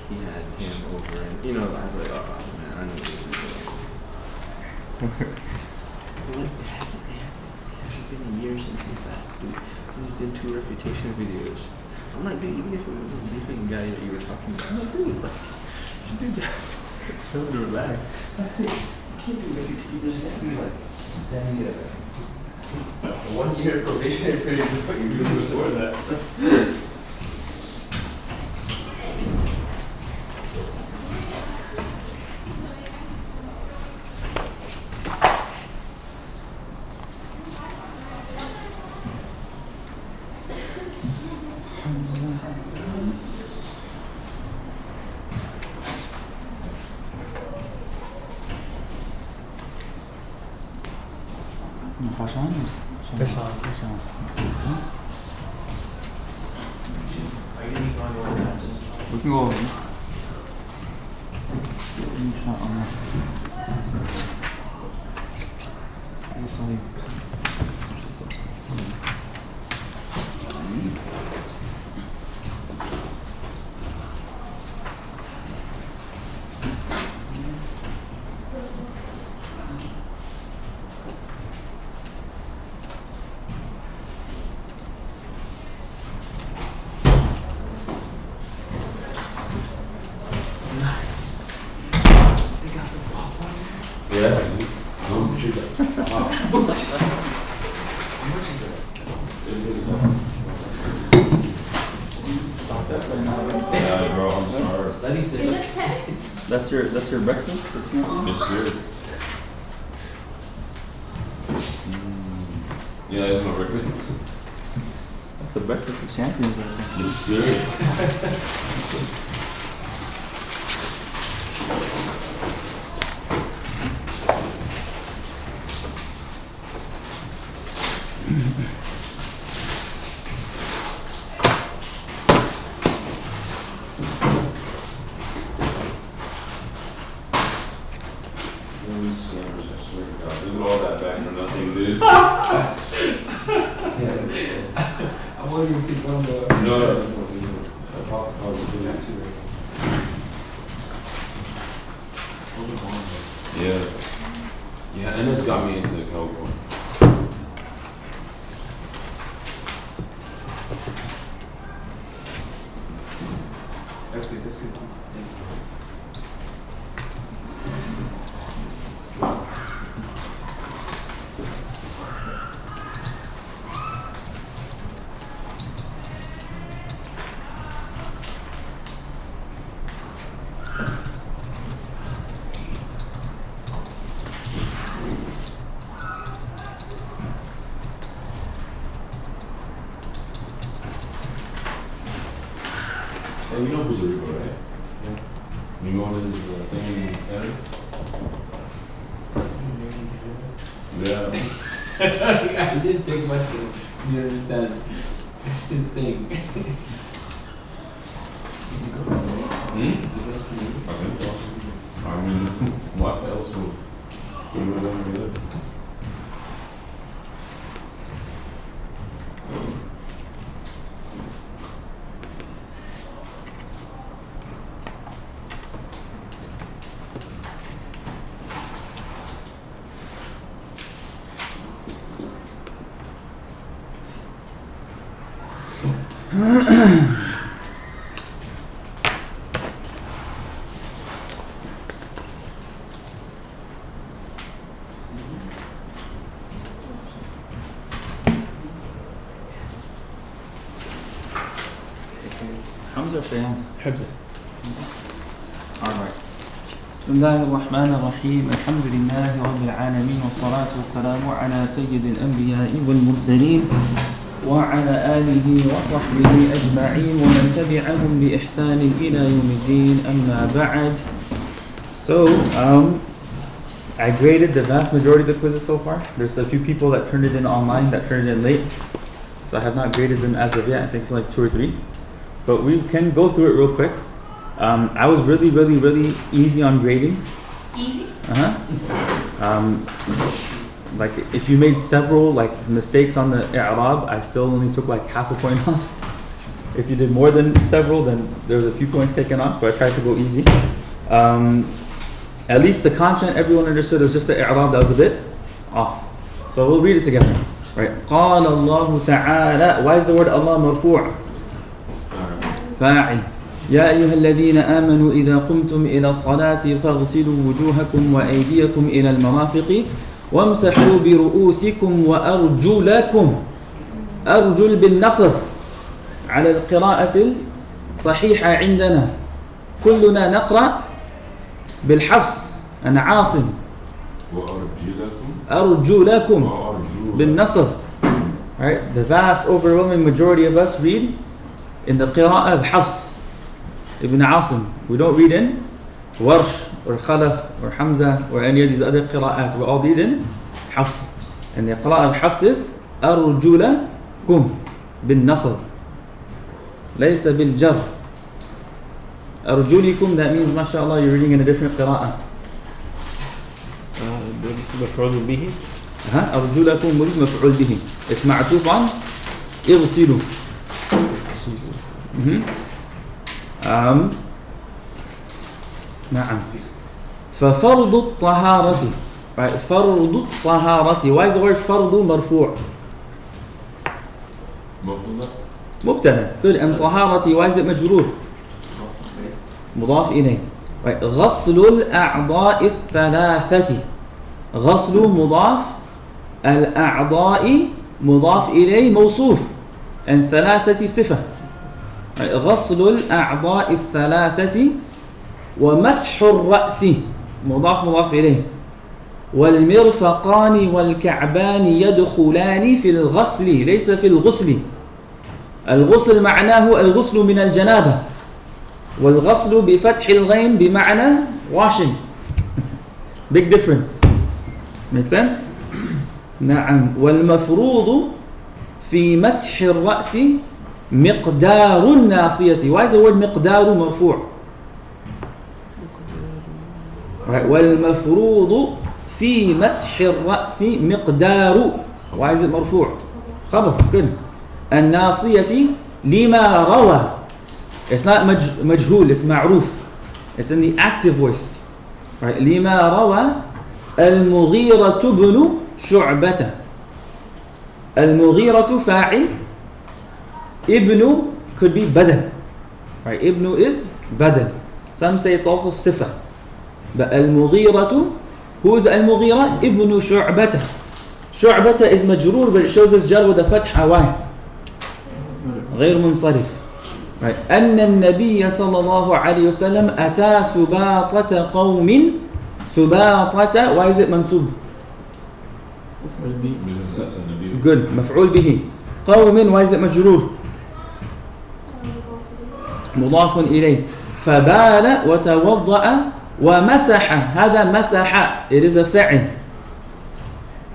S1: he had him over, and I was like, oh man, I know this is going. It hasn't been a year since he's back, dude. He's been 2 refutation videos. I'm like, dude, even if it was this different guy that you were talking about, I'm like, dude, just do that. Tell him to relax. You can't be ready to just be like, a 1 year probationary period before you really score that.
S15: We can go over. Inshallah. That's your breakfast?
S12: Yes, sir. Yeah, that's my breakfast.
S15: That's the breakfast of champions.
S12: Yes, sir. Yeah, and this got me into cowboy.
S14: That's good too. Thank you.
S12: Hey, you know Puerto Rico, right? Yeah. You know what is thing in Canada? Yeah.
S14: It didn't take much to understand his thing.
S12: I think so. I mean, what else would we were going to do?
S15: حمزة وشيان
S1: حمزة.
S15: Alright. بسم الله الرحمن الرحيم الحمد لله رب العالمين والصلاة والسلام على سيد الأنبياء والمرسلين وعلى آله وصحبه أجمعين ومن تبعهم بإحسان إلى يوم الدين أما بعد. So, I graded the vast majority of the quizzes so far. There's a few people that turned it in online that turned it in late. So I have not graded them as of yet. I think it's like 2 or 3. But we can go through it real quick. I was really easy on grading.
S11: Easy?
S15: Like if you made several like mistakes on the i'rab, I still only took like half a point off. If you did more than several, then there's a few points taken off, but I tried to go easy. At least the content everyone understood. It was just the i'rab that was a bit off. So we'll read it together. Right. قال الله تعالى. Why is the word Allah مرفوع? فاعل. يا أيها الذين آمنوا إذا قمتم إلى الصلاة فاغسلوا وجوهكم وأيديكم إلى المرافق وامسحوا برؤوسكم وأرجلكم. أرجل بالنصب على القراءة الصحيحة عندنا. كلنا نقرأ بالحفص. أنا عاصم. أرجلكم بالنصب. Right? The vast overwhelming majority of us read in the qira'ah of Hafs ibn Asim. We don't read in Warsh or Khalaf or Hamza or any of these other qira'at. We all read in Hafs. And the qira'ah of Hafs is أرجلكم بالنصب ليس بالجر. أرجلكم, that means mashallah you're reading in a different qira'ah.
S6: مفعول به.
S15: أرجلكم مفعول به. It's معطوف عن اغسلوا. نعم. ففرض الطهارة. Right. فرض الطهارة. Why is the word فرض مرفوع? مبتدأ. Good. And طهارة, why is it مجرور? مضاف إليه. Right. غسل الأعضاء الثلاثة. غسل مضاف. الأعضاء مضاف إليه موصوف. And ثلاثة صفة. Right. غسل الأعضاء الثلاثة ومسح الرأس مضاف إليه. والمرفقان والكعبان يدخلان في الغسل ليس في الغسل. الغسل معناه الغسل من الجنابة. والغسل بفتح الغين بمعنى washing. Big difference. Make sense? نعم. والمفروض في مسح الرأس مقدار الناصية. Why is the word مقدار مرفوع? Right. والمفروض في مسح الرأس مقدار. Why is it مرفوع? خبر. Good. الناصية لما روى. It's not مجهول, it's معروف. It's in the active voice. Right. لما روى المغيرة بن شعبة. المغيرة فاعل. ابن could be بدل. Right. ابن is بدل. Some say it's also صفة. But المغيرة, who is المغيرة? ابن شعبة. شعبة is مجرور, but it shows us jar with a fatha. Why? غير منصرف. Right. أن النبي صلى الله عليه وسلم أتى سباطة قوم. سباطة, why is it منصوب? Good. مفعول به. قوم, why is it مجرور? مضاف إليه. فبال وتوضأ ومسح. هذا مسح, it is a فعل.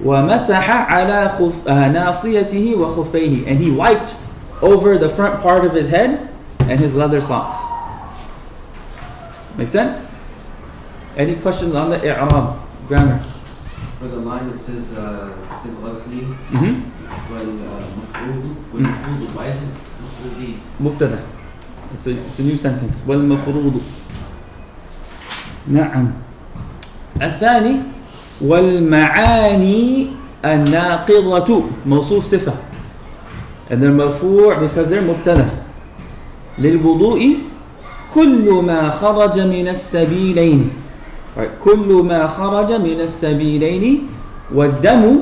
S15: ومسح على ناصيته وخفيه, and he wiped over the front part of his head and his leather socks. Make sense? Any questions on the i'rab grammar?
S14: For the line that says في الغسل والمفروض, why is it مفروض?
S15: مبتدأ. It's a new sentence. والمفروض. نعم. الثاني والمعاني الناقضة موصوف صفة. And they're مرفوع because they're مبتدأ. للوضوء كل ما خرج من السبيلين. Right. كل ما خرج من السبيلين والدم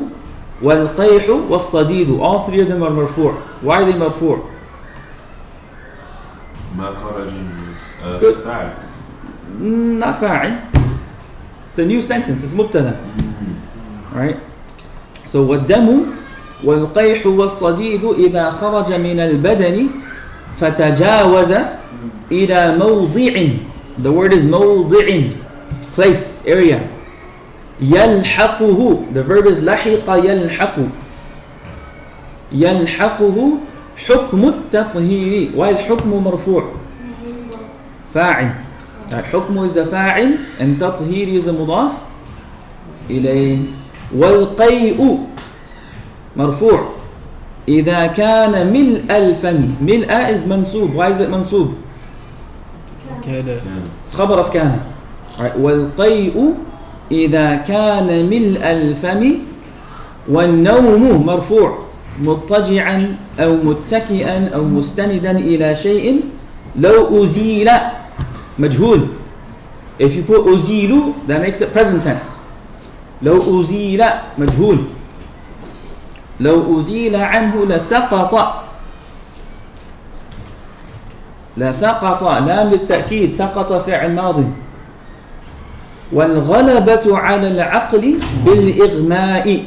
S15: والقيح والصديد. All three of them are مرفوع. Why are they مرفوع?
S12: ما خرج فاعل.
S15: Not فاعل. It's a new sentence. It's مبتدأ. Right. So والدم والقيح والصديد إذا خرج من البدن فتجاوز إلى موضع. The word is موضع, place, area. يلحقه, the verb is لحق يلحق. يلحقه حكم التطهير. Why is حكم مرفوع? فاعل. حكم is the فاعل and تطهير is the مضاف إليه. والقيء مرفوع. إذا كان ملء الفم. ملء is منصوب. Why is it منصوب?
S6: كان
S15: خبر of كان. Right. والقيء إذا كان ملء الفم. والنوم مرفوع مضطجعا أو متكئا أو مستندا إلى شيء. لو أزيل مجهول. If you put أزيل, that makes it present tense. لو أزيل مجهول. لو أزيل عنه لسقط. لسقط لام للتأكيد. سقط فعل ماضي. والغلبة على العقل بالإغماء.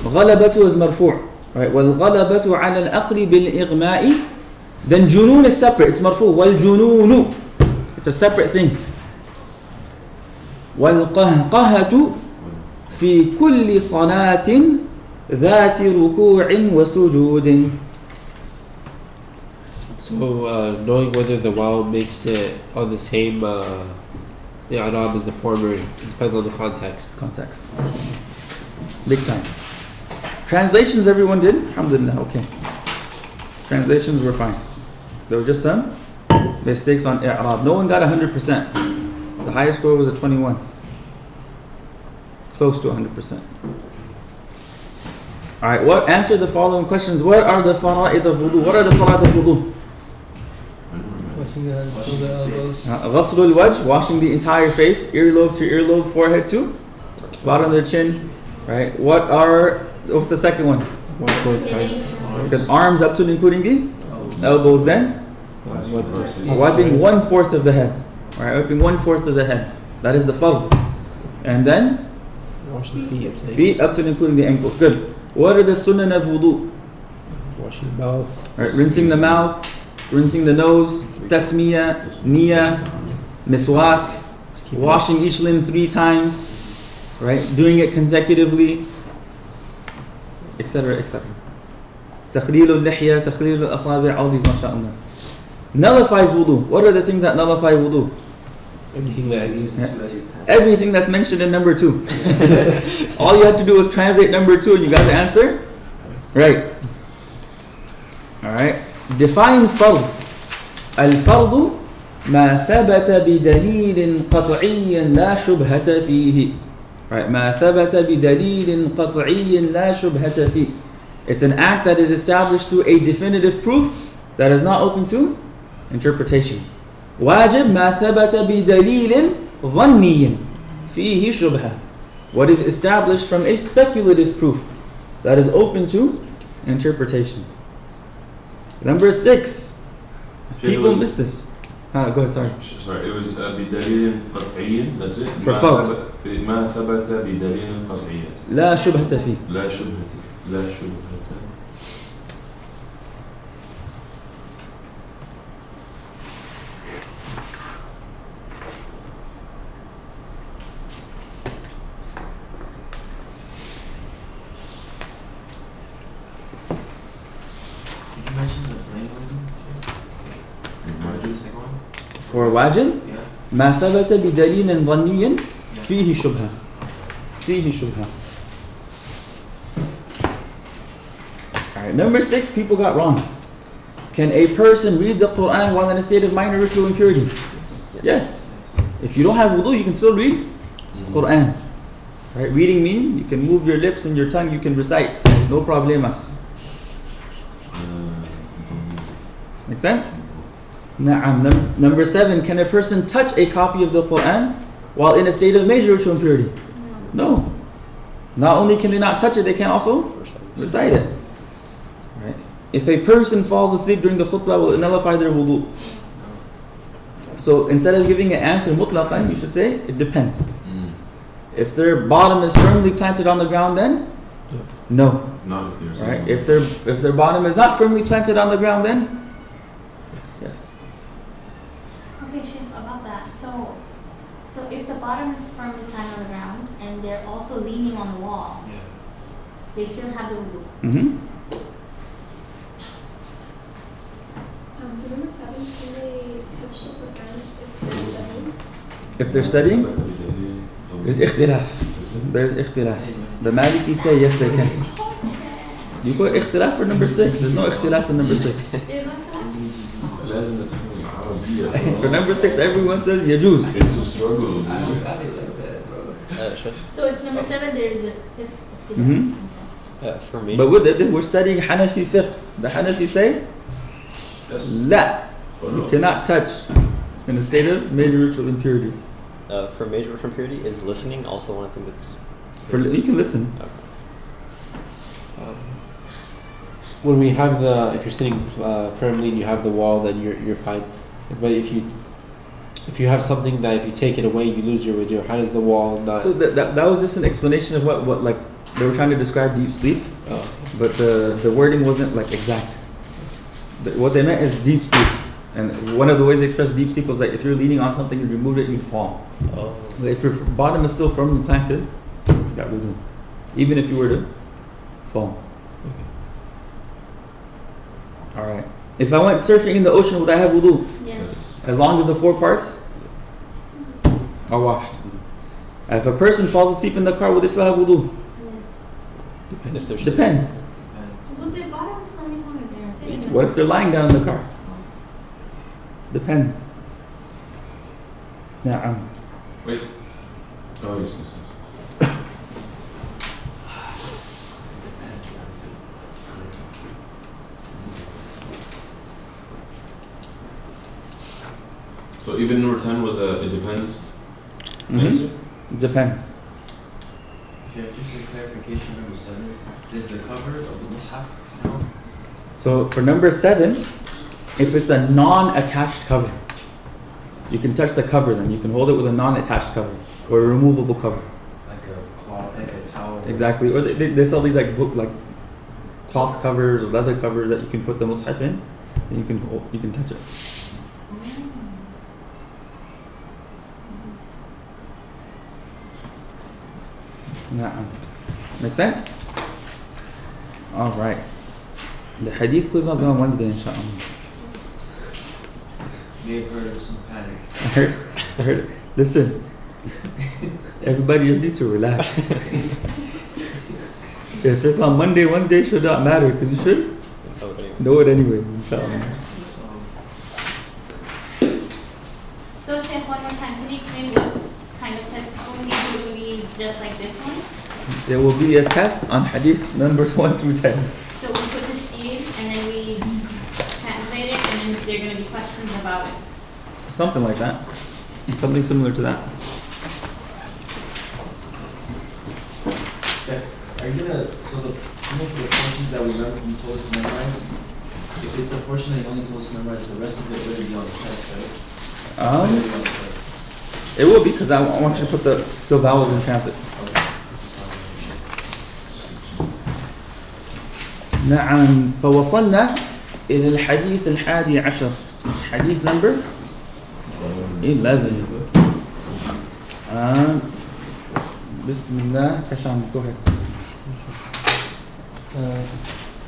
S15: غلبة is مرفوع. Right. والغلبة على العقل بالإغماء. Then جنون is separate. It's مرفوع. والجنون. It's a separate thing. والقهقهة في كل صلاة ذات ركوع وسجود.
S6: So knowing whether the waw makes it on the same i'rab as the former, it depends on the context.
S15: Context. Big time. Translations everyone did? Alhamdulillah, okay. Translations were fine. There were just some mistakes on i'rab. No one got 100%. The highest score was a 21. Close to 100%. Alright, what answer the following questions. What are the fara'id of wudu? What are the fara'id of wudu?
S8: Washing the hands to the elbows.
S15: Ghasl al-wajh, washing the entire face, earlobe to earlobe, forehead to bottom of the chin. Right? What's the second one?
S6: Wash both hands.
S15: Because arms up to and including the elbows, then wiping 1/4 of the head. Right? Wiping 1/4 of the head. That is the fard. And then
S6: Wash the feet.
S15: feet up to and including the ankles. Good. What are the sunan of wudu?
S6: Washing the mouth.
S15: Right? Rinsing the mouth, rinsing the nose, tasmiyah, niyah, miswak, washing each limb 3 times, right? Doing it consecutively, etc., etc. Takhleel al-lihya, takhleel al-asabi', all these, mashallah. Nullifies wudu. What are the things that nullify wudu?
S6: Anything that is
S15: Everything that's mentioned in number 2. All you have to do is translate number 2 and you got the answer? Right. Alright. Define fard. Al-fardu ما ثبت بدليل قطعي لا شبهة فيه. Right. ما ثبت بدليل قطعي لا شبهة فيه. It's an act that is established through a definitive proof that is not open to interpretation. واجب ما ثبت بدليل ظني فيه شبهة. What is established from a speculative proof that is open to interpretation. Number 6. People miss this. Go ahead, sorry.
S12: Sorry, it was بدليل قطعي. That's it.
S15: For fault.
S12: ما ثبت بدليل قطعي.
S15: لا شبهة فيه.
S12: لا شبهة. لا شبهة.
S15: For wajib, ما ثبت بدليل ظني فيه شبهة. فيه شبهة. Alright, number 6, people got wrong. Can a person read the Quran while in a state of minor ritual impurity? Yes. If you don't have wudu, you can still read Quran. Right? Reading meaning you can move your lips and your tongue, you can recite. No problemas. Make sense? Na'am. Number 7, can a person touch a copy of the Quran while in a state of major ritual impurity? No. Not only can they not touch it, they can also recite it. Right? If a person falls asleep during the khutbah, will it nullify their wudu? So instead of giving an answer mutlaqan, you should say it depends. If their bottom is firmly planted on the ground, then no.
S12: Not if they're
S15: right? If their bottom is not firmly planted on the ground, then yes.
S3: Okay, Sheikh, about that. So if the bottom is firmly planted on the ground and they're also leaning on the wall, they still have the wudu.
S15: Mm-hmm.
S4: For number 7, can they touch the Quran if they're studying?
S15: If they're studying, there's ikhtilaf. There's ikhtilaf. The Maliki say yes, they can. You put اختلاف for number 6. There's no اختلاف for number 6.
S3: There's no time.
S12: لازم نتعلم عربية.
S15: For number 6, everyone says يجوز.
S12: It's a struggle.
S3: So it's number 7. There is a fifth.
S15: Mhm.
S2: For me,
S15: But we're studying Hanafi fiqh. The Hanafi say,
S12: Yes.
S15: لا, you cannot touch in a state of major ritual impurity.
S2: for major ritual impurity, is listening also one of the goods?
S15: You can listen.
S6: When we have if you're sitting firmly and you have the wall, then you're fine. But if you have something that if you take it away, you lose your wudu. How does the wall not?
S15: So that was just an explanation of what like they were trying to describe deep sleep, but the wording wasn't like exact. What they meant is deep sleep, and one of the ways they expressed deep sleep was like if you're leaning on something and removed it, you'd fall. But if your bottom is still firmly planted, you got wudu, even if you were to fall. All right. If I went surfing in the ocean, would I have wudu?
S3: Yes.
S15: As long as the 4 parts are washed. If a person falls asleep in the car, will they still have wudu?
S3: Yes.
S15: Depends.
S3: But the bottom is firmly planted there.
S15: What if they're lying down in the car? Depends. Na'am.
S12: Wait. Oh, yes. So even number 10 was it depends answer?
S15: Depends.
S14: Yeah, just a clarification, number 7. Is the cover of the mushaf count?
S15: So for number 7, if it's a non-attached cover, you can touch the cover then. You can hold it with a non-attached cover or a removable cover.
S14: Like a cloth, like a towel.
S15: Exactly. Or they sell these like cloth covers or leather covers that you can put the mushaf in and you can touch it. Na'am. Make sense? Alright. The hadith quiz is on Wednesday, inshallah.
S14: May have heard of some panic.
S15: I heard it. Listen. Everybody just needs to relax. If it's on Monday, Wednesday should not matter because you should know it anyways, inshallah.
S3: So Sheikh, one more time, can you explain what kind of text will be just like this one?
S15: There will be a test on hadith numbers 1 through 10.
S3: So we put the sheet and then we translate it and then there are going to be questions about it.
S15: Something like that. Something similar to that.
S14: Yeah. Are you gonna, so the portions that we remember you told us to memorize, if it's a portion that you only told us to memorize, the rest of it will be on the test, right?
S15: It will be because I want you to put the still vowels in transit. نعم فوصلنا إلى الحديث 11 حديث number 11 بسم الله كشان go ahead.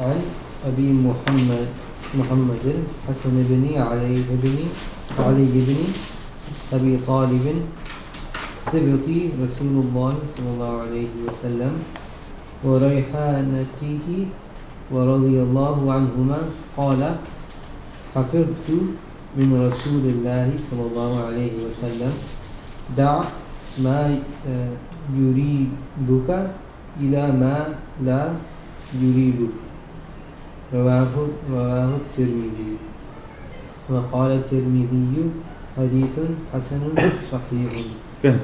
S8: عن أبي محمد حسن بن علي بن أبي طالب سبطي رسول الله صلى الله عليه وسلم وريحانته ورضي الله عنهما قال حفظت من رسول الله صلى الله عليه وسلم دع ما يريبك إلى ما لا يريبك رواه الترمذي وقال الترمذي حديث حسن صحيح.
S15: Good.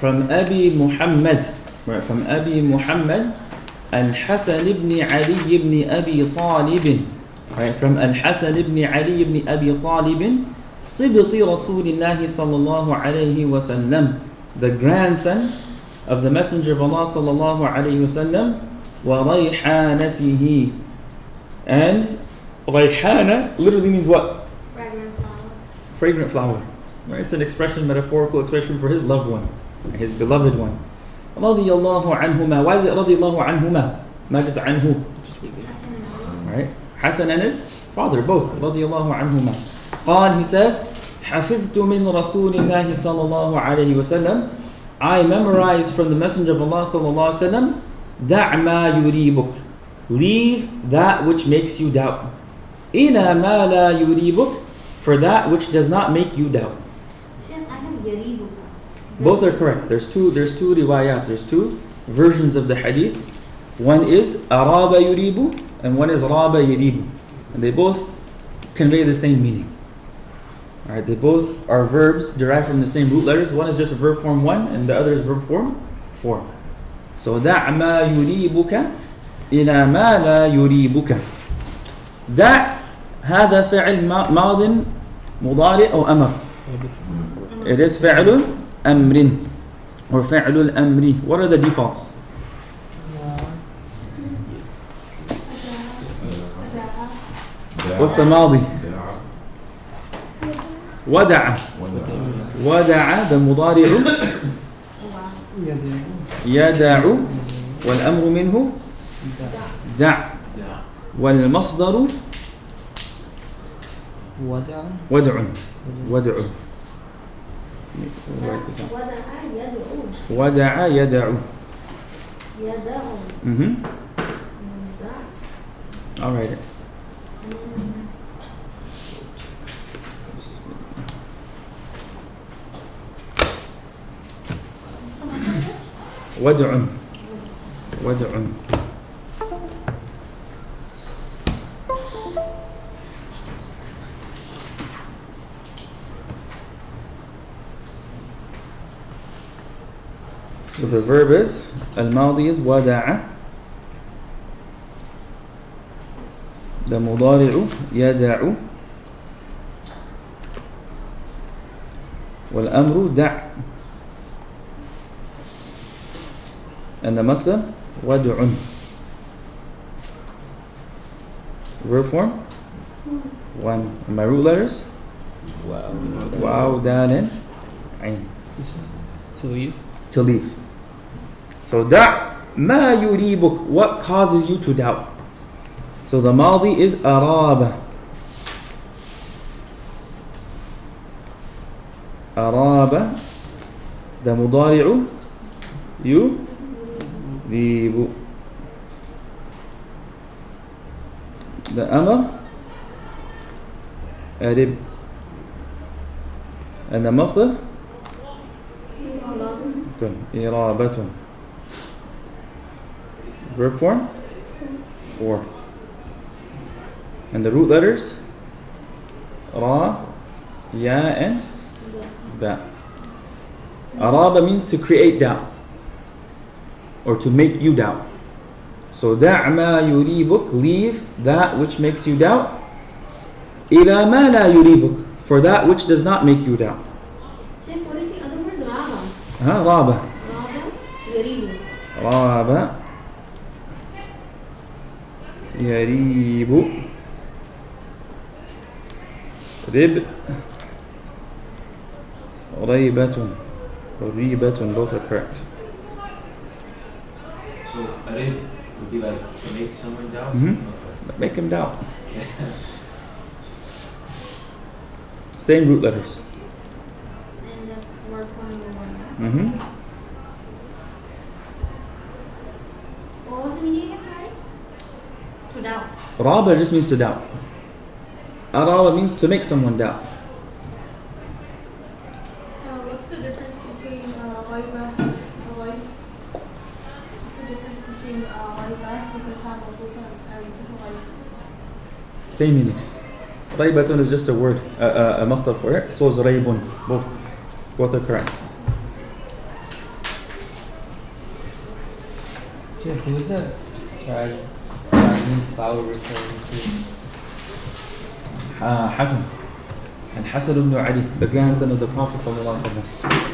S15: From Abi Muhammad, right? From Abi Muhammad Al-Hasan ibn Ali ibn Abi Talib, right? From Al-Hasan ibn Ali ibn Abi Talib, Sibti Rasulillah sallallahu alayhi wa sallam, the grandson of the Messenger of Allah sallallahu alayhi wa sallam, wa rayhanatihi. And rayhana literally means what?
S3: Fragrant flower.
S15: Fragrant flower. Right? It's an expression, metaphorical expression for his loved one, his beloved one. Radiyallahu anhuma. Why is it radiyallahu anhuma? Not just anhu. Right? Hasan and his father, both. Radiyallahu anhuma. قال, he says, حفظت من رسول الله صلى الله عليه وسلم. I memorized from the Messenger of Allah صلى الله عليه وسلم. دع ما يريبك. leave that which makes you doubt. إِلَى مَا لَا يُرِيبُكَ, for that which does not make you doubt.
S3: Sheikh, I have yaribuka.
S15: Both are correct. There's two riwayat, there's two versions of the hadith. One is araba yuribu and one is raba yuribu. And they both convey the same meaning. Alright, they both are verbs derived from the same root letters. One is just verb form 1 and the other is verb form 4. So دع ما يريبك إلى ما لا يريبك. دع هذا فعل ماض مضارع أو أمر. It is فعل أمر or فعل الأمر. What are the defaults? What's the ماضي? ودع. ودع the مضارع يدع والأمر منه دع والمصدر
S8: ودع
S15: ودع ودع ودع يدع. All right. ودع ودع. So the verb is الماضي is ودع. The مضارع يدع والأمر دع. And the masdar wad'un. Verb form 1. And my root letters waw, dal, and ayn.
S6: To leave.
S15: To leave. So da' ma yuribuk. What causes you to doubt? So the madi is araba. Araba. The mudari'u يريب. The amr أرب. And the masdar إرابة. Verb form 4. And the root letters ra, ya, and ba. Araba means to create doubt or to make you doubt. So دع ما يريبك, leave that which makes you doubt. إلى ما لا يريبك, for that which does not make you doubt.
S3: Sheikh, what is the other word? Raba.
S15: رابة.
S3: Raba, yaribu.
S15: رابة يريب. رب ريبة or ريبة, both are correct.
S14: So arib would be like to make someone doubt?
S15: Make him doubt. Same root letters.
S3: And that's word form 1. What was the meaning again, sorry? To doubt.
S15: Raba just means to doubt. Araba means to make someone doubt.
S4: What's the difference between waibah and waib? What's the difference between waibah with the time of and waib?
S15: Same meaning. Raybatun is just a word, a masdar for it. So is raybun. Both are correct.
S8: Who's that dragon flower referring to?
S15: Hassan. And Hassan ibn Ali, the grandson of the Prophet sallallahu alaihi wasallam.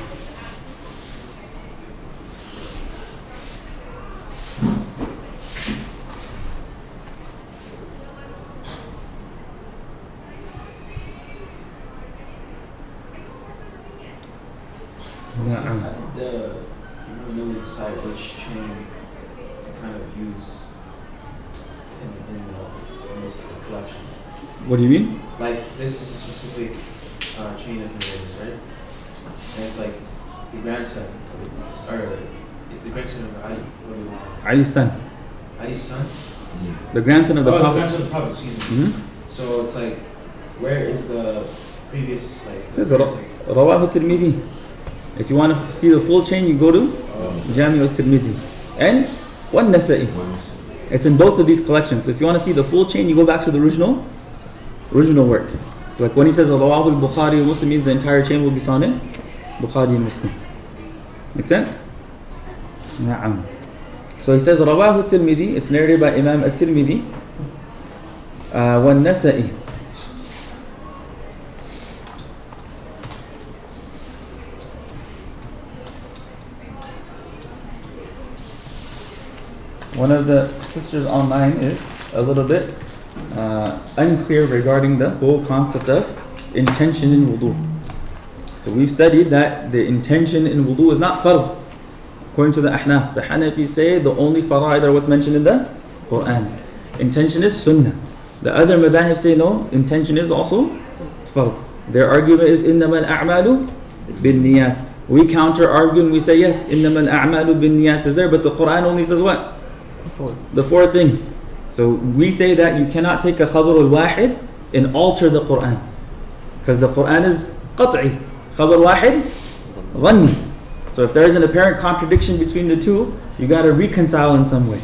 S14: You really decide which chain to kind of use in this collection.
S15: What do you mean?
S14: Like this is a specific chain of narrators, right? And it's like the grandson of the grandson of Ali. What do you want?
S15: Ali's son.
S14: Ali's son?
S15: The grandson of the
S14: The
S15: Prophet.
S14: grandson of the Prophet, excuse me.
S15: Mhm.
S14: So it's like, where is the previous, like...
S15: It says Rawahu Tirmidhi. If you want to see the full chain, you go to Jami al-Tirmidhi. And one Nasa'i. It's in both of these collections. So if you want to see the full chain, you go back to the original work. So like when he says Rawahu al-Bukhari and Muslim, means the entire chain will be found in Bukhari and Muslim. Make sense? Na'am. So he says Rawahu al-Tirmidhi. It's narrated by Imam al-Tirmidhi. One Nasa'i. One of the sisters online is a little bit unclear regarding the whole concept of intention in wudu. So we've studied that the intention in wudu is not fard. According to the Ahnaf, the Hanafi say the only fara'id are what's mentioned in the Quran. Intention is sunnah. The other madahib say no, intention is also fard. Their argument is إِنَّمَا الْأَعْمَالُ بِالنِّيَّاتِ. We counter argue and we say yes, إِنَّمَا الْأَعْمَالُ بِالنِّيَّاتِ is there, but the Quran only says what? The four things. So we say that you cannot take a khabar al-wahid and alter the Quran, because the Quran is qat'i. Khabar wahid, dhanni. So if there is an apparent contradiction between the two, you got to reconcile in some way.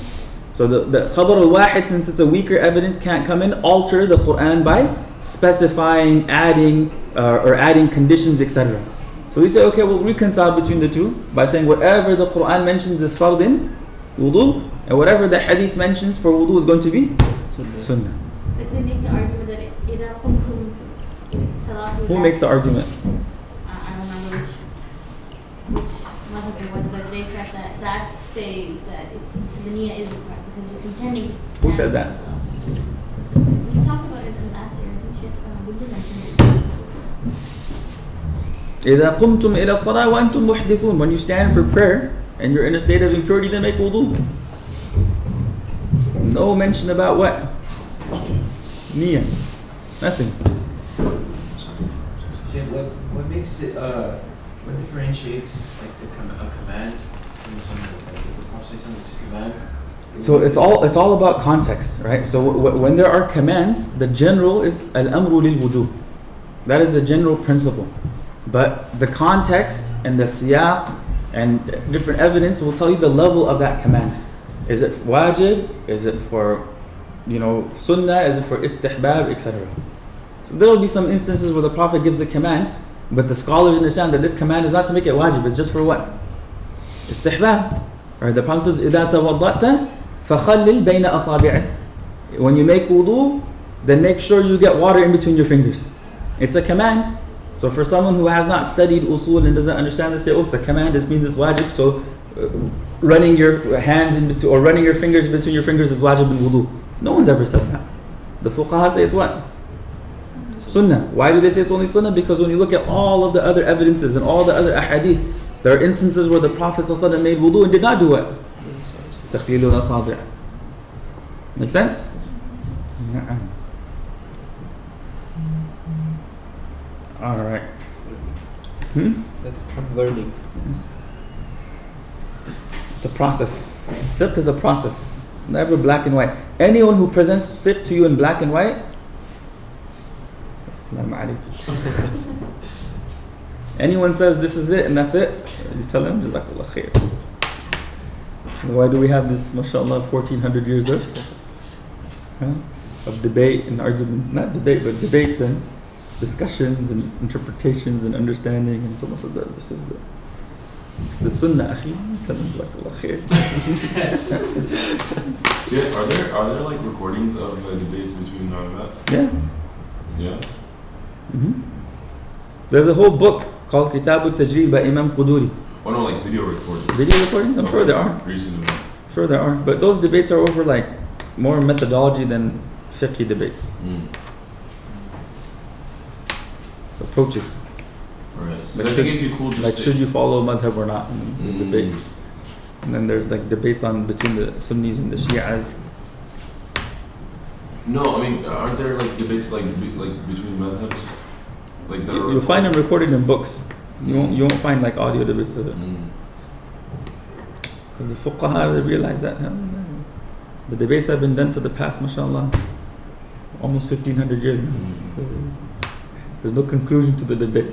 S15: So the khabar al-wahid, since it's a weaker evidence, can't come in, alter the Quran by specifying, adding, or adding conditions, etc. So we say, okay, we'll reconcile between the two by saying whatever the Quran mentions is fard in wudu, and whatever the hadith mentions for wudu is going to be sunnah.
S3: But they make the argument that إِذَا قُمْتُمْ صَلَاةُ.
S15: Who makes the argument?
S3: I don't remember which madhab it was, but they said that says that it's the niyyah is required because you're intending to stand.
S15: Who said that?
S3: We talked about it in last year. I think Sheikh Abdul mentioned it.
S15: إِذَا قُمْتُمْ إِلَى الصَّلَاةِ وَأَنْتُمْ مُحْدِثُونَ. When you stand for prayer and you're in a state of impurity, then make wudu. No mention about what? Niyyah. Nothing.
S14: What makes it, what differentiates like a command from something, like if the Prophet says something to command?
S15: So it's all about context, right? So when there are commands, the general is al-amru lil-wujub. That is the general principle. But the context and the siyaq and different evidence will tell you the level of that command. Is it wajib? Is it for, sunnah? Is it for istihbab, etc.? So there will be some instances where the Prophet gives a command, but the scholars understand that this command is not to make it wajib, it's just for what? Istihbab. Right? The Prophet says, إِذَا تَوَضَّأْتَ فَخَلِّلْ بَيْنَ أَصَابِعِكَ. When you make wudu, then make sure you get water in between your fingers. It's a command. So for someone who has not studied usul and doesn't understand this, say, oh, it's a command, it means it's wajib, so running your hands in between, or running your fingers between your fingers is wajib in wudu. No one's ever said that. The fuqaha say it's what? Sunnah. Why do they say it's only sunnah? Because when you look at all of the other evidences and all the other ahadith, there are instances where the Prophet ﷺ made wudu and did not do what? Taqlilul asabi'. Make sense? Alright.
S6: That's learning.
S15: It's a process. Fiqh is a process. Never black and white. Anyone who presents fiqh to you in black and white, Assalamu alaikum. Anyone says this is it and that's it, just tell them, Jazakallah khair. Why do we have this, mashallah, 1400 years of debate and argument? Not debate, but debates and discussions and interpretations and understanding. And someone said that this is the sunnah, akhi. Tell them, Jazakallah khair.
S12: So yeah, are there like recordings of debates between ulama?
S15: Yeah.
S12: Yeah.
S15: Mm-hmm. There's a whole book called Kitab al-Tajrih by Imam Quduri.
S12: Oh no, like video recordings.
S15: Video recordings? I'm sure there are.
S12: Recent events.
S15: Sure there are. But those debates are over like more methodology than fiqh debates. Approaches.
S12: Right.
S15: Like,
S12: I think it'd be cool just
S15: like should you follow madhab or not in the debate. And then there's like debates on between the Sunnis and the Shi'as.
S12: No, I mean, aren't there like debates like between madhabs? Like that
S15: You'll find them recorded in books. You won't find like audio debates of it. Because the fuqaha they realize that The debates have been done for the past, mashallah, almost 1500 years now. There's no conclusion to the debate.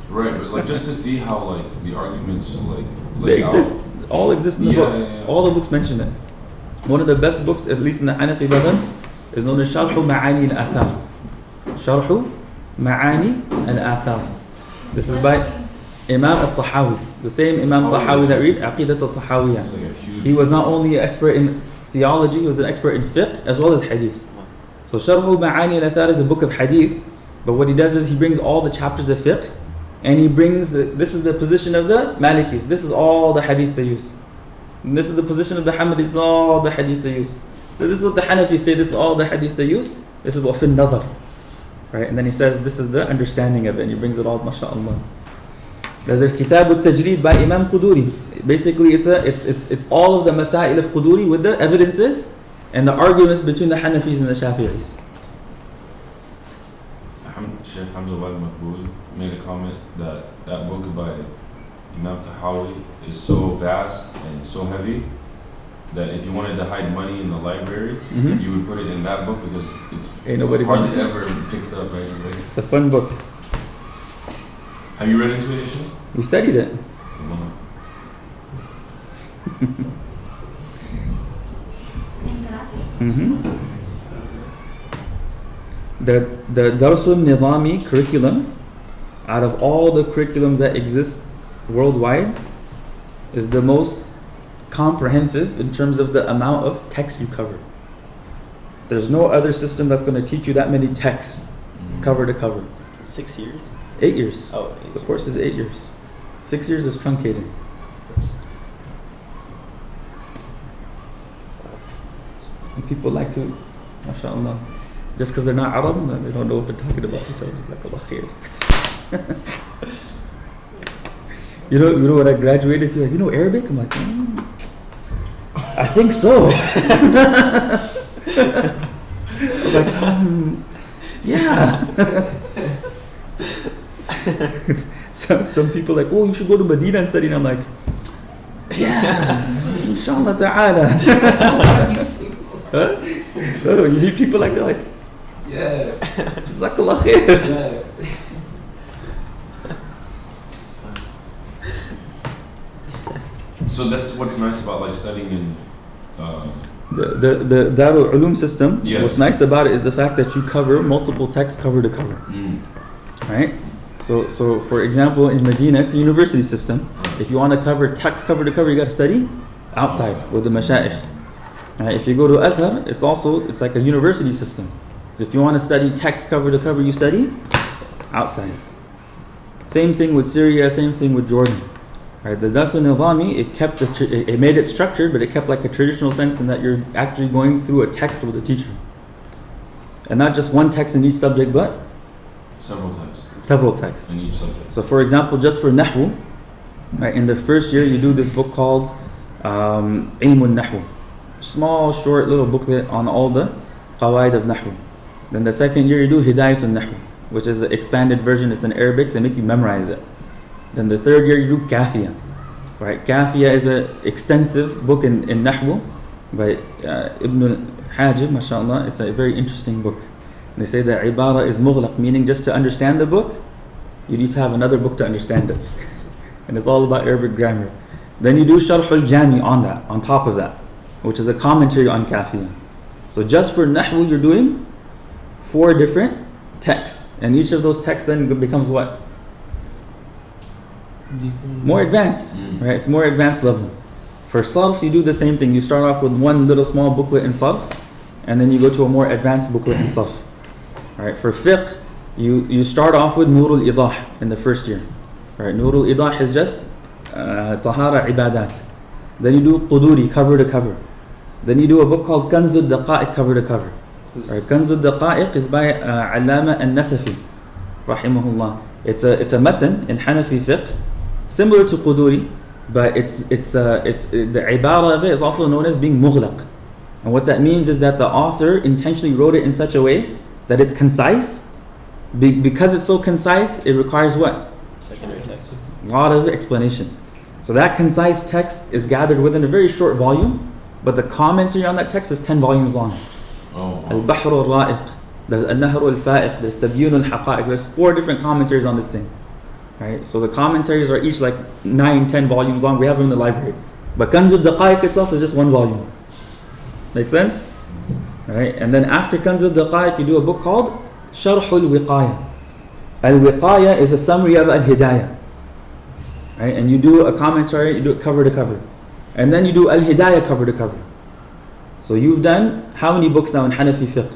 S12: Right, but like just to see how like the arguments like
S15: They
S12: lay
S15: exist.
S12: out.
S15: All exist in the
S12: Yeah,
S15: books.
S12: yeah, yeah.
S15: All the books mention it. One of the best books, at least in the Hanafi madhab, is known as Sharh Ma'ani al-Athar. Sharh Ma'ani al-Athar. This is by Imam al-Tahawi. The same Imam Tahawi that read Aqidat al-Tahawiyah.
S12: It's like a huge.
S15: He was not only an expert in theology, he was an expert in fiqh as well as hadith. So Sharh Ma'ani al-Athar is a book of hadith, but what he does is he brings all the chapters of fiqh, and he brings, this is the position of the Malikis, this is all the hadith they use. And this is the position of the Hanbali's, all the hadith they use. So this is what the Hanafis say, this is all the hadith they use. This is what fin nadar. Right? And then he says this is the understanding of it, and he brings it all, mashallah. There's Kitab al-Tajreed by Imam Quduri. Basically it's all of the Masail of Quduri with the evidences and the arguments between the Hanafis and the Shafi'is.
S12: Sheikh Hamza Makbul made a comment that that book by Imam Tahawi is so vast and so heavy that if you wanted to hide money in the library, you would put it in that book because it's
S15: Ain't nobody
S12: hardly
S15: gonna-
S12: ever picked up by anybody.
S15: It's a fun book.
S12: Have you read into it, Isha?
S15: We studied it. The Darsul Nidami curriculum, out of all the curriculums that exist worldwide, is the most comprehensive in terms of the amount of text you cover. There's no other system that's going to teach you that many texts, cover to cover.
S2: 6 years?
S15: 8 years.
S2: Oh,
S15: The course is 8 years. 6 years is truncated. And people like to, mashallah, just because they're not Arab, they don't know what they're talking about. Jazakallah khair. You know when I graduated, people are like, you know Arabic? I'm like, I think so. I was like, yeah. Some people are like, oh, you should go to Medina and study. And I'm like, yeah, inshallah ta'ala. Huh? No, you meet people like that, like, yeah, Jazakallah khair.
S12: So that's what's nice about like studying in
S15: the Darul Ulum system.
S12: Yes.
S15: What's nice about it is the fact that you cover multiple texts cover to cover. Right? So for example, in Medina, it's a university system. If you want to cover text cover to cover, you got to study outside with the mashayikh. Right? If you go to Azhar, it's like a university system. So if you want to study text cover to cover, you study outside. Same thing with Syria, same thing with Jordan. Right? The Darsul Nidami, it made it structured, but it kept like a traditional sense in that you're actually going through a text with a teacher. And not just one text in each subject, but several texts
S12: in each subject.
S15: So for example, just for Nahwu, right, in the first year you do this book called Ilmun Nahwu. Small, short, little booklet on all the qawaid of Nahwu. Then the second year you do Hidayatul Nahwu, which is an expanded version. It's in Arabic. They make you memorize it. Then the third year you do Kafiya. Right? Kafiya is an extensive book in Nahwu by Ibn al-Hajib, mashallah. It's a very interesting book. They say that ibara is mughlaq, meaning just to understand the book, you need to have another book to understand it. And it's all about Arabic grammar. Then you do Sharh al-Jami on top of that, which is a commentary on Kafiya. So just for Nahwu, you're doing 4 different texts. And each of those texts then becomes what? More advanced, right? It's more advanced level. For Sarf, you do the same thing. You start off with one little small booklet in Sarf, and then you go to a more advanced booklet in Sarf. Right? For Fiqh, you start off with Nur al-Idah in the first year. Right? Nur al-Idah is just Tahara Ibadat. Then you do Quduri, cover to cover. Then you do a book called Kanz al-Daqa'iq, cover to cover. Right? Kanz al-Daqa'iq is by Allama al-Nasafi, rahimahullah. It's a matan in Hanafi fiqh, similar to Quduri, but the ibara of it is also known as being mughlaq. And what that means is that the author intentionally wrote it in such a way that it's concise. Because it's so concise, it requires what?
S2: Secondary text.
S15: A lot of explanation. So that concise text is gathered within a very short volume, but the commentary on that text is 10 volumes long.
S12: Oh.
S15: Al-Bahr al-Ra'iq, there's Al-Nahr al-Fa'iq, there's Tabyun al-Haqa'iq, there's 4 different commentaries on this thing. Right? So the commentaries are each like 9-10 volumes long. We have them in the library. But Kanz al-Daqa'iq itself is just 1 volume. Make sense? Right? And then after Kanz al-Daqa'iq, you do a book called Sharh al-Wiqaya. Al-Wiqaya is a summary of Al-Hidayah. Right? And you do a commentary, you do it cover to cover. And then you do Al-Hidayah cover to cover. So you've done how many books now in Hanafi fiqh?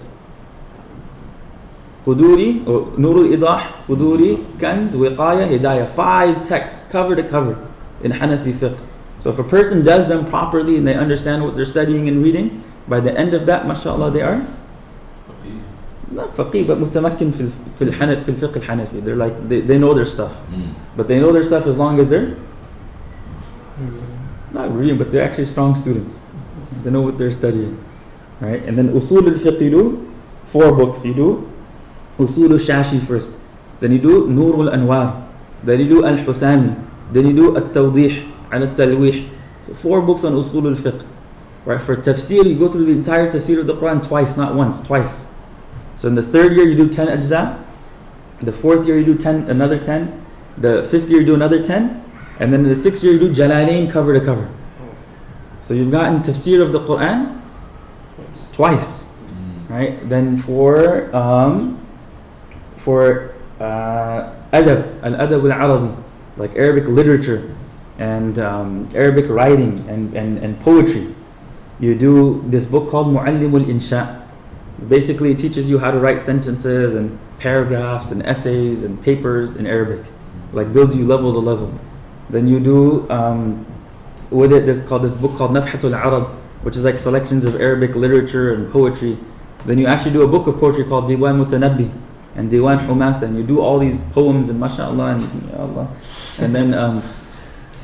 S15: Quduri, Nur al-Idah, Quduri, Kanz, Wiqaya, Hidayah. 5 texts cover to cover in Hanafi fiqh. So if a person does them properly and they understand what they're studying and reading, by the end of that, mashallah, they are not faqih, but mutamakkin fil fiqh al-Hanafi. They're like, they know their stuff. But they know their stuff as long as they're not reading, but they're actually strong students. They know what they're studying. Right? And then Usul al-Fiqh, you do 4 books. You do Usul al-Shashi first. Then you do Nur al-Anwar. Then you do al-Husami. Then you do al-Tawdih, al-Talwih. So 4 books on Usul al-Fiqh. Right? For tafsir, you go through the entire tafsir of the Quran twice, not once, twice. So in the 3rd year, you do 10 ajza. The 4th year, you do 10, another 10. The 5th year, you do another 10. And then in the 6th year, you do Jalalain cover to cover. So you've gotten tafsir of the Quran twice. Right? Then for adab, al-adab al-Arabi, like Arabic literature and Arabic writing and poetry, you do this book called Mu'allim al-Insha. Basically, it teaches you how to write sentences and paragraphs and essays and papers in Arabic, like builds you level to level. Then you do with it this book called Nafhatul Arab, which is like selections of Arabic literature and poetry. Then you actually do a book of poetry called Diwan Mutanabbi and Diwan Humasa, and you do all these poems and mashallah and ya Allah. And then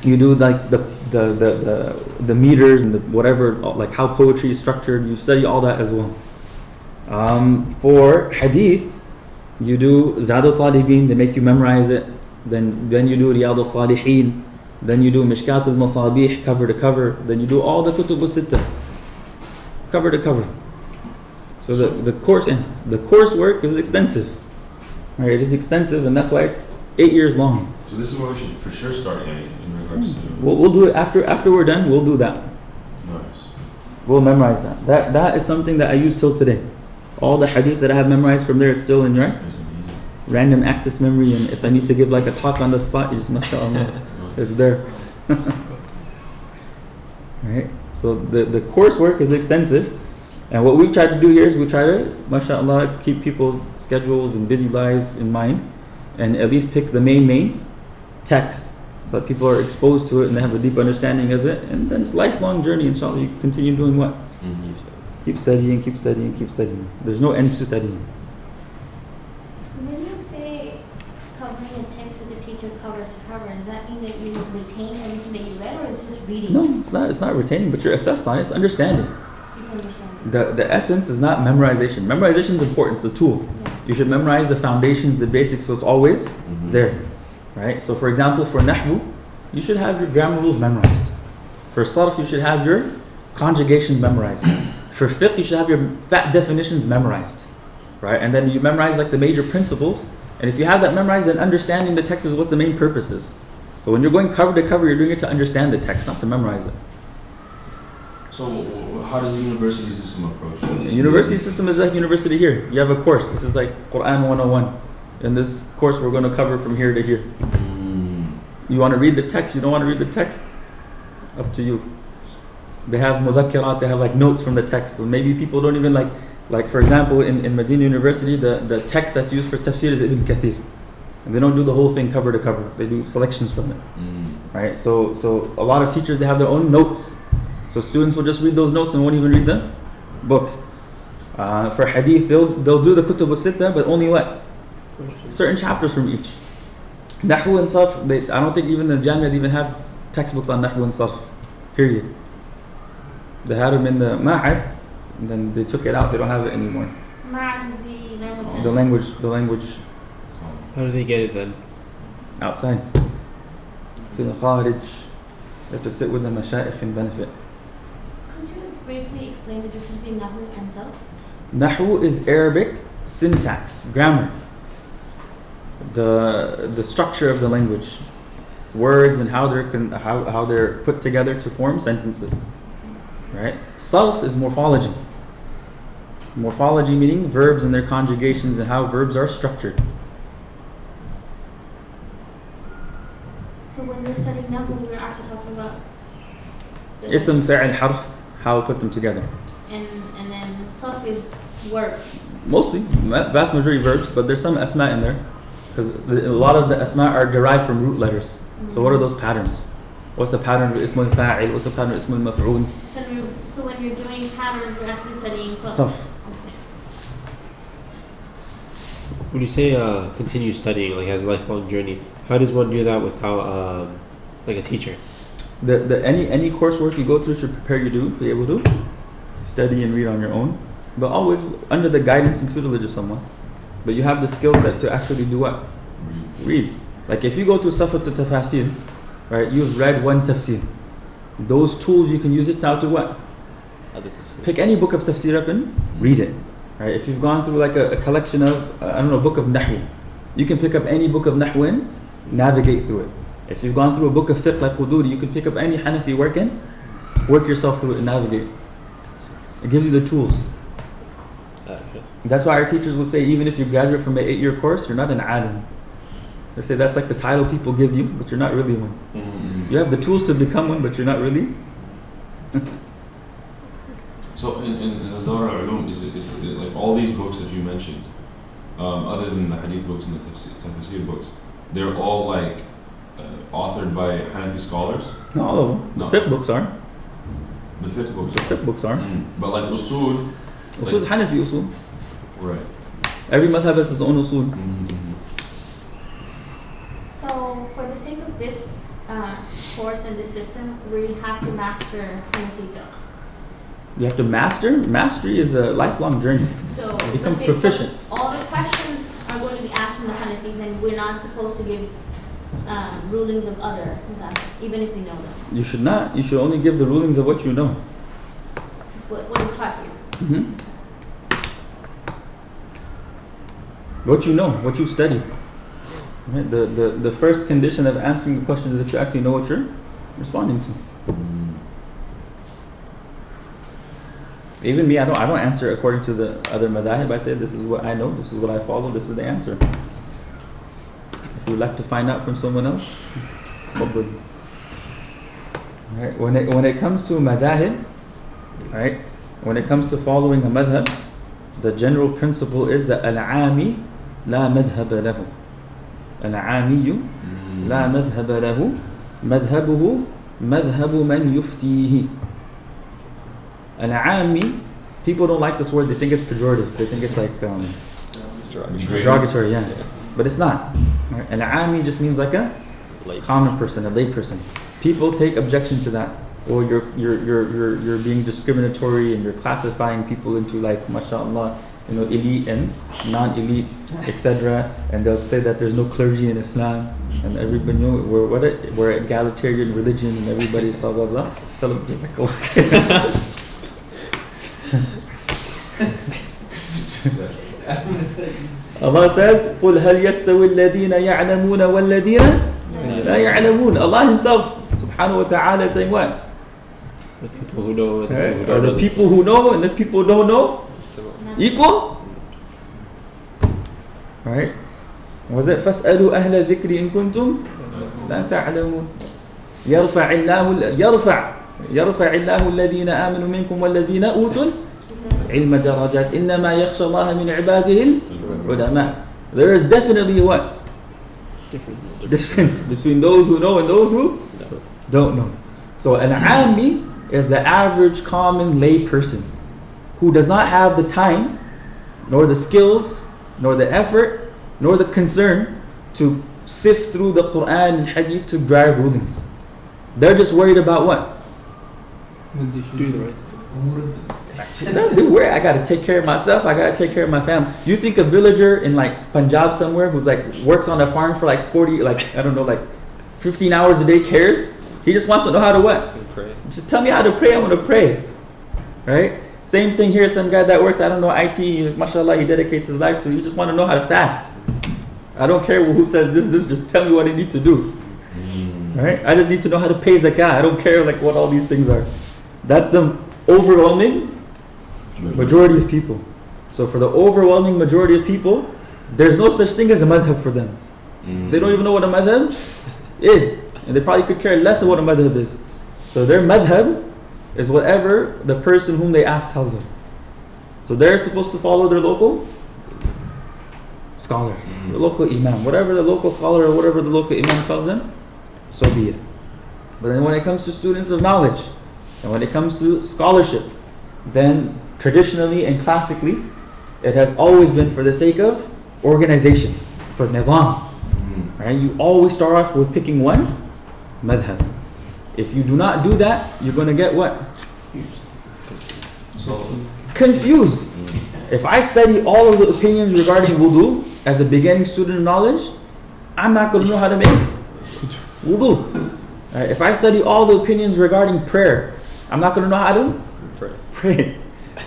S15: you do like the meters and the whatever, like how poetry is structured. You study all that as well. For hadith, you do Zadul Talibin, they make you memorize it. Then you do Riyad al-Salihin. Then you do Mishkat al-Masabih cover to cover. Then you do all the Kutub al-Sittah cover to cover. So the coursework is extensive. Right? It is extensive, and that's why it's 8 years long.
S12: So this is where we should for sure start in regards to.
S15: We'll do it after we're done. We'll do that.
S12: Nice.
S15: We'll memorize that. That is something that I use till today. All the hadith that I have memorized from there is still in random access memory, and if I need to give like a talk on the spot, you just mashallah, it's there. Right? So the coursework is extensive, and what we've tried to do here is we try to, mashallah, keep people's schedules and busy lives in mind, and at least pick the main texts so that people are exposed to it and they have a deep understanding of it, and then it's a lifelong journey. Inshallah, you continue doing what? Keep studying. There's no end to studying.
S3: When you say covering a text with the teacher cover to cover, does that mean that you retain everything that you read, or is it just reading?
S15: No, it's not retaining, but you're assessed on it. It's understanding.
S3: It's understanding.
S15: The essence is not memorization. Memorization is important. It's a tool. Yeah. You should memorize the foundations, the basics, so it's always there. Right? So for example, for Nahwu, you should have your grammar rules memorized. For Sarf, you should have your conjugation memorized. For fiqh, you should have your fat definitions memorized, right? And then you memorize like the major principles. And if you have that memorized, then understanding the text is what the main purpose is. So when you're going cover to cover, you're doing it to understand the text, not to memorize it.
S12: So how does the university system approach it?
S15: The university system is like university here. You have a course. This is like Quran 101. In this course, we're going to cover from here to here. You want to read the text, you don't want to read the text, up to you. They have mudhakkirat, they have like notes from the text. So maybe people don't even like for example, in Medina University, the text that's used for tafsir is Ibn Kathir. And they don't do the whole thing cover to cover. They do selections from it. Right? So a lot of teachers, they have their own notes. So students will just read those notes and won't even read the book. For hadith, they'll do the Kutub al-Sittah, but only what? Certain chapters from each. Nahwu and Sarf, I don't think even the Jamia even have textbooks on Nahwu and Sarf. Period. They had them in the Ma'ad, and then they took it out. They don't have it anymore.
S3: Ma'ad is the language.
S15: The language.
S6: How do they get it then?
S15: Outside. Fil Kharij. You have to sit with the mashayikh and benefit.
S3: Could you explain the difference between nahu and sarf?
S15: Nahu is Arabic syntax, grammar. The structure of the language, words and how they're put together to form sentences. Right? Sarf is morphology. Morphology meaning verbs and their conjugations and how verbs are structured.
S3: So when we're studying nahu, we're actually talking about
S15: Ism, fa'il, harf, how we put them together.
S3: and then sarf is words.
S15: Mostly, vast majority verbs, but there's some asma in there. Because a lot of the asma are derived from root letters. So what are those patterns? What's the pattern of ismul fa'il? What's the pattern of ismul maf'ul?
S3: So when you're doing patterns, we're actually studying sarf.
S15: Sarf.
S3: Okay.
S6: When you say continue studying, like as a lifelong journey, how does one do that without like a teacher?
S15: Any coursework you go through should prepare you to be able to study and read on your own, but always under the guidance and tutelage of someone. But you have the skill set to actually do what? Read. Like if you go to Safat Tafasir, right? You've read one tafsir. Those tools you can use it to what? Pick any book of tafsir up and read it. Right? If you've gone through like a collection of book of Nahw, you can pick up any book of Nahw and navigate through it. If you've gone through a book of fiqh like Quduri, you can pick up any Hanafi work and work yourself through it and navigate. It gives you the tools. That's why our teachers will say, even if you graduate from an 8-year course, you're not an alim. They say that's like the title people give you, but you're not really one. You have the tools to become one, but you're not really.
S12: So in the Dar al-Ulum, is it like all these books that you mentioned, other than the hadith books and the tafsir books, they're all like authored by Hanafi scholars?
S15: Not all of them.
S12: No.
S15: The fiqh books are.
S12: The fiqh books
S15: The fiqh books are.
S12: But like usul.
S15: Usul is Hanafi usul.
S12: Right.
S15: Every madhab has its own usul.
S3: So for the sake of this course and this system, we have to master Hanafi fiqh.
S15: You have to master. Mastery is a lifelong journey.
S3: So
S15: become
S3: the
S15: proficient.
S3: All the questions are going to be asked from the Hanafis, and we're not supposed to give rulings of other madhab, even if we know them.
S15: You should not. You should only give the rulings of what you know.
S3: What is taught here?
S15: Mm-hmm. What you know, what you study. Right? The first condition of answering the question is that you actually know what you're responding to. Even me, I don't answer according to the other madhahib. I say this is what I know, this is what I follow, this is the answer. If you'd like to find out from someone else, right? When it comes to madhahib, right? When it comes to following a madhab, the general principle is that al-aami la madhhab lahu. Al-aamiyu la madhhab lahu. Madhabuhu madhabu man yuftihi. Al-aami, people don't like this word. They think it's pejorative. They think it's like derogatory. Yeah, but it's not. Right? Al-aami just means like a common person, a lay person. People take objection to that. Or you're being discriminatory and you're classifying people into like, mashallah, elite and non-elite, etc. And they'll say that there's no clergy in Islam and everybody we're egalitarian religion and everybody's blah blah blah. Tell them just like Allah says, قُلْ هَلْ يَسْتَوِي الَّذِينَ يَعْلَمُونَ وَالَّذِينَ لَا يَعْلَمُونَ. Allah Himself, subhanahu wa ta'ala, is saying what?
S6: The people who know and the people who don't
S15: Are the people who know and the people who don't know equal? Right? Was it فَاسْأَلُوا أَهْلَ الذِّكْرِ إِن كُنتُمْ لَا تَعْلَمُونَ يرفع الله الذين آمنوا منكم والذين أوتوا علم درجات إنما يخشى الله من عباده العلماء. There is definitely what? Difference between those who know and those who don't know. So an ami is the average common lay person who does not have the time, nor the skills, nor the effort, nor the concern to sift through the Quran and Hadith to drive rulings. They're just worried about what?
S6: do the right stuff.
S15: I gotta take care of myself, I gotta take care of my family. You think a villager in like Punjab somewhere who's like works on a farm for like 15 hours a day cares? He just wants to know how to what?
S2: Pray.
S15: Just tell me how to pray, I want to pray. Right? Same thing here, some guy that works, I don't know, IT, mashallah, he dedicates his life to, you just want to know how to fast. I don't care who says this, just tell me what I need to do. Right? I just need to know how to pay zakah. I don't care like what all these things are. That's the overwhelming majority of people. So for the overwhelming majority of people, there's no such thing as a madhab for them. They don't even know what a madhab is. And they probably could care less of what a madhab is. So their madhab is whatever the person whom they ask tells them. So they're supposed to follow their local scholar, the local imam. Whatever the local scholar or whatever the local imam tells them, so be it. But then when it comes to students of knowledge, and when it comes to scholarship, then traditionally and classically, it has always been for the sake of organization, for nidam. Right? You always start off with picking one madhab. If you do not do that, you're going to get what? Confused. If I study all of the opinions regarding wudu as a beginning student of knowledge, I'm not going to know how to make wudu. Right? If I study all the opinions regarding prayer, I'm not going to know how to pray.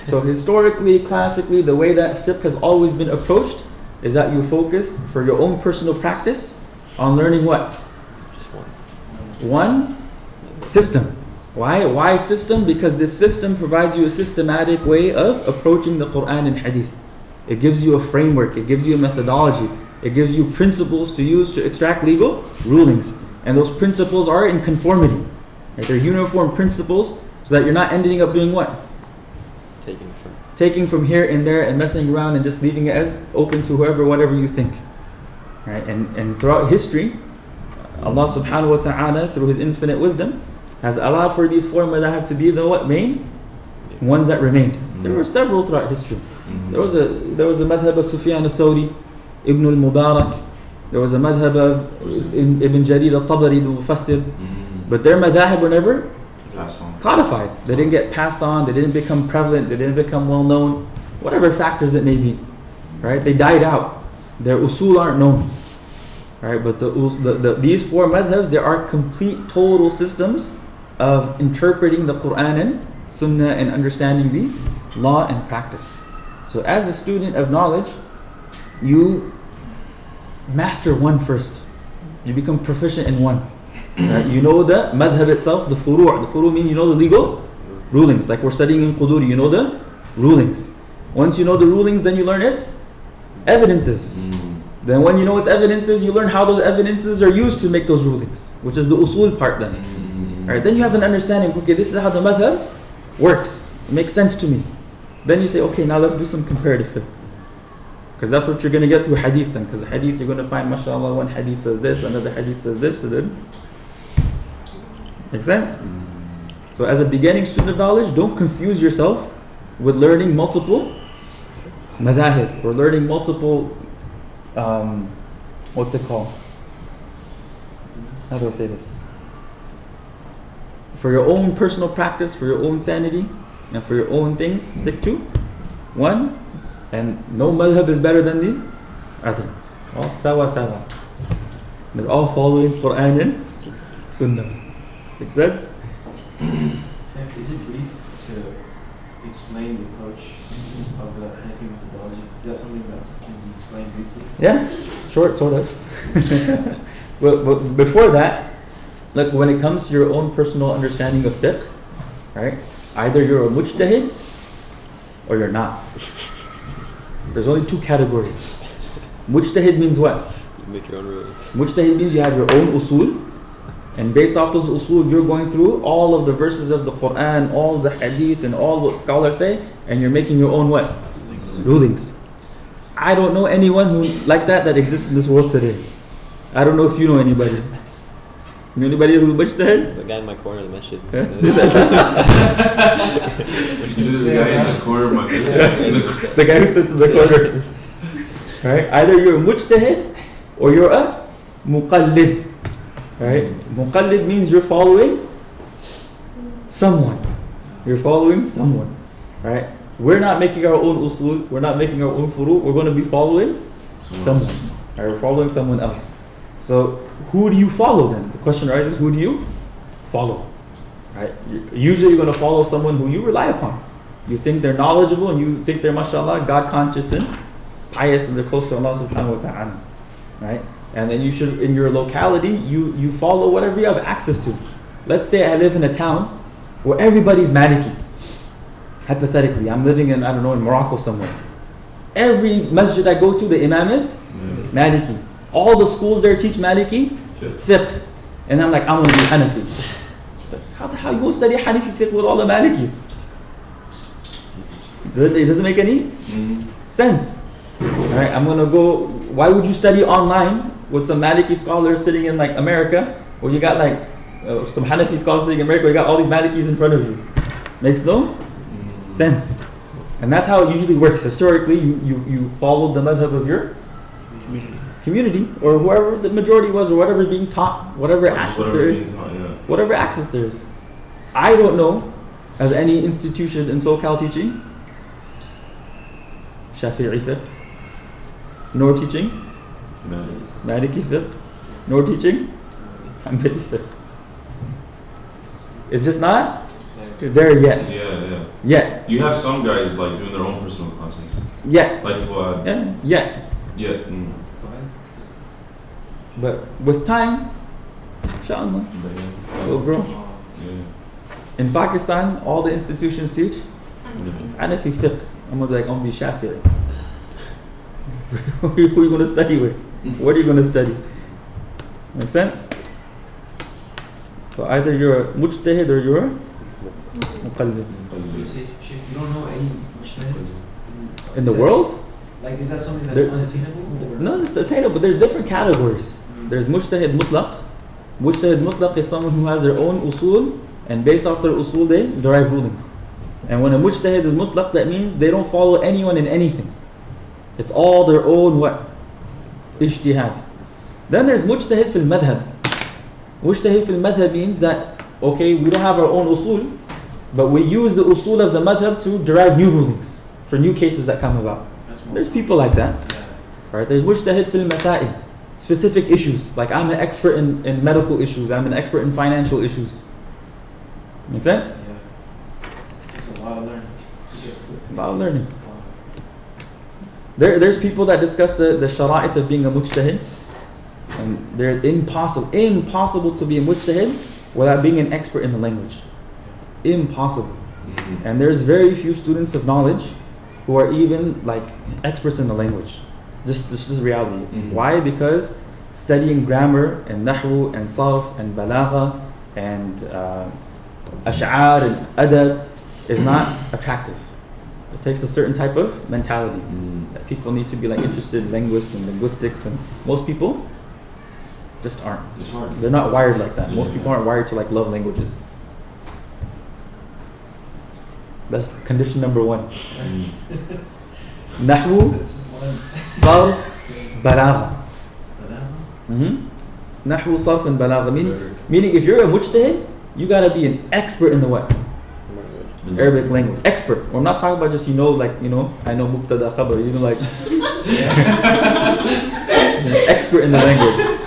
S15: So historically, classically, the way that fiqh has always been approached is that you focus for your own personal practice on learning what?
S2: Just
S15: one system. Why system? Because this system provides you a systematic way of approaching the Quran and Hadith. It gives you a framework, it gives you a methodology, it gives you principles to use to extract legal rulings. And those principles are in conformity. Right? They're uniform principles so that you're not ending up doing what? Taking from here and there and messing around and just leaving it as open to whoever, whatever you think. Right? And throughout history, Allah subhanahu wa ta'ala, through His infinite wisdom, has allowed for these four madhab to be the what? Main ones that remained. There were several throughout history. There was a madhab of Sufyan al-Thawri, Ibn al-Mubarak. There was a madhab of Ibn Jarir al-Tabari, the Mufassir. But their madhab were never codified. They didn't get passed on. They didn't become prevalent. They didn't become well known. Whatever factors it may be, right? They died out. Their usul aren't known, right? But these four madhabs, there are complete, total systems of interpreting the Quran and Sunnah and understanding the law and practice. So as a student of knowledge, you master one first. You become proficient in one. Right? You know the madhab itself, the furu'. The furu' means you know the legal rulings. Like we're studying in Quduri, you know the rulings. Once you know the rulings, then you learn its evidences. Then when you know its evidences, you learn how those evidences are used to make those rulings, which is the usul part then. Right? Then you have an understanding, okay, this is how the madhab works. It makes sense to me. Then you say, okay, now let's do some comparative fiqh. Because that's what you're going to get through hadith then. Because the hadith, you're going to find, mashallah, one hadith says this, another hadith says this, and then... Make sense? So as a beginning student of knowledge, don't confuse yourself with learning multiple madhahib, or learning multiple, what's it called? How do I say this? For your own personal practice, for your own sanity, and for your own things, stick to one. And no madhab is better than the other. All sawa sawa. They're all following Quran and Sunnah. Make sense?
S14: Is it brief to explain the approach of the Hanafi methodology? Is that something that can be explained briefly?
S15: Yeah, short, sort of. but before that, look, when it comes to your own personal understanding of fiqh, right? Either you're a mujtahid or you're not. There's only two categories. Mujtahid means what?
S2: You make your own rules.
S15: Mujtahid means you have your own usul, and based off those usul, you're going through all of the verses of the Quran, all the hadith, and all what scholars say, and you're making your own what? Rulings. I don't know anyone who like that exists in this world today. I don't know if you know anybody. You know anybody who's mujtahid?
S2: There's a guy in my corner of the masjid.
S12: This is the guy in the corner of my
S15: the guy who sits in the corner. Right? Either you're a mujtahid or you're a muqallid. Right? Muqallid means you're following someone. You're following someone. Right? We're not making our own usul. We're not making our own furu'. We're going to be following someone. Right? We're following someone else. So who do you follow then? The question arises, who do you follow? Right? Usually you're going to follow someone who you rely upon. You think they're knowledgeable and you think they're, mashallah, God conscious and pious and they're close to Allah subhanahu wa ta'ala. Right? And then you should, in your locality, you follow whatever you have access to. Let's say I live in a town where everybody's Maliki. Hypothetically, I'm living in, I don't know, in Morocco somewhere. Every masjid I go to, the imam is Maliki. All the schools there teach Maliki fiqh. And I'm like, I'm going to be Hanafi. How the hell you going to study Hanafi fiqh with all the Malikis? It doesn't make any sense. Alright, I'm going to go, why would you study online with some Maliki scholars sitting in like America, where you got like some Hanafi scholars sitting in America, where you got all these Malikis in front of you? Makes no sense. And that's how it usually works. Historically, you followed the madhab of your community, or whoever the majority was, or whatever is being taught, whatever access there is. Whatever access there is. I don't know of any institution in SoCal teaching Shafi'i fiqh, nor teaching Maliki fiqh, nor teaching Hanbali fiqh. It's just not there yet.
S12: Yeah.
S15: Yet.
S12: You have some guys like doing their own personal classes.
S15: Yet.
S12: Like Fuad.
S15: Yeah.
S12: Yeah.
S15: But with time, inshallah, we'll grow. In Pakistan, all the institutions teach Hanafi fiqh. I'm going to be Shafi'i. Who are you going to study with? What are you going to study? Make sense? So either you're a mujtahid or you're a muqallid.
S14: You don't know any mujtahids
S15: In the world?
S14: Like, is that something that's unattainable?
S15: No, it's attainable, but there's different categories. There's mujtahid mutlaq. Mujtahid mutlaq is someone who has their own usul, and based off their usul they derive rulings. And when a mujtahid is mutlaq, that means they don't follow anyone in anything. It's all their own what? Ijtihad. Then there's mujtahid fil madhab. Mujtahid fil madhab means that, okay, we don't have our own usul, but we use the usul of the madhab to derive new rulings for new cases that come about. There's people like that. Right? There's mujtahid fil masail, specific issues. Like I'm an expert in medical issues, I'm an expert in financial issues. Make sense?
S14: It's a lot of learning.
S15: A lot of learning. There's people that discuss the shara'it of being a mujtahid, and they're impossible to be a mujtahid without being an expert in the language. Impossible. And there's very few students of knowledge who are even like experts in the language. This is reality. Why? Because studying grammar and nahwu and sarf and balagha and ash'ar and adab is not attractive. It takes a certain type of mentality that people need to be like interested in linguists and linguistics, and most people just aren't.
S12: It's hard.
S15: They're not wired like that. Most people aren't wired to like love languages. That's condition number one. Nahwu, sarf, balagha. Nahwu, sarf, and balagha. Meaning if you're a mujtahid, you gotta be an expert in the what? Arabic language. Expert. I'm not talking about just, I know mubtada khabar, expert in the language.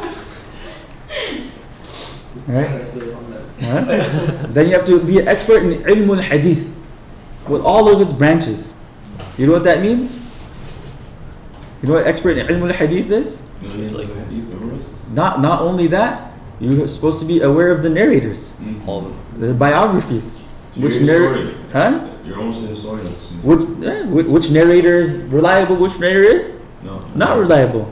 S15: Right? Then you have to be an expert in ilm al-hadith with all of its branches. You know what that means? You know what expert in ilm al-hadith is? Not only that, you're supposed to be aware of the narrators, the biographies. Which narrator? Huh?
S12: You're almost a historian.
S15: Which narrator is reliable? Which narrator is not reliable?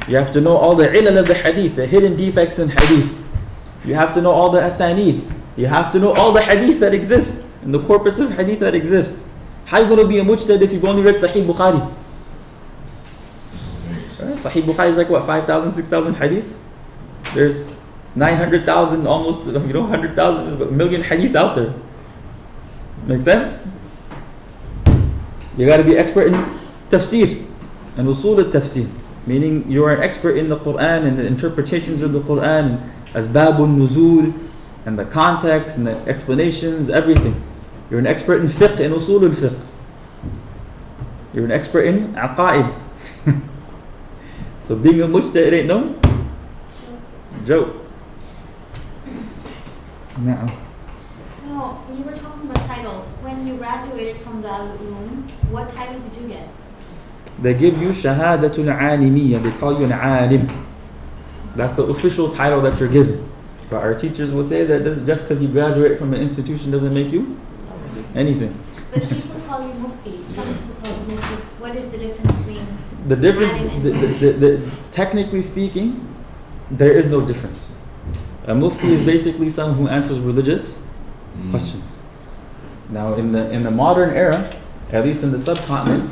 S15: You have to know all the ilal of the hadith, the hidden defects in hadith. You have to know all the asanid. You have to know all the hadith that exists and the corpus of hadith that exists. How are you going to be a mujtahid if you've only read Sahih Bukhari? Sahih Bukhari is like what, 5,000, 6,000 hadith? There's 900,000, almost 100,000, a million hadith out there. Make sense? You got to be expert in tafsir and usul al-tafsir, meaning you are an expert in the Quran and the interpretations of the Quran and asbabun nuzul and the context and the explanations, everything. You're an expert in fiqh and usul al-fiqh. You're an expert in aqaid. So being a mujtahid ain't no joke. Now.
S3: So you were talking about titles. When you graduated from the Al-Ulum, what title did you get?
S15: They give you Shahadatul Alimiyya. They call you an alim. That's the official title that you're given. But our teachers will say that just because you graduated from an institution doesn't make you anything.
S3: But people call you mufti. Some people call you mufti. What is the difference between
S15: The difference,
S3: alim and
S15: technically speaking, there is no difference. A mufti is basically someone who answers religious questions. Now, in the modern era, at least in the subcontinent,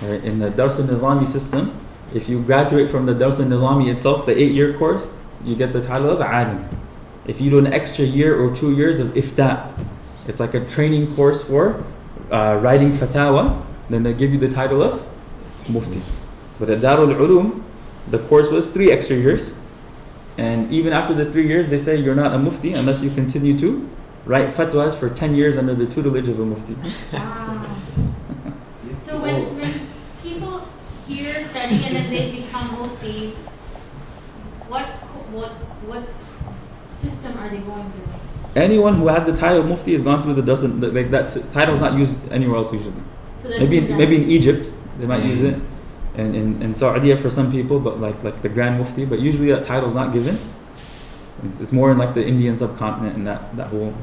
S15: right, in the Dars al-Nizami system, if you graduate from the Dars al-Nizami itself, the 8-year course, you get the title of alim. If you do an extra year or 2 years of ifta, it's like a training course for writing fatawa, then they give you the title of mufti. But at Darul Ulum, the course was 3 extra years. And even after the 3 years, they say you're not a mufti unless you continue to write fatwas for 10 years under the tutelage of a mufti.
S3: So when people here study and then they become muftis, what system are they going through?
S15: Anyone who had the title of mufti has gone through the dozen. Like that title is not used anywhere else usually.
S3: So
S15: Maybe in Egypt they might use it, and in Saudi for some people, but like the Grand Mufti. But usually that title is not given. It's more in like the Indian subcontinent and that whole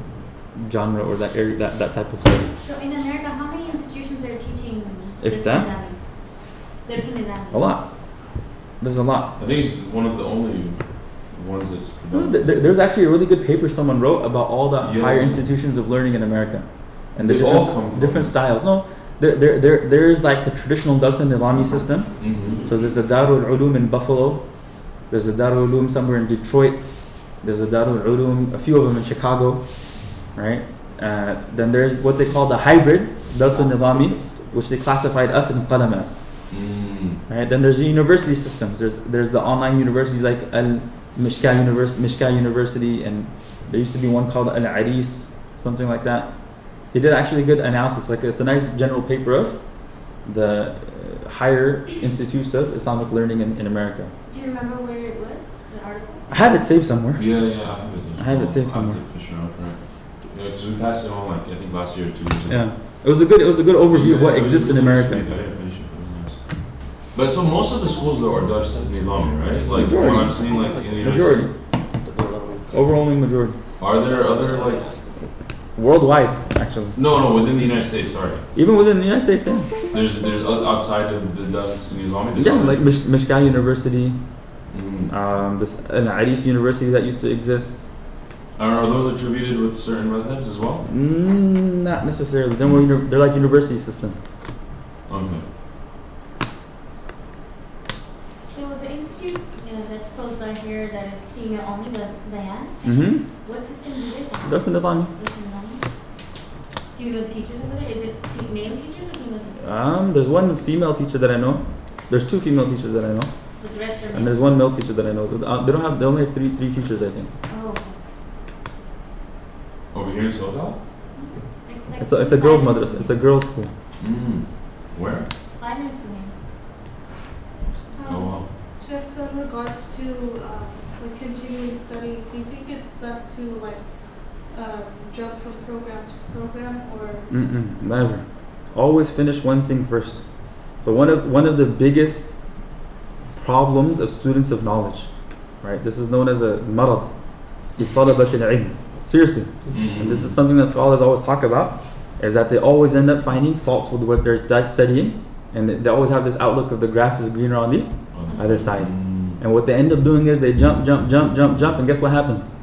S15: genre or that area, that type of study.
S3: So in America, how many institutions are teaching
S15: If that?
S3: There's
S15: A lot. There's a lot.
S12: I think it's one of the only ones that's
S15: There's actually a really good paper someone wrote about all the higher institutions of learning in America, and the
S12: They all come from-
S15: different styles. No, there's like the traditional Dars al-Nizami system. So there's a Darul Ulum in Buffalo. There's a Darul Ulum somewhere in Detroit. There's a Darul Ulum, a few of them in Chicago, right? Then there's what they call the hybrid Dars al-Nizami, which they classified us in Qalam as. Right? Then there's the university systems. There's the online universities like Mishka University, and there used to be one called Al-Aris, something like that. He did actually good analysis. Like it's a nice general paper of the higher institutes of Islamic learning in America.
S3: Do you remember where it was? The article?
S15: I have it saved somewhere.
S12: Yeah, I have it.
S15: I have it saved somewhere.
S12: I have to fish it out, right? Yeah, because we passed it on like I think last year or 2 years ago.
S15: Yeah, it was a good overview of what exists in America.
S12: I didn't finish it, but it was nice. But so most of the schools though are Dars al-Nizami, right? Like
S15: Majority.
S12: what I'm seeing, like in the United
S15: Majority.
S12: States.
S15: Overwhelming majority.
S12: Are there other like
S15: worldwide actually?
S12: No, within the United States. Sorry.
S15: Even within the United States, yeah.
S12: There's outside of the Dars al-Nizami.
S15: Yeah, like Mishka University, this Al-Aris University that used to exist.
S12: Are those attributed with certain madhabs as well?
S15: Not necessarily. They're like university system.
S12: Okay.
S3: So the institute that's close by here that is female only, the Bayan. What system is it?
S15: Dars al-Nizami.
S3: Do you know the teachers over there? Is it male teachers or female teachers?
S15: There's one female teacher that I know. There's 2 female teachers that I know.
S3: But the rest are
S15: And
S3: male?
S15: there's 1 male teacher that I know. So they only have three teachers, I think.
S3: Oh, okay.
S12: Over here in SoCal?
S15: It's a girls' madrasa. It's a girls' school.
S12: Where?
S3: It's 5 minutes from here.
S12: Oh wow.
S4: Chef, so in regards to like continuing study, do you think it's best to like jump from program to program or?
S15: Never. Always finish one thing first. So one of the biggest problems of students of knowledge, right? This is known as a marad, طلبة العلم. Seriously, and this is something that scholars always talk about, is that they always end up finding faults with what they're studying, and they always have this outlook of the grass is greener on the other side. And what they end up doing is they jump, and guess what happens?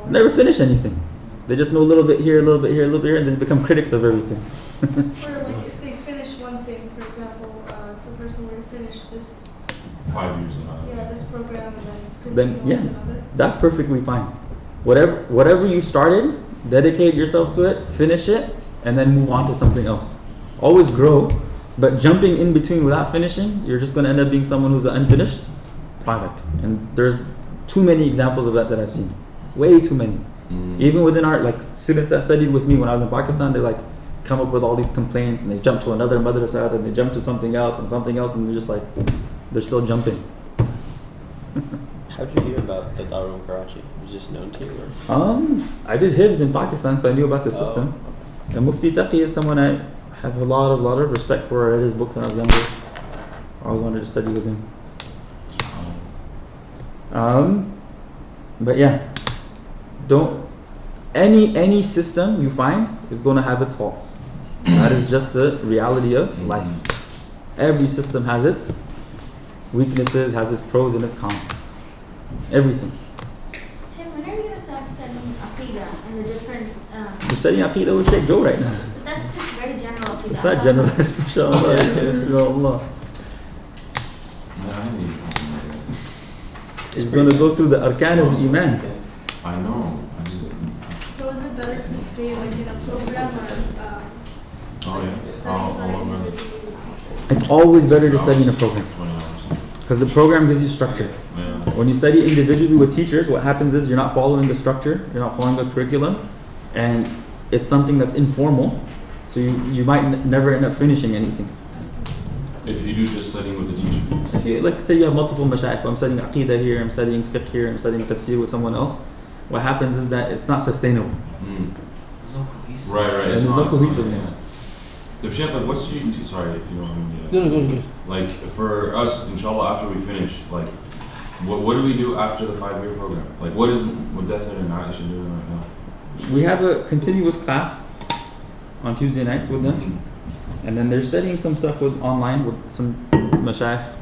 S15: Never finish anything. They just know a little bit here, a little bit here, a little bit here, and they become critics of everything.
S4: Or like if they finish one thing, for example, if a person were to finish this
S12: 5 years and
S4: this program and then continue on to another.
S15: That's perfectly fine. Whatever you started, dedicate yourself to it, finish it, and then move on to something else. Always grow, but jumping in between without finishing, you're just going to end up being someone who's an unfinished product. And there's too many examples of that I've seen. Way too many. Even within our students that studied with me when I was in Pakistan, they come up with all these complaints and they jump to another madrasa and they jump to something else, and they're just they're still jumping.
S2: How did you hear about the Darul in Karachi? Was it just known to you? Or?
S15: I did Hibs in Pakistan, so I knew about the system. And Mufti Taqi is someone I have a lot of respect for. I read his books when I was younger. I always wanted to study with him. But yeah, don't any system you find is going to have its faults. That is just the reality of life. Every system has its weaknesses, has its pros and its cons. Everything.
S3: Sheikh, when are you going to start studying Aqidah and the different...
S15: We're studying Aqidah with Sheikh Joe right now.
S3: But that's just very general Aqidah.
S15: It's not general, that's mashallah. Inshallah. It's going to go through the arkan of Iman.
S12: I know.
S4: So is it better to stay like in a program or study so individually?
S15: It's always better to study in a program. Because the program gives you structure. When you study individually with teachers, what happens is you're not following the structure, you're not following the curriculum, and it's something that's informal, so you might never end up finishing anything.
S12: If you do just studying with the teacher.
S15: If you, like say you have multiple mashayikh, I'm studying Aqidah here, I'm studying fiqh here, I'm studying tafsir with someone else, what happens is that it's not sustainable.
S12: Right.
S15: There's no cohesiveness.
S12: The Sheikh, like, what's you? Sorry if you don't want
S6: No, go.
S12: Like for us, inshallah, after we finish, like, what do we do after the 5-year program? Like, what is Mudathir and Aisha doing right now?
S15: We have a continuous class on Tuesday nights with them, and then they're studying some stuff online with some mashayikh,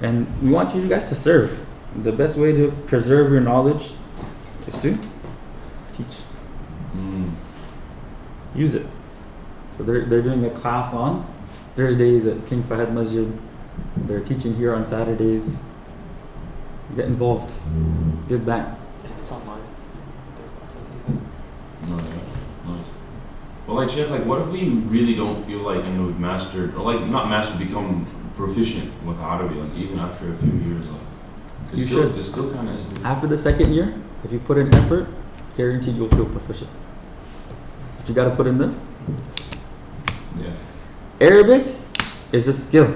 S15: and we want you guys to serve. The best way to preserve your knowledge is to teach. Use it. So they're doing a class on Thursdays at King Fahd Masjid. They're teaching here on Saturdays. Get involved. Give back.
S2: It's online.
S12: Nice. Well, like Sheikh, like, what if we really don't feel like and we've mastered, or like not mastered, become proficient with Arabic, like even after a few years? Like, it's still kind of.
S15: After the second year, if you put in effort, guaranteed you'll feel proficient. But you got to put in the.
S12: Yeah.
S15: Arabic is a skill,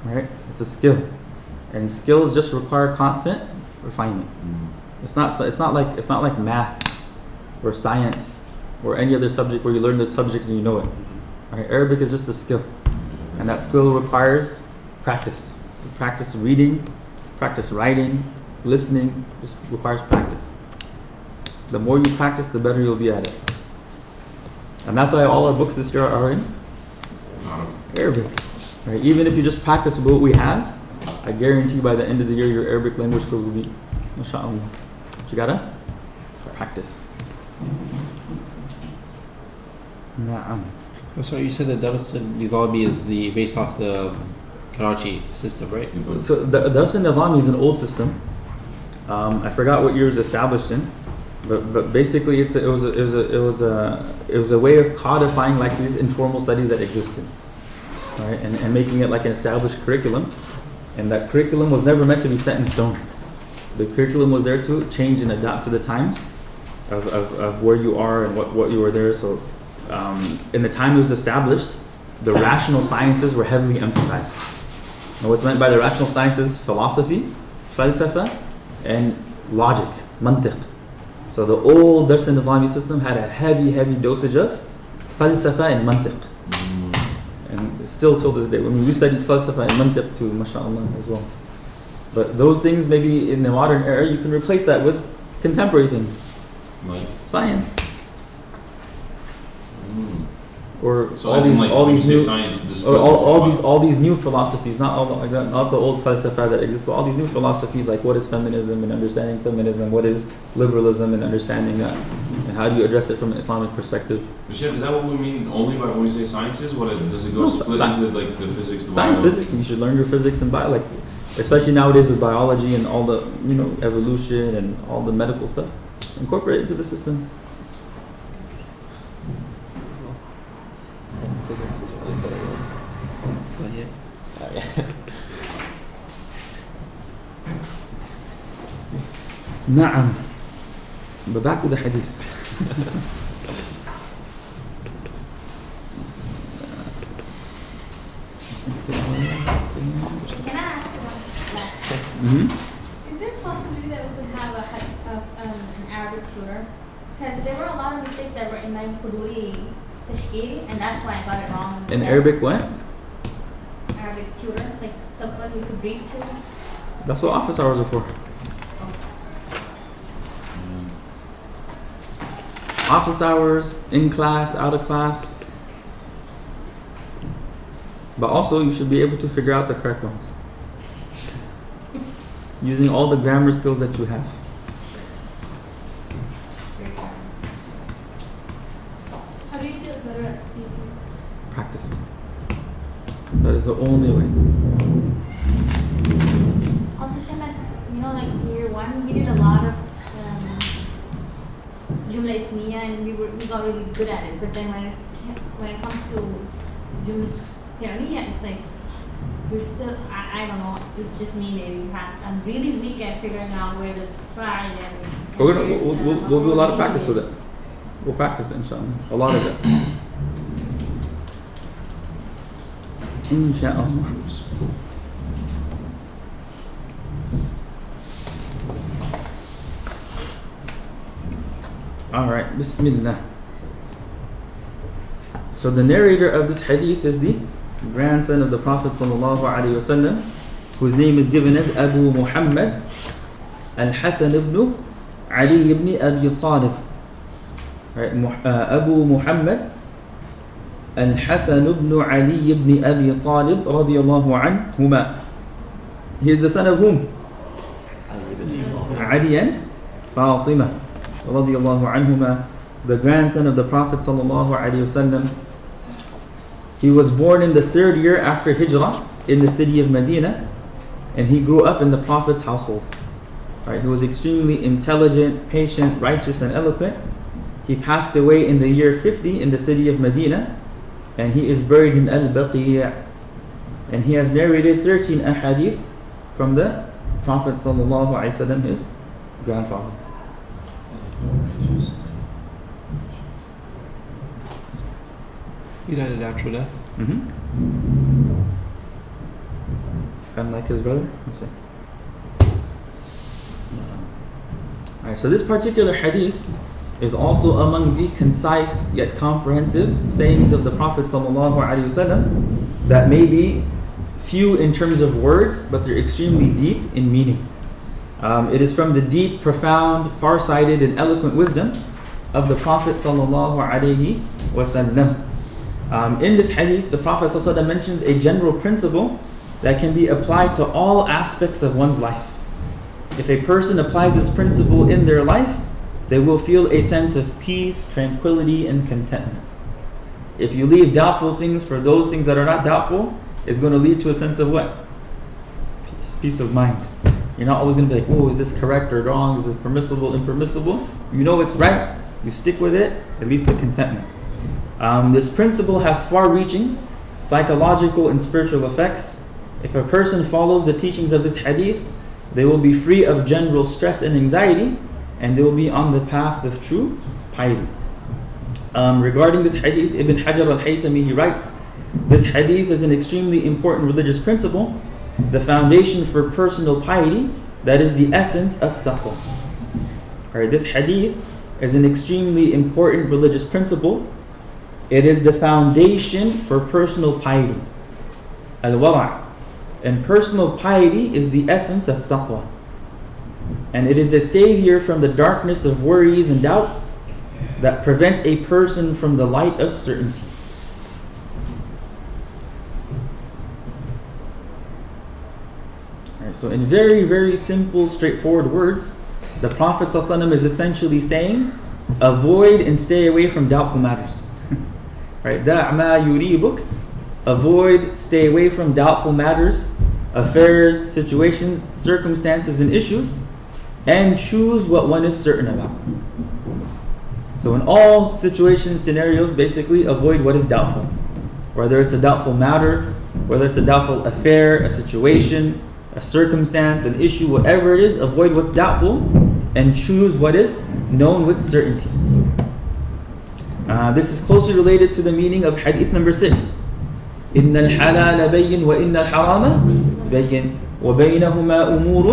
S15: right? It's a skill, and skills just require constant refinement. It's not like math or science or any other subject where you learn the subject and you know it. Right? Arabic is just a skill, and that skill requires practice. Practice reading, practice writing, listening. Just requires practice. The more you practice, the better you'll be at it. And that's why all our books this year are in Arabic. Right? Even if you just practice what we have, I guarantee by the end of the year your Arabic language skills will be, mashallah. But you gotta practice. Na'am.
S6: So you said that Dars al-Nizami is based off the Karachi system, right?
S15: So the Dars al-Nizami is an old system. I forgot what year it was established in. But basically, it was a way of codifying like these informal studies that existed, right? And making it like an established curriculum, and that curriculum was never meant to be set in stone. The curriculum was there to change and adapt to the times of where you are and what you were there. So, in the time it was established, the rational sciences were heavily emphasized. And what's meant by the rational sciences? Philosophy, falsafa, and logic, mantiq. So the old Dars al-Nizami system had a heavy dosage of falsafa and mantiq. And still till this day, when we studied falsafa and mantiq too, mashallah, as well. But those things, maybe in the modern era, you can replace that with contemporary things.
S12: Like?
S15: Science. Or
S12: So
S15: all these new
S12: science,
S15: all these new philosophies, not the old falsafa that exists, but all these new philosophies, like what is feminism and understanding feminism, what is liberalism and understanding that, and how do you address it from an Islamic perspective.
S12: But Sheikh, is that what we mean only by when we say sciences? Does it go split into like the physics?
S15: Science, physics. You should learn your physics and bio, like especially nowadays with biology and all the evolution and all the medical stuff. Incorporate it into the system.
S6: Physics is always better. But yeah.
S15: Na'am. But back to the hadith.
S3: Can I ask one?
S15: Mm-hmm.
S3: Is there a possibility that we could have an Arabic tutor? Because there were a lot of mistakes that were Imam Quduri tashkil, and that's why I got it wrong.
S15: In Arabic, what?
S3: Arabic tutor, like someone we could read to.
S15: That's what office hours are for. Office hours, in class, out of class. But also, you should be able to figure out the correct ones using all the grammar skills that you have.
S4: How do you get better at speaking?
S15: Practice. That is the only way.
S3: Also, Sheikh, you know, like year one, we did a lot of Jumla Ismiya, and we got really good at it. But then when it comes to Jumla Fi'liya, it's like we're still, I don't know, it's just me maybe, perhaps. I'm really weak at figuring out where the fa'il and
S15: We'll do a lot of practice with it. We'll practice it, inshallah. A lot of it. Inshallah. Alright, Bismillah. So the narrator of this hadith is the grandson of the Prophet sallallahu alaihi wasallam, whose name is given as Abu Muhammad Al-Hasan ibn Ali ibn Abi Talib. Right, Abu Muhammad Al-Hasan ibn Ali ibn Abi Talib radiyallahu anhuma. He is the son of whom? Ali and Fatima radiyallahu anhuma, the grandson of the Prophet sallallahu alaihi wasallam. He was born in the 3rd year after Hijrah in the city of Medina, and he grew up in the Prophet's household. Right, he was extremely intelligent, patient, righteous, and eloquent. He passed away in the year 50 in the city of Medina, and he is buried in Al-Baqi'. And he has narrated 13 ahadith from the Prophet sallallahu alaihi wasallam, his grandfather.
S6: He died a natural death.
S15: Unlike his brother. Alright, so this particular hadith is also among the concise yet comprehensive sayings of the Prophet ﷺ that may be few in terms of words, but they're extremely deep in meaning. It is from the deep, profound, far-sighted, and eloquent wisdom of the Prophet ﷺ. In this hadith, the Prophet ﷺ mentions a general principle that can be applied to all aspects of one's life. If a person applies this principle in their life, they will feel a sense of peace, tranquility, and contentment. If you leave doubtful things for those things that are not doubtful, it's going to lead to a sense of what? Peace of mind. You're not always going to be like, oh, is this correct or wrong? Is this permissible, impermissible? You know it's right. You stick with it. It leads to contentment. This principle has far-reaching psychological and spiritual effects. If a person follows the teachings of this hadith, they will be free of general stress and anxiety, and they will be on the path of true piety. Regarding this hadith, Ibn Hajar al-Haytami, he writes, this hadith is an extremely important religious principle, the foundation for personal piety, that is the essence of taqwa. Alright, this hadith is an extremely important religious principle. It is the foundation for personal piety. Al-wara'. And personal piety is the essence of taqwa. And it is a savior from the darkness of worries and doubts that prevent a person from the light of certainty. Alright, so in very, very simple, straightforward words, the Prophet ﷺ is essentially saying, avoid and stay away from doubtful matters. Right? Da' ma yuribuk. Avoid, stay away from doubtful matters, affairs, situations, circumstances, and issues, and choose what one is certain about. So in all situations, scenarios, basically avoid what is doubtful. Whether it's a doubtful matter, whether it's a doubtful affair, a situation, a circumstance, an issue, whatever it is, avoid what's doubtful and choose what is known with certainty. This is closely related to the meaning of hadith number 6. إن الحلال بين وإن الحرام بين وبينهما أمور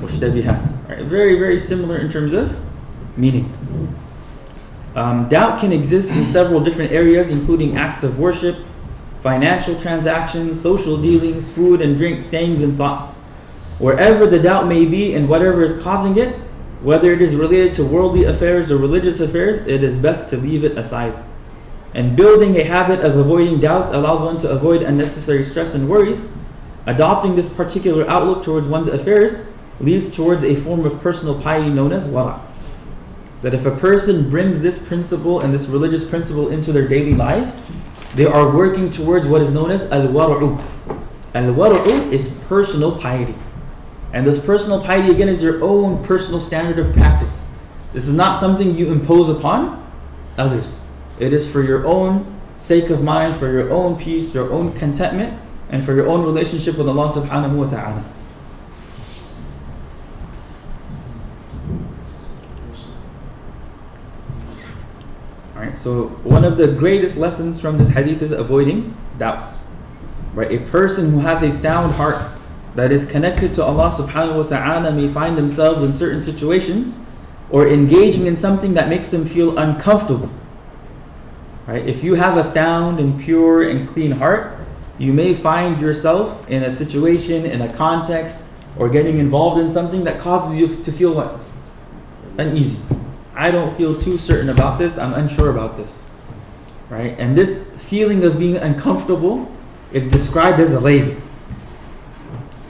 S15: مشتبهات. Very, very similar in terms of meaning. Doubt can exist in several different areas, including acts of worship, financial transactions, social dealings, food and drink, sayings and thoughts. Wherever the doubt may be and whatever is causing it, whether it is related to worldly affairs or religious affairs, it is best to leave it aside. And building a habit of avoiding doubts allows one to avoid unnecessary stress and worries. Adopting this particular outlook towards one's affairs leads towards a form of personal piety known as wara. That if a person brings this principle and this religious principle into their daily lives, they are working towards what is known as al-wara'u. Al-wara'u is personal piety. And this personal piety again is your own personal standard of practice. This is not something you impose upon others. It is for your own sake of mind, for your own peace, your own contentment, and for your own relationship with Allah subhanahu wa ta'ala. Alright, so one of the greatest lessons from this hadith is avoiding doubts. Right? A person who has a sound heart that is connected to Allah subhanahu wa ta'ala may find themselves in certain situations or engaging in something that makes them feel uncomfortable. Right? If you have a sound and pure and clean heart, you may find yourself in a situation, in a context, or getting involved in something that causes you to feel what? Uneasy. I don't feel too certain about this, I'm unsure about this. Right? And this feeling of being uncomfortable is described as a rayb.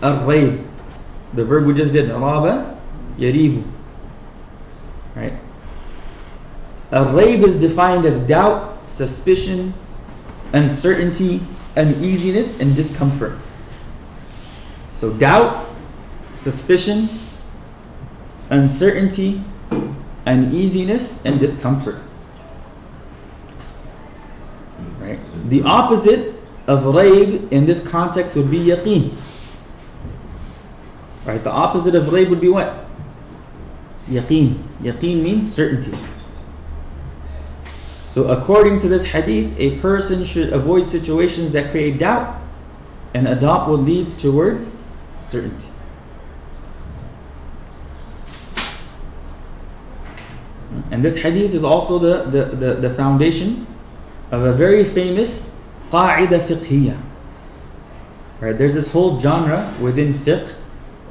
S15: Ar-rayb. The verb we just did, raba, yaribu. Right? Ar-rayb is defined as doubt, suspicion, uncertainty, uneasiness, and discomfort. So doubt, suspicion, uncertainty, uneasiness, and discomfort. Right? The opposite of rayb in this context would be yaqeen. Right? The opposite of rayb would be what? Yaqeen. Yaqeen means certainty. So according to this hadith, a person should avoid situations that create doubt and adopt what leads towards certainty. And this hadith is also the foundation of a very famous qa'ida fiqhiyya. Right? There's this whole genre within fiqh,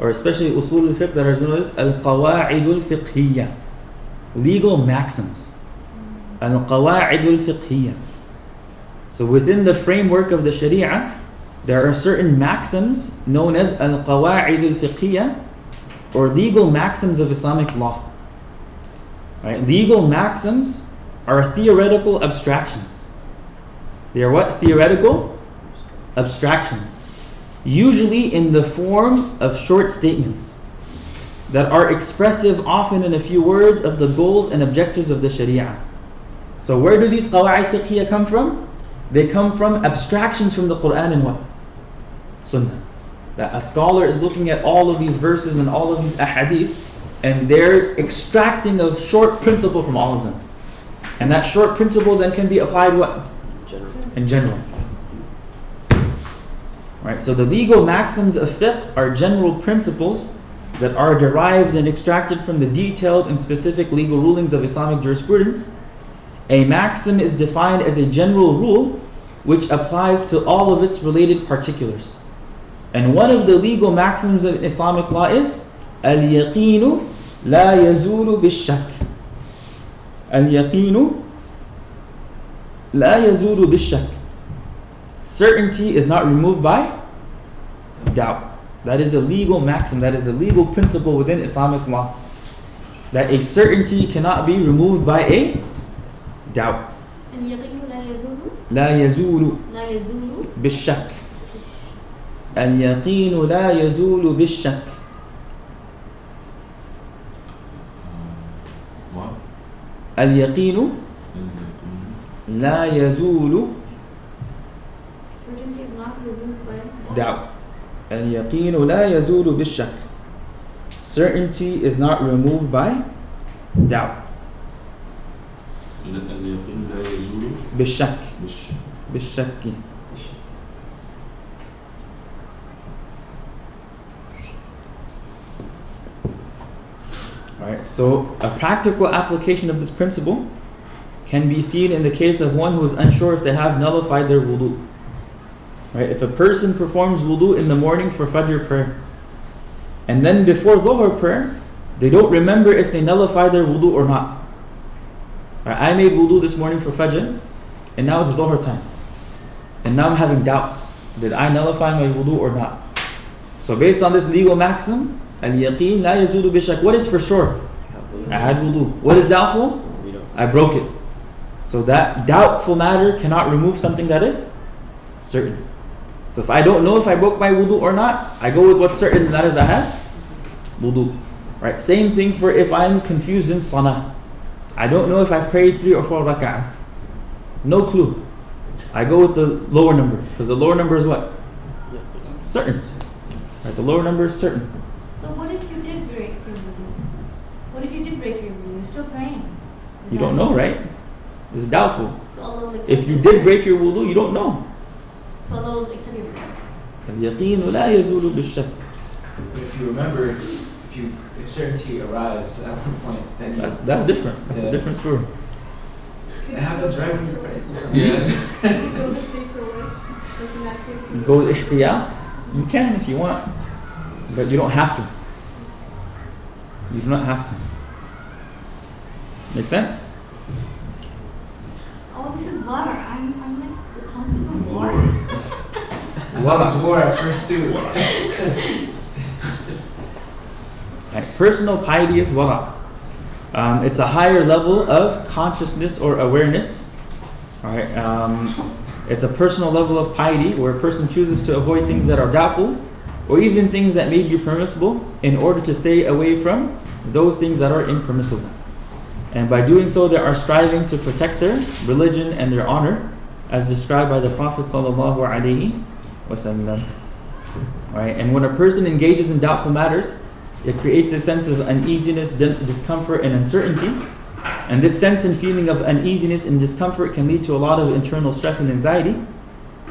S15: or especially usul al-fiqh, that is known as al-qawa'id al-fiqhiyya, legal maxims. Al-qawa'id al-fiqhiyya. So within the framework of the Sharia, there are certain maxims known as al-qawa'id al-fiqhiyya, or legal maxims of Islamic law. Right? Legal maxims are theoretical abstractions. They are what? Theoretical abstractions. Usually in the form of short statements that are expressive often in a few words of the goals and objectives of the Sharia. So where do these qawa'id fiqhiyya come from? They come from abstractions from the Quran and what? Sunnah. That a scholar is looking at all of these verses and all of these ahadith, and they're extracting a short principle from all of them. And that short principle then can be applied what? In general. Right? So the legal maxims of fiqh are general principles that are derived and extracted from the detailed and specific legal rulings of Islamic jurisprudence. A maxim is defined as a general rule which applies to all of its related particulars. And one of the legal maxims of Islamic law is al-yaqinu la yazulu bish-shak. Al-yaqinu la yazulu bish-shak. Certainty is not removed by doubt. That is a legal maxim, that is a legal principle within Islamic law. That a certainty cannot be removed by a doubt. لا يزول بالشك. اليقين لا يزول بالشك. اليقين لا يزول doubt. اليقين لا يزول بالشك. Certainty is not removed by doubt.
S12: اليقين لا يزول
S15: بالشك. بالشك. Alright, so a practical application of this principle can be seen in the case of one who is unsure if they have nullified their wudu. Right? If a person performs wudu in the morning for Fajr prayer, and then before Dhuhr prayer, they don't remember if they nullify their wudu or not. Right? I made wudu this morning for Fajr, and now it's Dhuhr time. And now I'm having doubts. Did I nullify my wudu or not? So based on this legal maxim, al-yaqeen la yazulu bishak. What is for sure? I had wudu. What is doubtful? I broke it. So that doubtful matter cannot remove something that is certain. So if I don't know if I broke my wudu or not, I go with what's certain, that is I have wudu. Right? Same thing for if I'm confused in salah. I don't know if I prayed 3 or 4 rak'ahs. No clue. I go with the lower number, because the lower number is what? Certain. Right? The lower number is certain.
S3: But what if you did break your wudu? What if you did break your wudu? You're still praying.
S15: You don't know, right? It's doubtful.
S3: So Allah will accept
S15: If you
S3: your
S15: did
S3: prayer.
S15: break your wudu, you don't know.
S3: So Allah will accept your prayer.
S15: اليقين لا يزول بالشك.
S14: But if you remember, if certainty arrives at one point, then
S15: That's different. That's a different story.
S14: It happens right when you're praying.
S4: Can you go the safer way? Like in that case, can you
S15: Go with ihtiyat. You can if you want, but you don't have to. You do not have to. Make sense?
S3: Oh, this is water. I'm like the concept of water.
S14: What was war at first too?
S15: Right. Personal piety is wara. It's a higher level of consciousness or awareness. All right. It's a personal level of piety where a person chooses to avoid things that are doubtful, or even things that may be permissible, in order to stay away from those things that are impermissible. And by doing so, they are striving to protect their religion and their honor, as described by the Prophet sallallahu alaihi wasallam. Right? And when a person engages in doubtful matters, it creates a sense of uneasiness, discomfort, and uncertainty. And this sense and feeling of uneasiness and discomfort can lead to a lot of internal stress and anxiety.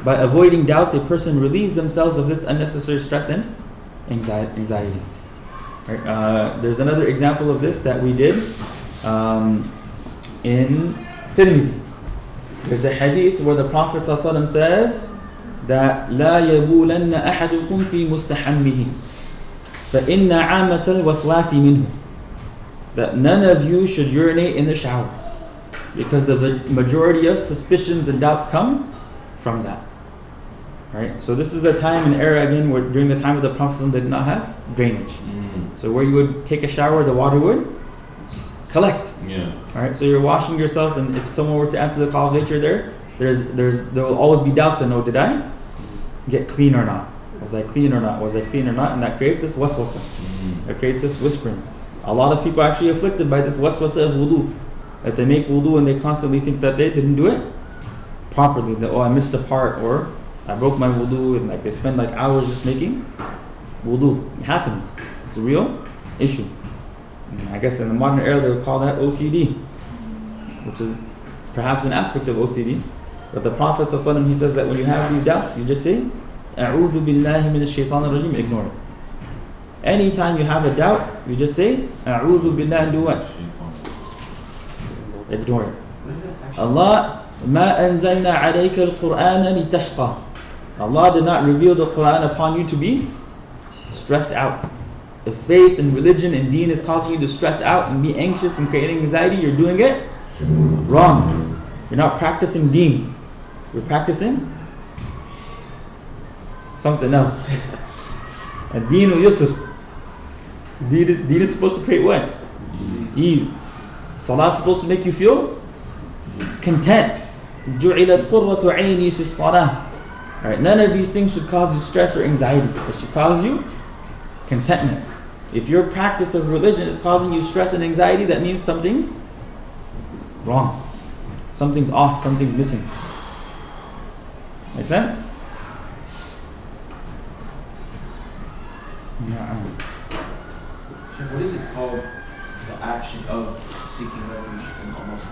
S15: By avoiding doubts, a person relieves themselves of this unnecessary stress and anxiety. Right? There's another example of this that we did in Tirmidhi. There's a hadith where the Prophet ﷺ says that لا يبولن أحدكم في مستحمه فإن عامة الوسواس منه. That none of you should urinate in the shower, because the majority of suspicions and doubts come from that. Right? So this is a time and era again where during the time of the Prophet ﷺ, they did not have drainage. So where you would take a shower, the water would collect.
S12: Yeah.
S15: All right. So you're washing yourself, and if someone were to answer the call of nature there will always be doubts to know, did I get clean or not? Was I clean or not? Was I clean or not? And that creates this waswasa. That creates this whispering. A lot of people are actually afflicted by this waswasa of wudu. That they make wudu and they constantly think that they didn't do it properly. That, I missed a part, or I broke my wudu, and like they spend like hours just making wudu. It happens. It's a real issue. And I guess in the modern era they would call that OCD, which is perhaps an aspect of OCD. But the Prophet ﷺ, he says that when you have these doubts, you just say, أعوذ بالله من الشيطان الرجيم, ignore it. Anytime you have a doubt, you just say, أعوذ بالله, and do what? Ignore it. Allah, ما أنزلنا عليك القرآن لتشقى. Allah did not reveal the Quran upon you to be stressed out. If faith and religion and deen is causing you to stress out and be anxious and creating anxiety, you're doing it wrong. You're not practicing deen. You're practicing something else. And deenu yusr. Deen is supposed to create what? Ease. Salah is supposed to make you feel content. جُعِلَتْ قُرَّةُ عَيْنِي فِي الصَّلَاةِ. Right, none of these things should cause you stress or anxiety. It should cause you contentment. If your practice of religion is causing you stress and anxiety, that means something's wrong. Something's off, something's missing. Make sense?
S14: What is it called, the action of seeking refuge from Allah's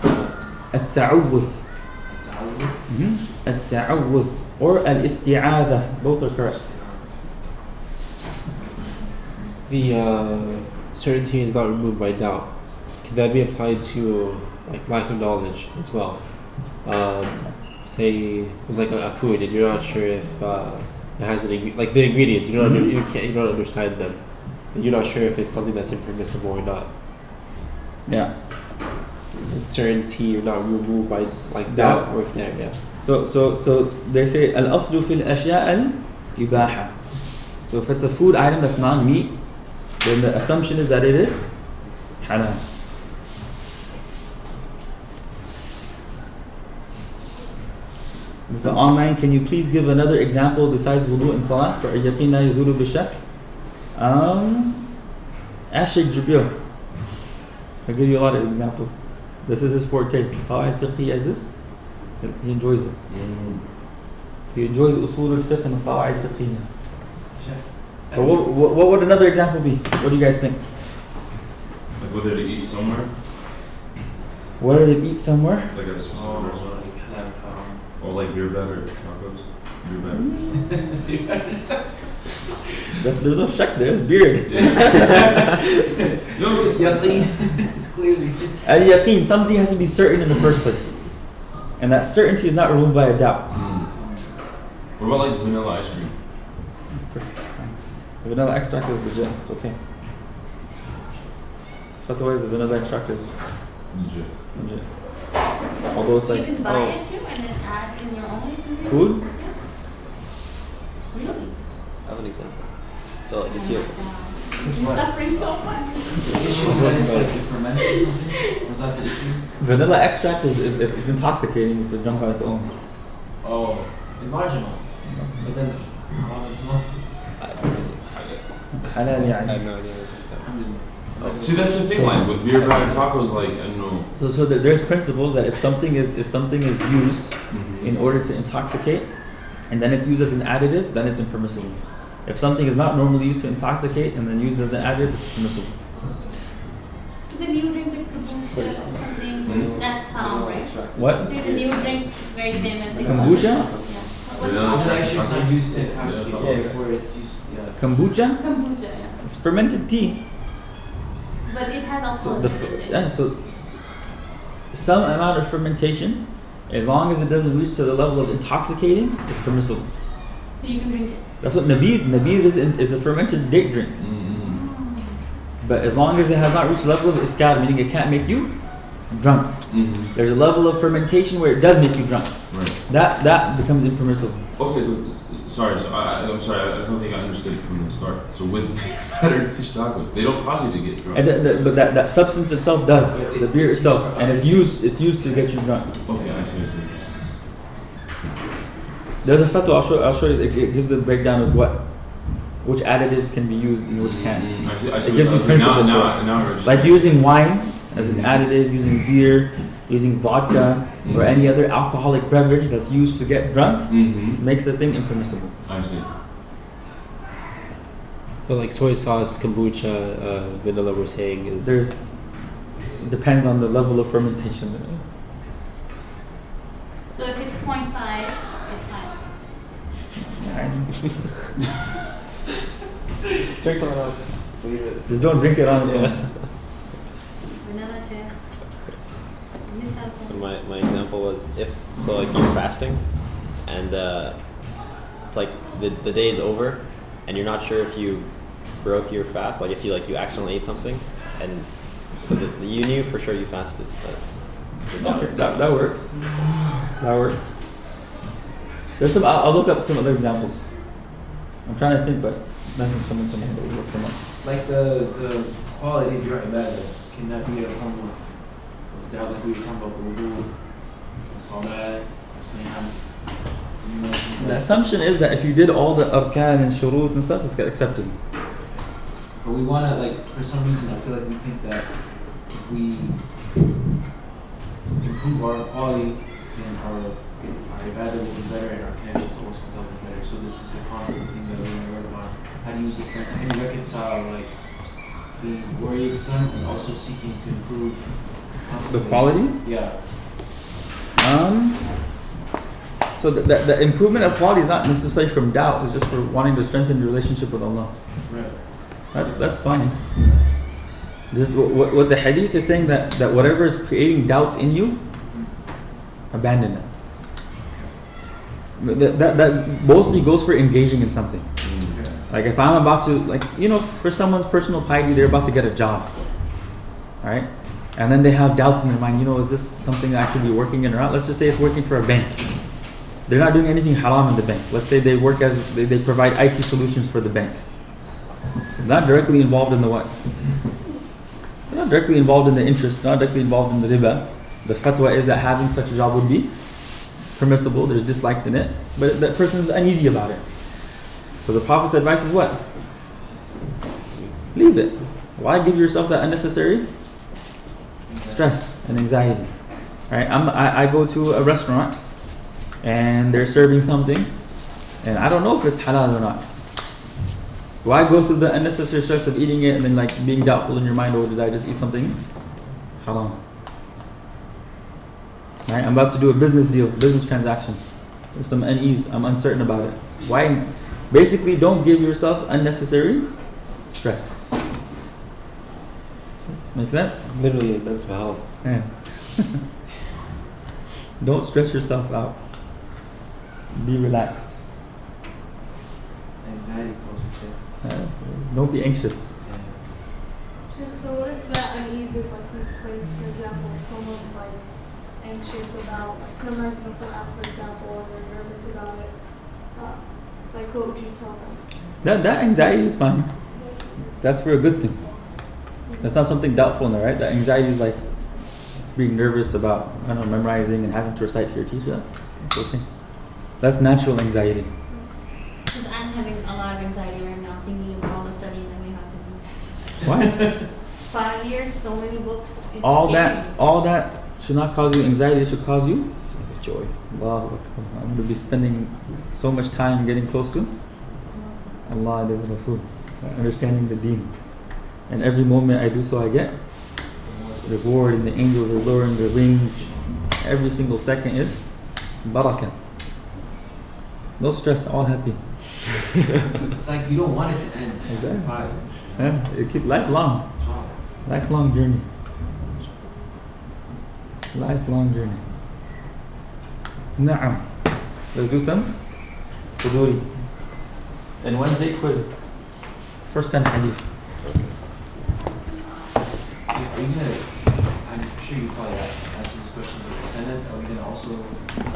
S15: التعوذ. التعوذ or al-isti'adha, both are correct.
S6: The certainty is not removed by doubt. can that be applied to like lack of knowledge as well? Say it was like a food and you're not sure if it has like the ingredients, you don't understand them. And you're not sure if it's something that's impermissible or not.
S15: Yeah.
S6: Uncertainty, you're not removed by like doubt or if there, yeah.
S15: So they say al-aslu fil ashya al-ibaha. So if it's a food item that's non-meat, then the assumption is that it is halal. Mr. Online, can you please give another example besides wudu and salah for al-yaqeen la yazulu bi-shak? Ask Sheikh Jubil. I'll give you a lot of examples. This is his forte. Qawaid fiqhiyya is this? He enjoys it. He enjoys usul al-fiqh and qawaid fiqhiyya. But what would another example be? What do you guys think?
S12: Like whether to eat somewhere?
S15: Whether to eat somewhere?
S12: Like at a specific restaurant? Or like beer bed or tacos? Beer bed.
S15: There's no shak there, it's beer.
S14: Yaqeen. It's clearly.
S15: Al-yaqeen, something has to be certain in the first place. And that certainty is not removed by a doubt.
S12: What about like vanilla ice cream?
S15: The vanilla extract is legit, it's okay. Otherwise, the vanilla extract is
S12: legit.
S15: Although it's like,
S3: you can buy it too and then add in your own
S15: food?
S3: Really?
S2: I have an example. So like if you
S3: I'm suffering so much.
S15: Vanilla extract is intoxicating if it's drunk on its own.
S14: Oh, in large amounts. But then, it's not.
S2: I have no idea.
S12: See, that's the thing. Like with beer bag tacos, like I don't know.
S15: So there's principles that if something is used in order to intoxicate, and then it's used as an additive, then it's impermissible. If something is not normally used to intoxicate and then used as an additive, it's permissible.
S3: So the new drink, the kombucha or something, that's haram, right?
S15: What?
S3: There's a new drink, it's very famous. Like
S15: Kombucha?
S3: Yeah.
S14: It's not used to intoxicate. Yeah, where it's used. Yeah.
S15: Kombucha?
S3: Kombucha, yeah.
S15: It's fermented tea.
S3: But it has alcohol.
S15: So some amount of fermentation, as long as it doesn't reach to the level of intoxicating, is permissible.
S3: So you can drink it.
S15: That's what nabid is a fermented date drink. But as long as it has not reached the level of iskar, meaning it can't make you drunk. There's a level of fermentation where it does make you drunk.
S12: Right.
S15: That becomes impermissible.
S12: Okay, sorry. So I'm sorry. I don't think I understood from the start. So with battered fish tacos, they don't cause you to get drunk.
S15: But that substance itself does, the beer itself, and it's used to get you drunk.
S12: Okay, I see.
S15: There's a fatwa I'll show you. It gives a breakdown of which additives can be used and which can't.
S12: I see.
S15: It gives you principles.
S12: Now
S15: like using wine as an additive, using beer, using vodka, or any other alcoholic beverage that's used to get drunk, makes the thing impermissible.
S12: I see.
S6: But like soy sauce, kombucha, vanilla, we're saying is
S15: depends on the level of fermentation.
S3: So if it's 0.5, it's fine.
S15: Drink something else. Just don't drink it on its own.
S3: Vanilla shake.
S2: So my example was like you're fasting and it's like the day is over and you're not sure if you broke your fast, like if you accidentally ate something, and so you knew for sure you fasted, but
S15: that works. That works. There's some. I'll look up some other examples. I'm trying to think, but nothing's coming to mind. But we'll look some up.
S14: Like the quality of your ibadah, can that be a form of doubt, like we were talking about the wudu, salat, siyam?
S15: The assumption is that if you did all the arkan and shurut and stuff, it's got accepted.
S14: But we want to, like, for some reason, I feel like we think that if we improve our quality, then our ibadah will be better and our connection to Allah will be better. So this is a constant thing that we're going to work on. How do you reconcile, like, being worrisome and also seeking to improve constantly?
S15: The quality?
S14: Yeah.
S15: So the improvement of quality is not necessarily from doubt. It's just for wanting to strengthen your relationship with Allah.
S14: Right.
S15: That's fine. Just what the hadith is saying, that whatever is creating doubts in you, abandon it. That mostly goes for engaging in something. Like if I'm about to, like, you know, for someone's personal piety, they're about to get a job, right? And then they have doubts in their mind, you know, is this something I should be working in or not? Let's just say it's working for a bank. They're not doing anything haram in the bank. Let's say they work as, they provide IT solutions for the bank. Not directly involved in the what? They're not directly involved in the interest, not directly involved in the riba. The fatwa is that having such a job would be permissible, there's disliked in it, but that person is uneasy about it. So the Prophet's advice is what? Leave it. Why give yourself that unnecessary stress and anxiety? Right? I go to a restaurant and they're serving something and I don't know if it's halal or not. Why go through the unnecessary stress of eating it and then like being doubtful in your mind, oh, did I just eat something haram? Right? I'm about to do a business deal, business transaction. There's some unease, I'm uncertain about it. Why? Basically, don't give yourself unnecessary stress. Make sense?
S6: Literally, mental health.
S15: Yeah. Don't stress yourself out. Be relaxed.
S14: It's anxiety causing shit.
S15: Yes. Don't be anxious.
S4: So what if that unease is like misplaced? For example, if someone's like anxious about like memorizing the Quran, for example, and they're nervous about it, like what would you tell them?
S15: That anxiety is fine. That's for a good thing. That's not something doubtful in there, right? That anxiety is like being nervous about, I don't know, memorizing and having to recite to your teacher. That's okay. That's natural anxiety.
S3: Because I'm having a lot of anxiety right now, thinking about all the studying that we have to do.
S15: Why?
S3: 5 years, so many books. It's
S15: all
S3: scary.
S15: that should not cause you anxiety. It should cause you joy. Allahu Akbar. I'm going to be spending so much time getting close to Allah, His Rasul, understanding the Deen. And every moment I do so, I get reward, and the angels are lowering their wings. Every single second is barakah. No stress, all happy.
S14: It's like you don't want it to end.
S15: Exactly. Yeah, it keep lifelong journey. Lifelong journey. Na'am. Let's do some Quduri. And Wednesday quiz. First 10 hadith.
S14: Are you gonna, I'm sure you probably asked this question with the Senate. Are we gonna also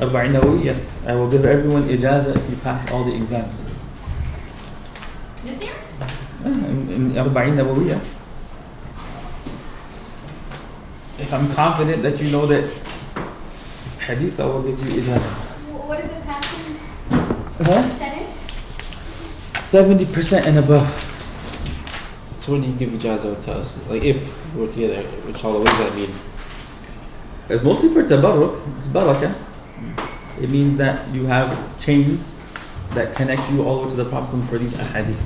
S15: Arba'in Nawawi, yes. I will give everyone ijaza if you pass all the exams.
S3: This year?
S15: In Arba'in Nawawi, yeah. If I'm confident that you know that hadith, I will give you ijaza.
S3: What is the passing percentage?
S15: 70% and above.
S6: So when you give ijaza to us, like if we're together, inshallah, what does that mean?
S15: It's mostly for tabarruk, it's barakah. It means that you have chains that connect you all the way to the Prophet for these ahadith.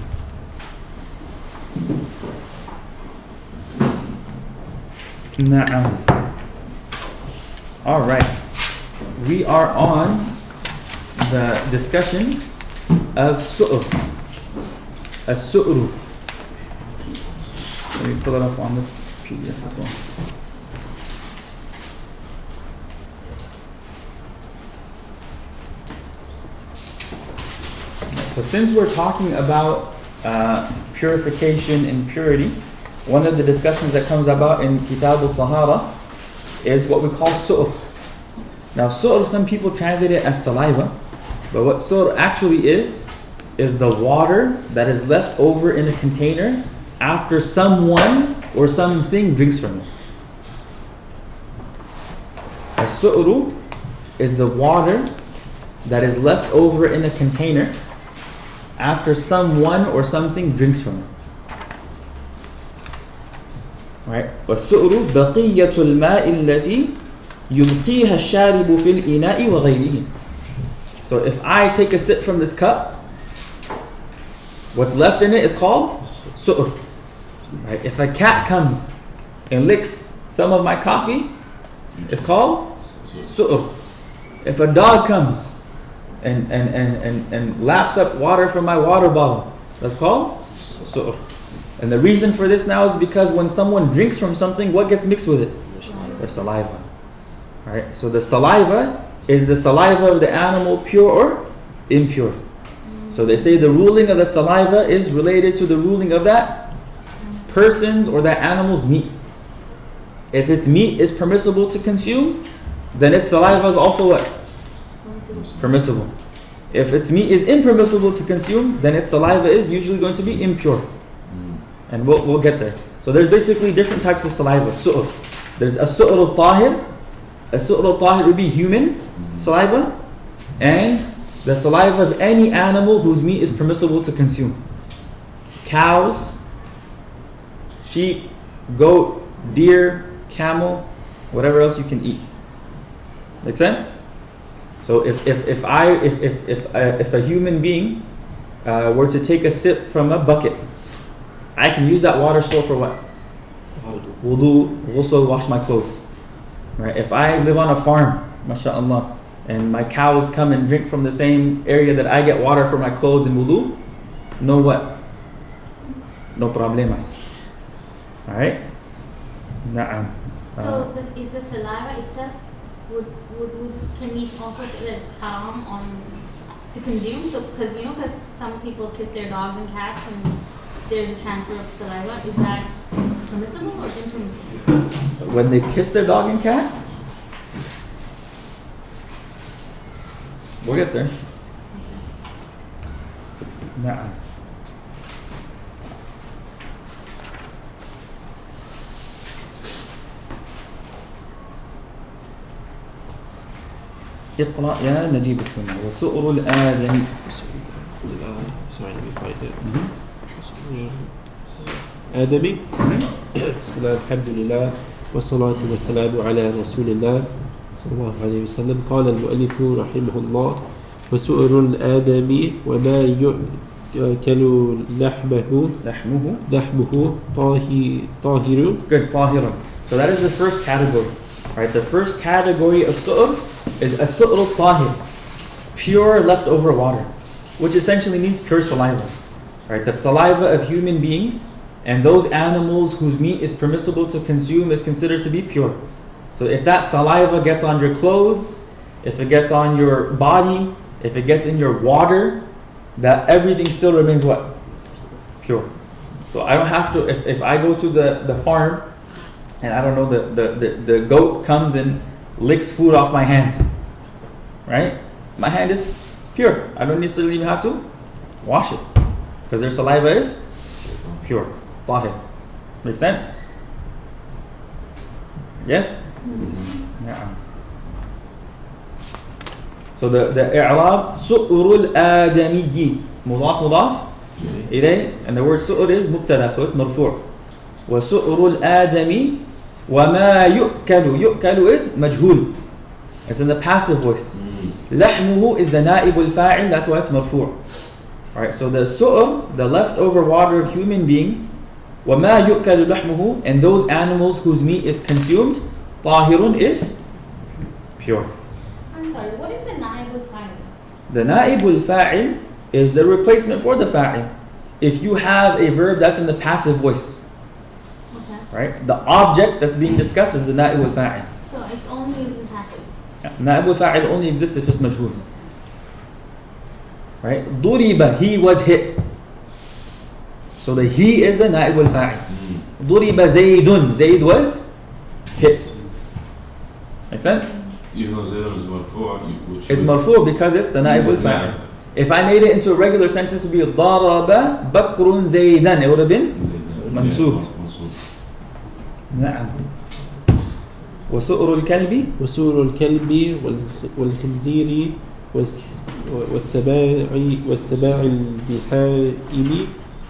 S15: Na'am. Alright. We are on the discussion of su'ur. As-su'ru. Let me pull it up on the PDF as well. So since we're talking about purification and purity, one of the discussions that comes about in Kitab al-Tahara is what we call su'r. Now su'r, some people translate it as saliva, but what su'r actually is the water that is left over in a container after someone or something drinks from it. As-su'ru is the water that is left over in a container after someone or something drinks from it. Right? وَالسُّؤْرُ بَقِيَّةُ الْمَاءِ الَّتِي يُلْقِيهَا الشَّارِبُ فِي الْإِنَاءِ وَغَيْرِهِ. So if I take a sip from this cup, what's left in it is called su'r. Right? If a cat comes and licks some of my coffee, it's called su'r. If a dog comes and laps up water from my water bottle, that's called su'r. And the reason for this now is because when someone drinks from something, what gets mixed with it? Their saliva. Alright, so the saliva is the saliva of the animal pure or impure? So they say the ruling of the saliva is related to the ruling of that person's or that animal's meat. If its meat is permissible to consume, then its saliva is also what? Permissible. If its meat is impermissible to consume, then its saliva is usually going to be impure. And we'll get there. So there's basically different types of saliva. Su'ur. There's a su'ur al-tahir. A su'ur al-tahir would be human saliva. And the saliva of any animal whose meat is permissible to consume. Cows, sheep, goat, deer, camel, whatever else you can eat. Make sense? So if a human being were to take a sip from a bucket, I can use that water still for what? Wudu, ghusl, wash my clothes. Right? If I live on a farm, mashallah, and my cows come and drink from the same area that I get water for my clothes and wudu, no what? No problemas. Alright? Na'am.
S3: So is the saliva itself, can we also say that it's haram to consume? So because some people kiss their dogs and cats and there's a transfer of saliva. Is that permissible or impermissible?
S15: When they kiss their dog and cat? We'll get there. Nah. اقرأ يا نجيب بسم الله وسؤر الآدم.
S6: Sorry, let me find it. آدمي. بسم الله الحمد لله والصلاة والسلام على رسول الله صلى الله عليه وسلم. قال المؤلف رحمه الله: وسؤر الآدمي وما يؤكل لحمه طاهر.
S15: Good, طاهر. So that is the first category. Right, the first category of su'ur is a su'ur al-tahir, pure leftover water, which essentially means pure saliva. Right, the saliva of human beings and those animals whose meat is permissible to consume is considered to be pure. So if that saliva gets on your clothes, if it gets on your body, if it gets in your water, that everything still remains what? Pure. So I don't have to, if I go to the farm and I don't know, the goat comes and licks food off my hand, right? My hand is pure. I don't necessarily even have to wash it because their saliva is pure. Tahir. Make sense? Yes? Yeah. So the i'rab su'urul adamiyyi mudaf ilayh, and the word su'ur is mubtada, so it's marfu'. Wa su'urul adami wa ma yu'kalu is majhul. It's in the passive voice. Lahmuhu is the na'ibul fa'il, that's why it's marfu'. Alright, so the su'ur, the leftover water of human beings, wa ma yu'kalu lahmuhu, and those animals whose meat is consumed, tahirun is pure.
S3: I'm sorry, what is the na'ibul fa'il?
S15: The na'ibul fa'il is the replacement for the fa'il. If you have a verb that's in the passive voice, right? The object that's being discussed is the na'ibul fa'il.
S3: So it's only used in passives.
S15: Yeah. Na'ibul fa'il only exists if it's majhul. Right? Duriba, he was hit. So the he is the na'ibul fa'il. Duriba Zaydun, Zayd was hit. Make sense?
S12: Even though Zaydun is marfu',
S15: it's marfu' because it's the na'ibul fa'il. If I made it into a regular sentence, it would be Daraba Bakrun Zaydan. It would have been mansub. نعم. وسؤر
S6: الكلب والخنزير والسباع البهائم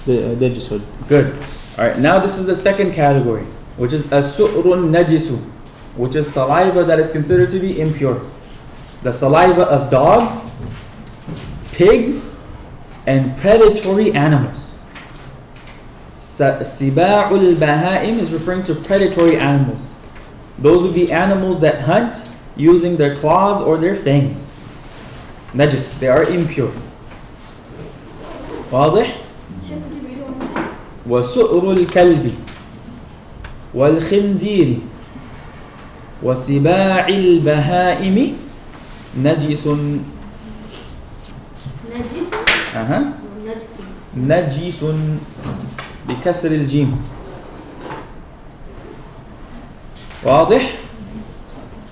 S6: نجس.
S15: Good. Alright, now this is the second category, which is as-su'run najisu, which is saliva that is considered to be impure. The saliva of dogs, pigs, and predatory animals. Siba'ul bahaim is referring to predatory animals. Those would be animals that hunt using their claws or their fangs. Najis, they are impure. واضح? وسؤر الكلب والخنزير وسباع البهائم نجس
S3: نجس
S15: أها
S3: نجس
S15: نجس بكسر الجيم واضح؟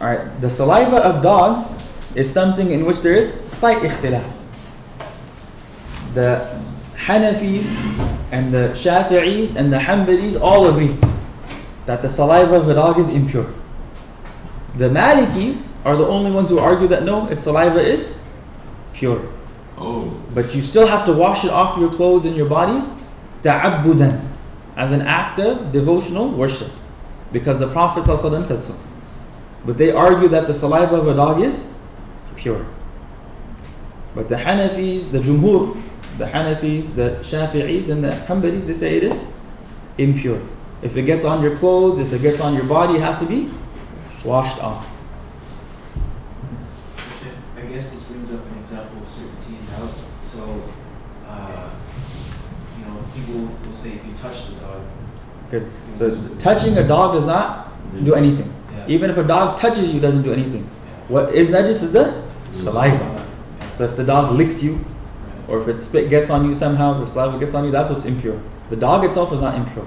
S15: Alright, the saliva of dogs is something in which there is slight ikhtilaf. The Hanafis and the Shafi'is and the Hanbalis all agree that the saliva of a dog is impure. The Malikis are the only ones who argue that no, its saliva is pure.
S12: Oh.
S15: But you still have to wash it off your clothes and your bodies ta'abbudan, as an act of devotional worship, because the Prophet ﷺ said so. But they argue that the saliva of a dog is pure. But the Hanafis, the Jumhur, the Hanafis, the Shafi'is and the Hanbalis, they say it is impure. If it gets on your clothes, if it gets on your body, it has to be washed off.
S14: I guess this brings up an example of certainty and doubt. So, people will say if you touch the dog.
S15: Good. So touching a dog does not do anything.
S14: Yeah.
S15: Even if a dog touches you, it doesn't do anything. What is najis is the saliva. So if the dog licks you, or if its spit gets on you somehow, if saliva gets on you, that's what's impure. The dog itself is not impure.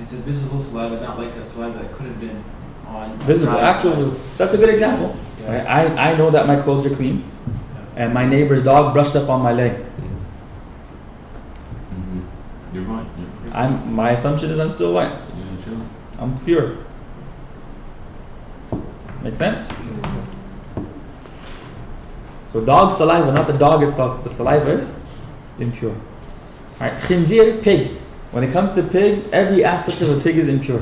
S14: It's a visible saliva, not like a saliva that could have been on
S15: Visible, actual. So that's a good example.
S14: Yeah.
S15: Right? I know that my clothes are clean, and my neighbor's dog brushed up on my leg.
S12: Mm-hmm. You're fine.
S15: My assumption is I'm still white.
S12: Yeah, chill.
S15: I'm pure. Make sense? So dog saliva, not the dog itself. The saliva is impure. Alright, khinzir, pig. When it comes to pig, every aspect of a pig is impure.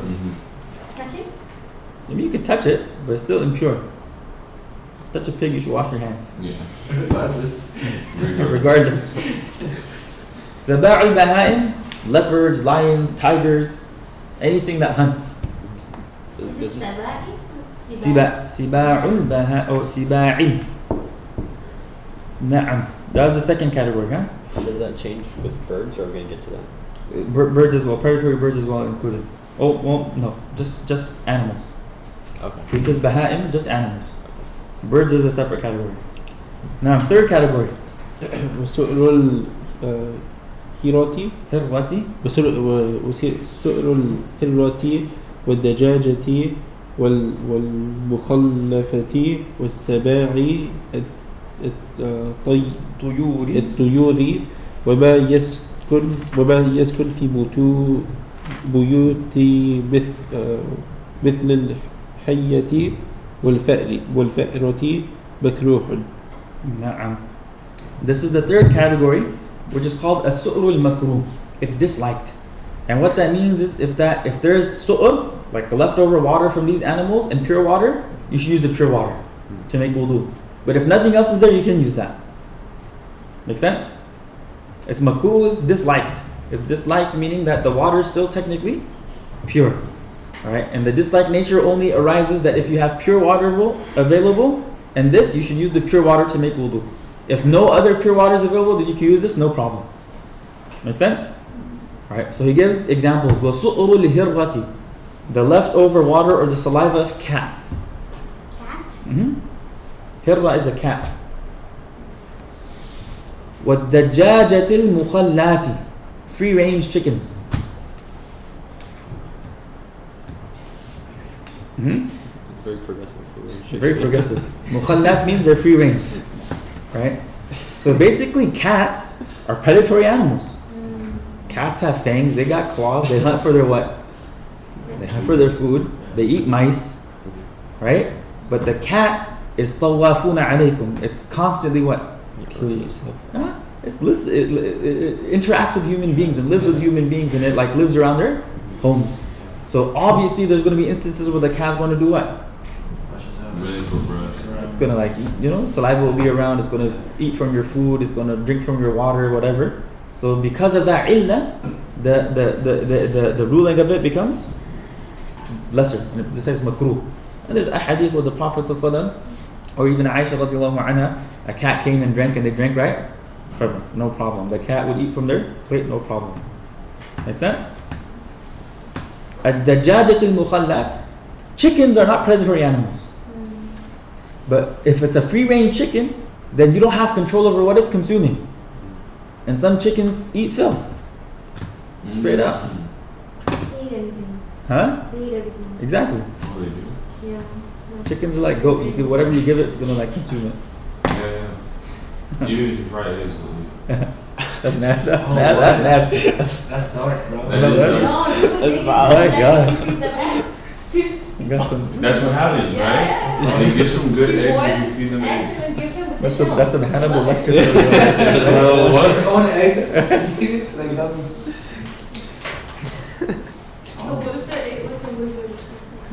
S3: Touch it?
S15: Maybe you can touch it, but it's still impure. Touch a pig, you should wash your hands.
S12: Yeah.
S15: Regardless. Saba' al-bahaim, leopards, lions, tigers, anything that hunts.
S3: Is it sabai or
S15: Siba'ul baha or siba'i. Na'am. That was the second category, huh?
S2: Does that change with birds, or are we going to get to that?
S15: Birds as well, predatory birds as well included. Oh, well, no, just animals.
S2: Okay.
S15: He says baha'im, just animals. Birds is a separate category. Now, third category.
S6: وسؤر الهيراتي
S15: Hirwati.
S6: وسؤر الهرة والدجاجة والمخلفة والسباع الطيور وما يسكن في بيوت مثل الحية والفأرة مكروه.
S15: Na'am. This is the third category, which is called as-su'rul makruh. It's disliked. And what that means is if there's su'ur, like leftover water from these animals and pure water, you should use the pure water to make wudu. But if nothing else is there, you can use that. Make sense? It's makruh, it's disliked. It's disliked meaning that the water is still technically pure. Alright? And the disliked nature only arises that if you have pure water available, and this, you should use the pure water to make wudu. If no other pure water is available, then you can use this, no problem. Make sense? Alright, so he gives examples. وَسُؤْرُ الْهِرَّةِ, the leftover water or the saliva of cats.
S3: cat?
S15: Hirra is a cat. وَالدَّجَّاجَةِ الْمُخَلَّاتِ, free range chickens.
S2: Very progressive.
S15: Very progressive. Mukhallat means they're free range. Right? So basically cats are predatory animals. Cats have fangs, they got claws, they hunt for their what? They hunt for their food, they eat mice. Right? But the cat is tawafuna alaykum. It's constantly what?
S6: Killing yourself.
S15: It interacts with human beings and lives with human beings, and it like lives around their homes. So obviously there's going to be instances where the cat's going to do what? It's going to like, saliva will be around, it's going to eat from your food, it's going to drink from your water, whatever. So because of that illah, the ruling of it becomes lesser. And this says makruh. And there's a hadith where the Prophet ﷺ, or even Aisha radiallahu anha, a cat came and drank, and they drank right? No problem. The cat would eat from their plate, no problem. Make sense? الدجاجة المخلات. Chickens are not predatory animals. But if it's a free-range chicken, then you don't have control over what it's consuming. And some chickens eat filth. Straight up.
S3: They eat everything.
S15: Huh?
S3: They eat everything.
S15: Exactly.
S12: Oh, they do?
S3: Yeah.
S15: Chickens are like goat. You give whatever you give it, it's gonna like consume it.
S12: Yeah. Even if you fry eggs, it'll eat.
S15: That's nasty.
S14: Oh,
S15: That's nasty.
S14: That's dark, bro.
S12: That is dark.
S3: No, you would think
S15: Oh my God.
S3: you feed them eggs. Seriously.
S15: You got some.
S12: That's what happens, right?
S3: Yeah.
S12: You give some good
S3: You
S12: eggs
S3: boil
S12: and you feed them
S3: eggs
S12: eggs.
S3: and give them with
S15: That's
S3: the
S15: a that's an Hannibal Lecter.
S12: That's what
S14: Its own eggs. Like that was.
S4: So what if they ate like a lizard or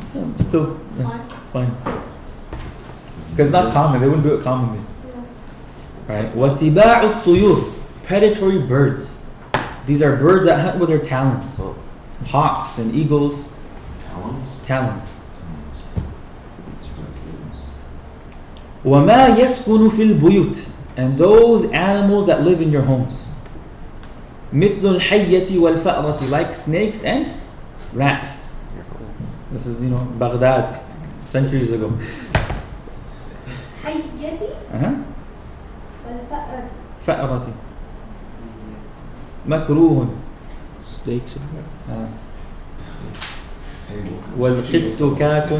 S4: something?
S15: Still,
S4: Fine.
S15: it's fine. Because it's not common. They wouldn't do it commonly. Right? وَسِبَاعُ الطُّيُورِ. Predatory birds. These are birds that hunt with their talons. Hawks and eagles.
S12: Talons?
S15: Talons. وَمَا يَسْكُنُ فِي الْبُيُوتِ. And those animals that live in your homes. مِثْلُ الْحَيَّةِ وَالْفَأْرَةِ. Like snakes and rats. This is, Baghdad, centuries ago.
S3: حيتي
S15: Uh-huh.
S3: والفأرة.
S15: فأرة. مكروه.
S6: Snakes and rats.
S15: والقط كات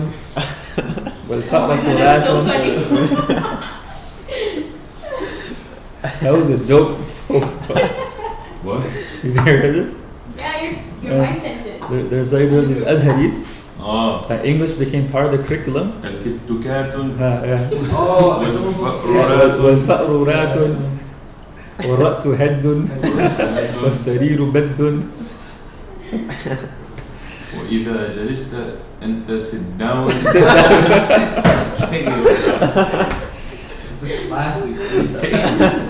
S15: والفأرة
S3: That's so
S15: رات.
S3: funny.
S15: That was a joke.
S12: What?
S15: You hear this?
S3: Yeah, your wife sent it.
S15: There's these Azharis.
S12: Oh.
S15: English became part of the curriculum.
S12: الكت كات
S14: Oh,
S15: والفأر رات والرأس هد والسرير بد.
S12: وإذا جلست أنت sit down.
S14: It's a classic.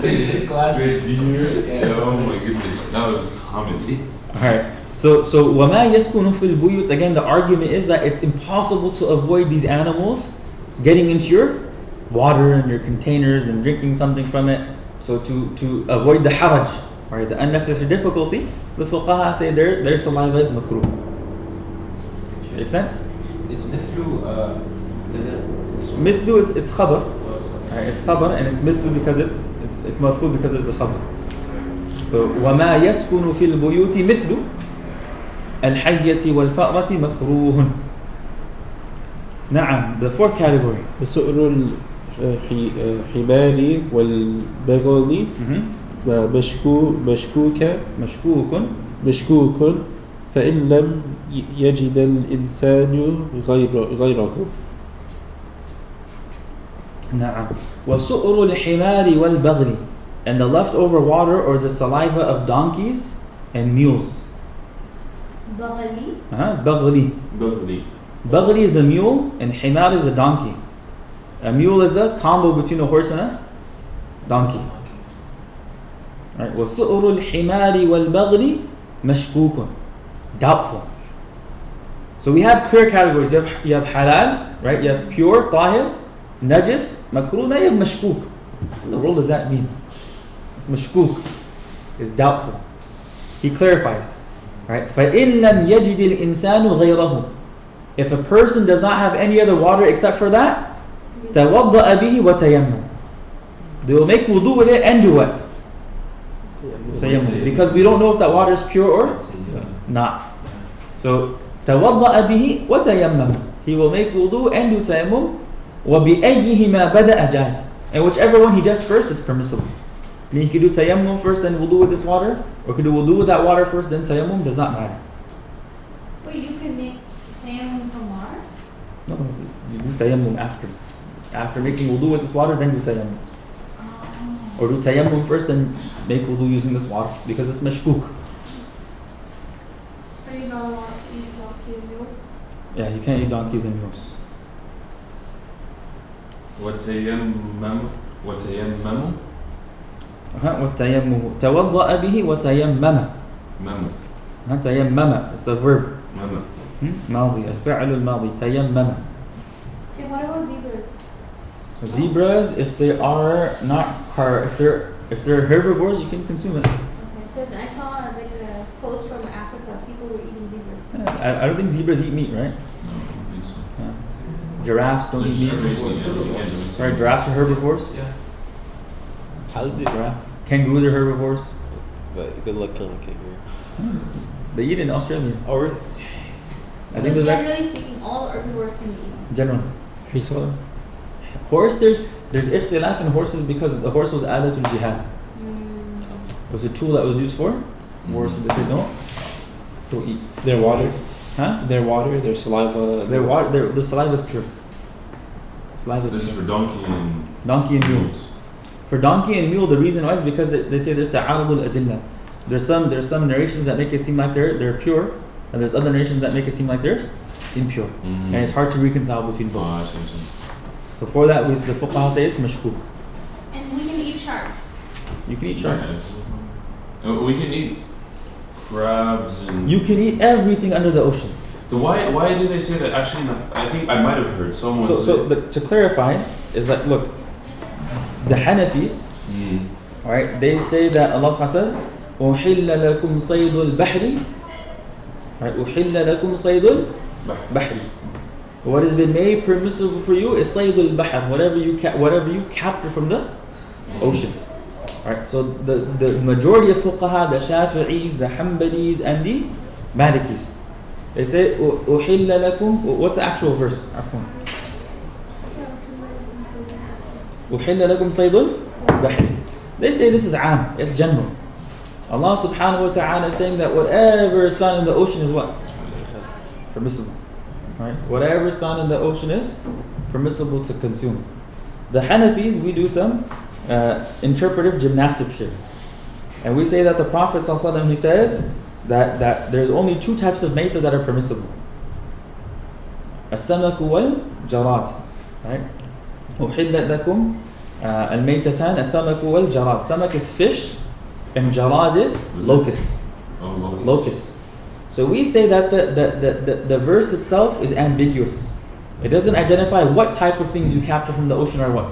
S14: It's a classic.
S12: Yeah, oh my goodness, that was comedy.
S15: Alright. So وَمَا يَسْكُنُ فِي الْبُيُوتِ. Again, the argument is that it's impossible to avoid these animals getting into your water and your containers and drinking something from it. So to avoid the haraj, right, the unnecessary difficulty, the fuqaha say their saliva is makruh. Make sense?
S14: Is mithlu
S15: Mithlu is it's khabar. Right, it's khabar and it's mithlu because it's marfu because it's the khabar. So وَمَا يَسْكُنُ فِي الْبُيُوتِ مِثْلُ الْحَيَّةِ وَالْفَأْرَةِ مَكْرُوهٌ. نعم, the fourth category.
S6: وسؤر الحمار والبغل مشكوك فإن لم يجد الإنسان غيره.
S15: نعم. وسؤر الحمار والبغل. And the leftover water or the saliva of donkeys and mules.
S3: بغلي.
S15: Baghli.
S12: Baghli.
S15: Baghli is a mule and himar is a donkey. A mule is a combo between a horse and a donkey. Right. وسؤر الحمار والبغل مشكوك. Doubtful. So we have clear categories. You have halal, right? You have pure, tahir, najis, makruh. Now you have mashkook. What in the world does that mean? It's mashkook. It's doubtful. He clarifies. Right? فَإِن لَمْ يَجِدِ الْإِنسَانُ غَيْرَهُ. If a person does not have any other water except for that, تَوَضَّأَ بِهِ وَتَيَمَّمَ. They will make wudu with it and do what? Tayammum. Because we don't know if that water is pure or not. So, تَوَضَّأَ بِهِ وَتَيَمَّمَ. He will make wudu and do tayammum. وَبِأَيِّهِمَا بَدَأَ جَازٍ. And whichever one he does first is permissible. I mean, he could do tayammum first, then wudu with this water, or could do wudu with that water first, then tayammum. Does not matter.
S3: Wait, you can make tayammum from water?
S15: No, you do tayammum after. After making wudu with this water, then do tayammum. Or do tayammum first, then make wudu using this water, because it's mashkook.
S4: Are you not allowed to eat donkey and mule?
S15: Yeah, you can't eat donkeys and mules.
S12: وتيمم
S15: وَالتَّيَمُّمُ تَوَضَّأَ بِهِ وَتَيَمَّمَ. تَيَمَّمَ. It's the verb. ماضي. الفعل الماضي. تَيَمَّمَ.
S3: Shit, what about zebras?
S15: Zebras, if they are not if they're herbivores, you can consume it.
S3: Okay, because I saw like a post from Africa
S15: I don't think zebras eat meat, right?
S12: No, I don't think so.
S15: Giraffes don't eat meat. Sorry, giraffes are herbivores.
S2: Yeah. How's it?
S15: Giraffe. Kangaroos are herbivores.
S2: But good luck killing a kangaroo.
S15: They eat in Australia.
S2: Oh, really?
S15: I think there's
S3: generally speaking, all herbivores can be eaten.
S15: general.
S6: Hisar.
S15: Horse, there's ikhtilaf in horses because the horse was added to jihad. It was a tool that was used for wars. They said no, don't eat.
S6: Their water.
S15: Huh?
S6: Their water, their saliva.
S15: Their saliva is pure. Saliva
S12: This
S15: is
S12: is
S15: pure.
S12: for donkey and
S15: Donkey and mule. For donkey and mule, the reason why is because they say there's ta'arudul adilla. There's some narrations that make it seem like they're pure, and there's other narrations that make it seem like they're impure, and it's hard to reconcile between both.
S12: Oh, I see.
S15: So for that, the fuqaha say it's mashkuk.
S3: And we can eat sharks.
S15: You can eat shark.
S12: We can eat crabs and.
S15: You can eat everything under the ocean.
S12: Why do they say that? Actually, I think I might have heard someone say.
S15: But to clarify, is that look, the Hanafis, alright, they say that Allah subhanahu wa ta'ala says, أُحِلَّ لَكُمْ صَيْدُ الْبَحْرِ. Right, أُحِلَّ لَكُمْ صَيْدُ الْبَحْرِ. What has been made permissible for you is صَيْدُ الْبَحْرِ, whatever you capture from the ocean. Alright, so the majority of fuqaha, the Shafi'is, the Hanbalis, and the Malikis, they say أُحِلَّ لَكُمْ. What's the actual verse? أُحِلَّ لَكُمْ صَيْدُ الْبَحْرِ. They say this is am, it's general. Allah subhanahu wa ta'ala is saying that whatever is found in the ocean is what? Permissible. Right? Whatever is found in the ocean is permissible to consume. The Hanafis, we do some interpretive gymnastics here. And we say that the Prophet ﷺ, he says that there's only two types of mayta that are permissible. As-samaku wal-jarad. Right? أُحِلَّتْ لَكُمْ الْمَيْتَتَانِ السَّمَكُ وَالْجَرَادِ. Samak is fish and jarad is locust. Locust. So we say that the verse itself is ambiguous. It doesn't identify what type of things you capture from the ocean are what?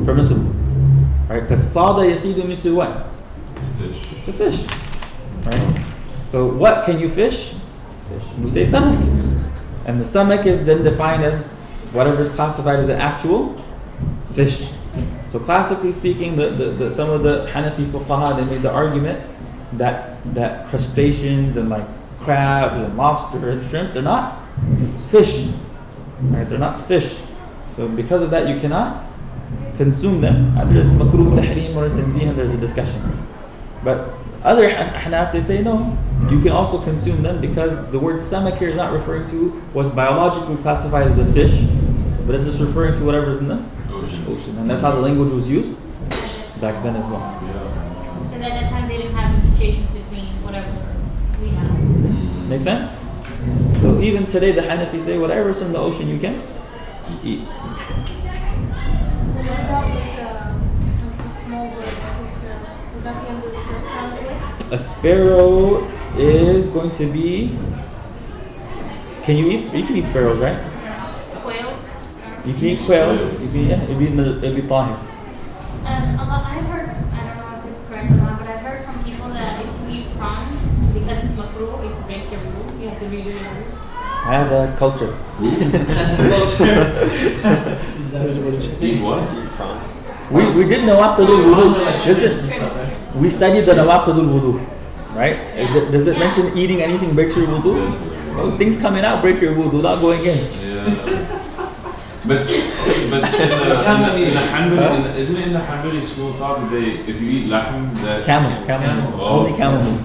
S15: Permissible. Right? Because sada yasidu means to what?
S12: To fish.
S15: To fish. Right? So what can you fish? Fish. We say samak. And the samak is then defined as whatever is classified as an actual fish. So classically speaking, some of the Hanafi fuqaha, they made the argument that crustaceans and like crabs and lobster and shrimp, they're not fish. Right? They're not fish. So because of that, you cannot consume them. Either it's makruh tahrim or tanzih, and there's a discussion. But other Hanaf, they say no, you can also consume them because the word samak here is not referring to what's biologically classified as a fish, but it's just referring to whatever's in the ocean. And that's how the language was used back then as well.
S3: Because at that time they didn't have differentiations between whatever we have.
S15: Make sense? So even today the Hanafi say whatever's in the ocean you can eat.
S4: So what about like a small bird, like a sparrow? Would that be under the first category?
S15: A sparrow is going to be. Can you eat? You can eat sparrows, right?
S3: Quails?
S15: You can eat quail. It'd be tahir.
S3: I've heard, I don't know if it's correct or not, but I've heard from people that if you eat prawns, because it's makruh, it breaks your wudu, you have to redo your wudu.
S15: هذا culture.
S12: Eat what?
S2: Prawns.
S15: We did nawaqidul wudu. Listen, we studied the nawaqidul wudu, right? Does it mention eating anything breaks your wudu? Well, things coming out break your wudu, not going in.
S12: Yeah. But in the Hanbali, isn't it in the Hanbali school of thought that if you eat lahm, that
S15: camel. Only camel meat.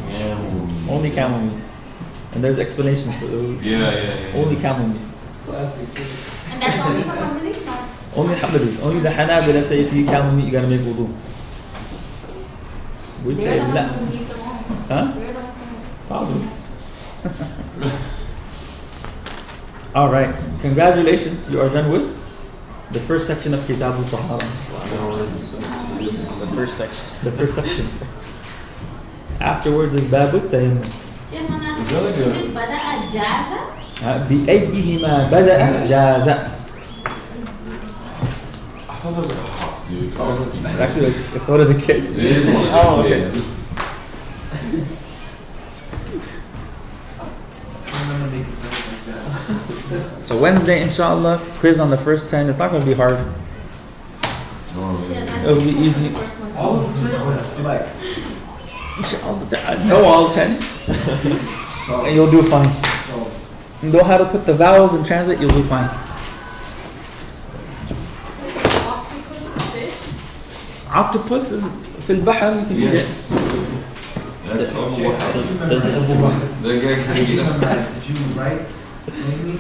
S15: Only camel meat. And there's explanations for those.
S12: Yeah.
S15: Only camel meat.
S3: And that's only for Hanbalis, not?
S15: Only Hanbalis. Only the Hanabila say if you eat camel meat, you gotta make wudu. We say
S3: They're the
S15: la.
S3: ones who eat the most.
S15: Huh?
S3: They're the ones who
S15: Probably. All right. Congratulations. You are done with the first section of Kitab al-Tahara.
S2: The first section.
S15: The first section. Afterwards is Babu Tayammum.
S3: Sheikh, I'm asking, is it bada'a jaza?
S15: بأيهما بدأ جاز.
S12: I thought that was like a hawk, dude.
S15: It's actually like, it's one of the kids.
S12: It is one of the kids.
S2: Okay.
S14: make it sound like that.
S15: So Wednesday, inshallah, quiz on the first 10. It's not going to be hard. It'll be easy.
S14: All of them? It's like,
S15: Inshallah, know all 10. And you'll do fine. You know how to put the vowels and translate, you'll do fine. Octopus is fil bahr, you can eat it.
S12: That's
S2: So does it
S12: that guy can eat it.
S14: did you write?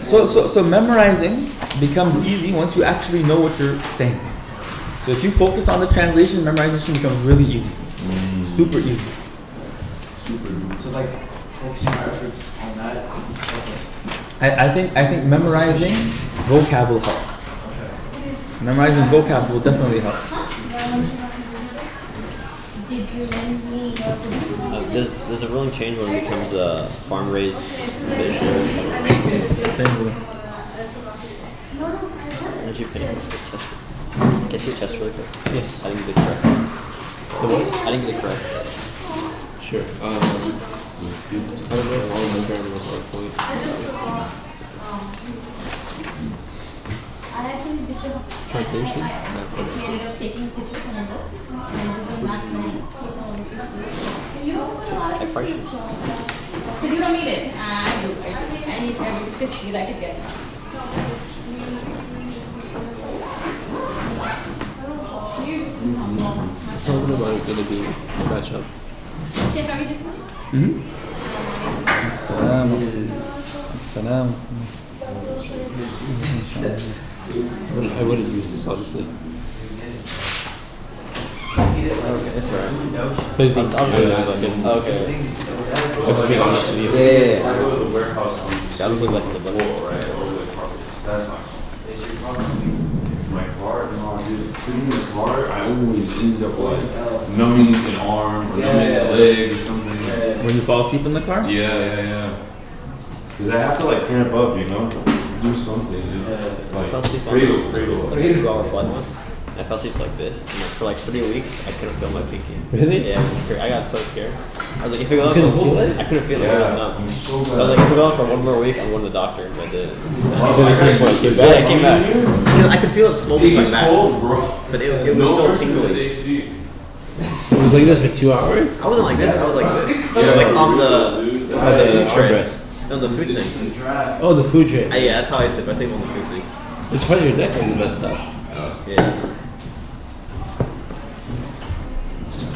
S15: So memorizing becomes easy once you actually know what you're saying. So if you focus on the translation, memorization becomes really easy. Super easy.
S12: Super duper.
S14: So like focusing our efforts on that will help us.
S15: I think memorizing vocab will help.
S14: Okay.
S15: Memorizing vocab will definitely help.
S3: Did you lend me your producer?
S2: does the ruling change when it becomes a farm raised fish? Did you finish your chest? Can I see your chest really quick?
S6: Yes.
S2: I didn't get it correct.
S6: The what?
S2: I didn't get it correct.
S6: Sure. I don't know if all of my grammar was on point.
S3: I actually did the
S6: Translation?
S3: we ended up taking pictures and then last night with all the pictures. Can you put a lot of pictures? Because you don't need it. I do. I need every picture that I could get.
S6: Something about it going to be a matchup.
S3: Check, are we dismissed?
S15: Salam.
S6: I wouldn't use this, honestly.
S2: Okay, that's alright.
S6: But I think
S2: Okay.
S6: I'm being honest with you.
S2: Yeah.
S12: I go to the warehouse on
S2: That would look like the book.
S12: right? That's not. My car, no, dude. Sitting in the car, I always ends up like numbing an arm or numbing a leg or something.
S15: When you fall asleep in the car?
S12: Yeah. Because I have to like cramp up, you know, do something, you know.
S2: I fell asleep
S12: Cradle.
S2: on a 2-hour flight once. I fell asleep like this, and like, for like 3 weeks, I couldn't feel my pinky.
S6: Really?
S2: Yeah, it was crazy. I got so scared. I was like, if it goes
S6: couldn't
S2: on
S6: feel it?
S2: I couldn't feel it. It was
S12: Yeah,
S2: numb.
S12: I'm so
S2: I was
S12: glad.
S2: like, if it goes on for one more week, I'm going to the doctor, and I did.
S12: Yeah,
S2: it came back. Because I could feel it slowly
S12: It's
S2: come back,
S12: cold, bro.
S2: but it was
S12: No
S2: still
S12: person with
S2: tingling.
S12: AC.
S6: It was like this for 2 hours?
S2: I wasn't like this. I was like this.
S12: Yeah,
S2: like on the
S12: dude.
S2: food tray.
S6: armrest.
S2: No, the food
S12: It's
S2: thing.
S12: a draft.
S6: Oh, the food tray.
S2: Yeah, that's how I sleep. I sleep on the food thing.
S6: It's part of your neck wasn't messed up.
S2: Yeah.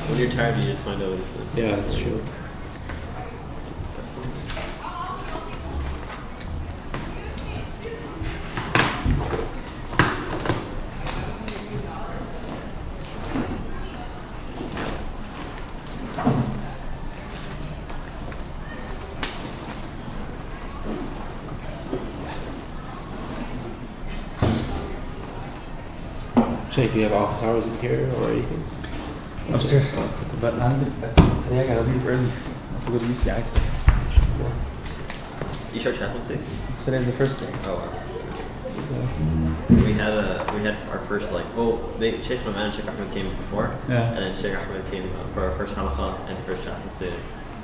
S2: When you're tired, you just find out what it's like.
S6: Yeah, that's true. Jake, do you have office hours in here or anything?
S15: Upstairs.
S6: Oh.
S15: But today I gotta leave early. I have to go to UCI today.
S2: You start chaplaincy?
S15: Today's the first day.
S2: Oh wow. We had our first Sheikh Rahman and Sheikh Ahmed came before,
S15: Yeah.
S2: and then Sheikh Ahmed came for our first halakha and first chaplaincy.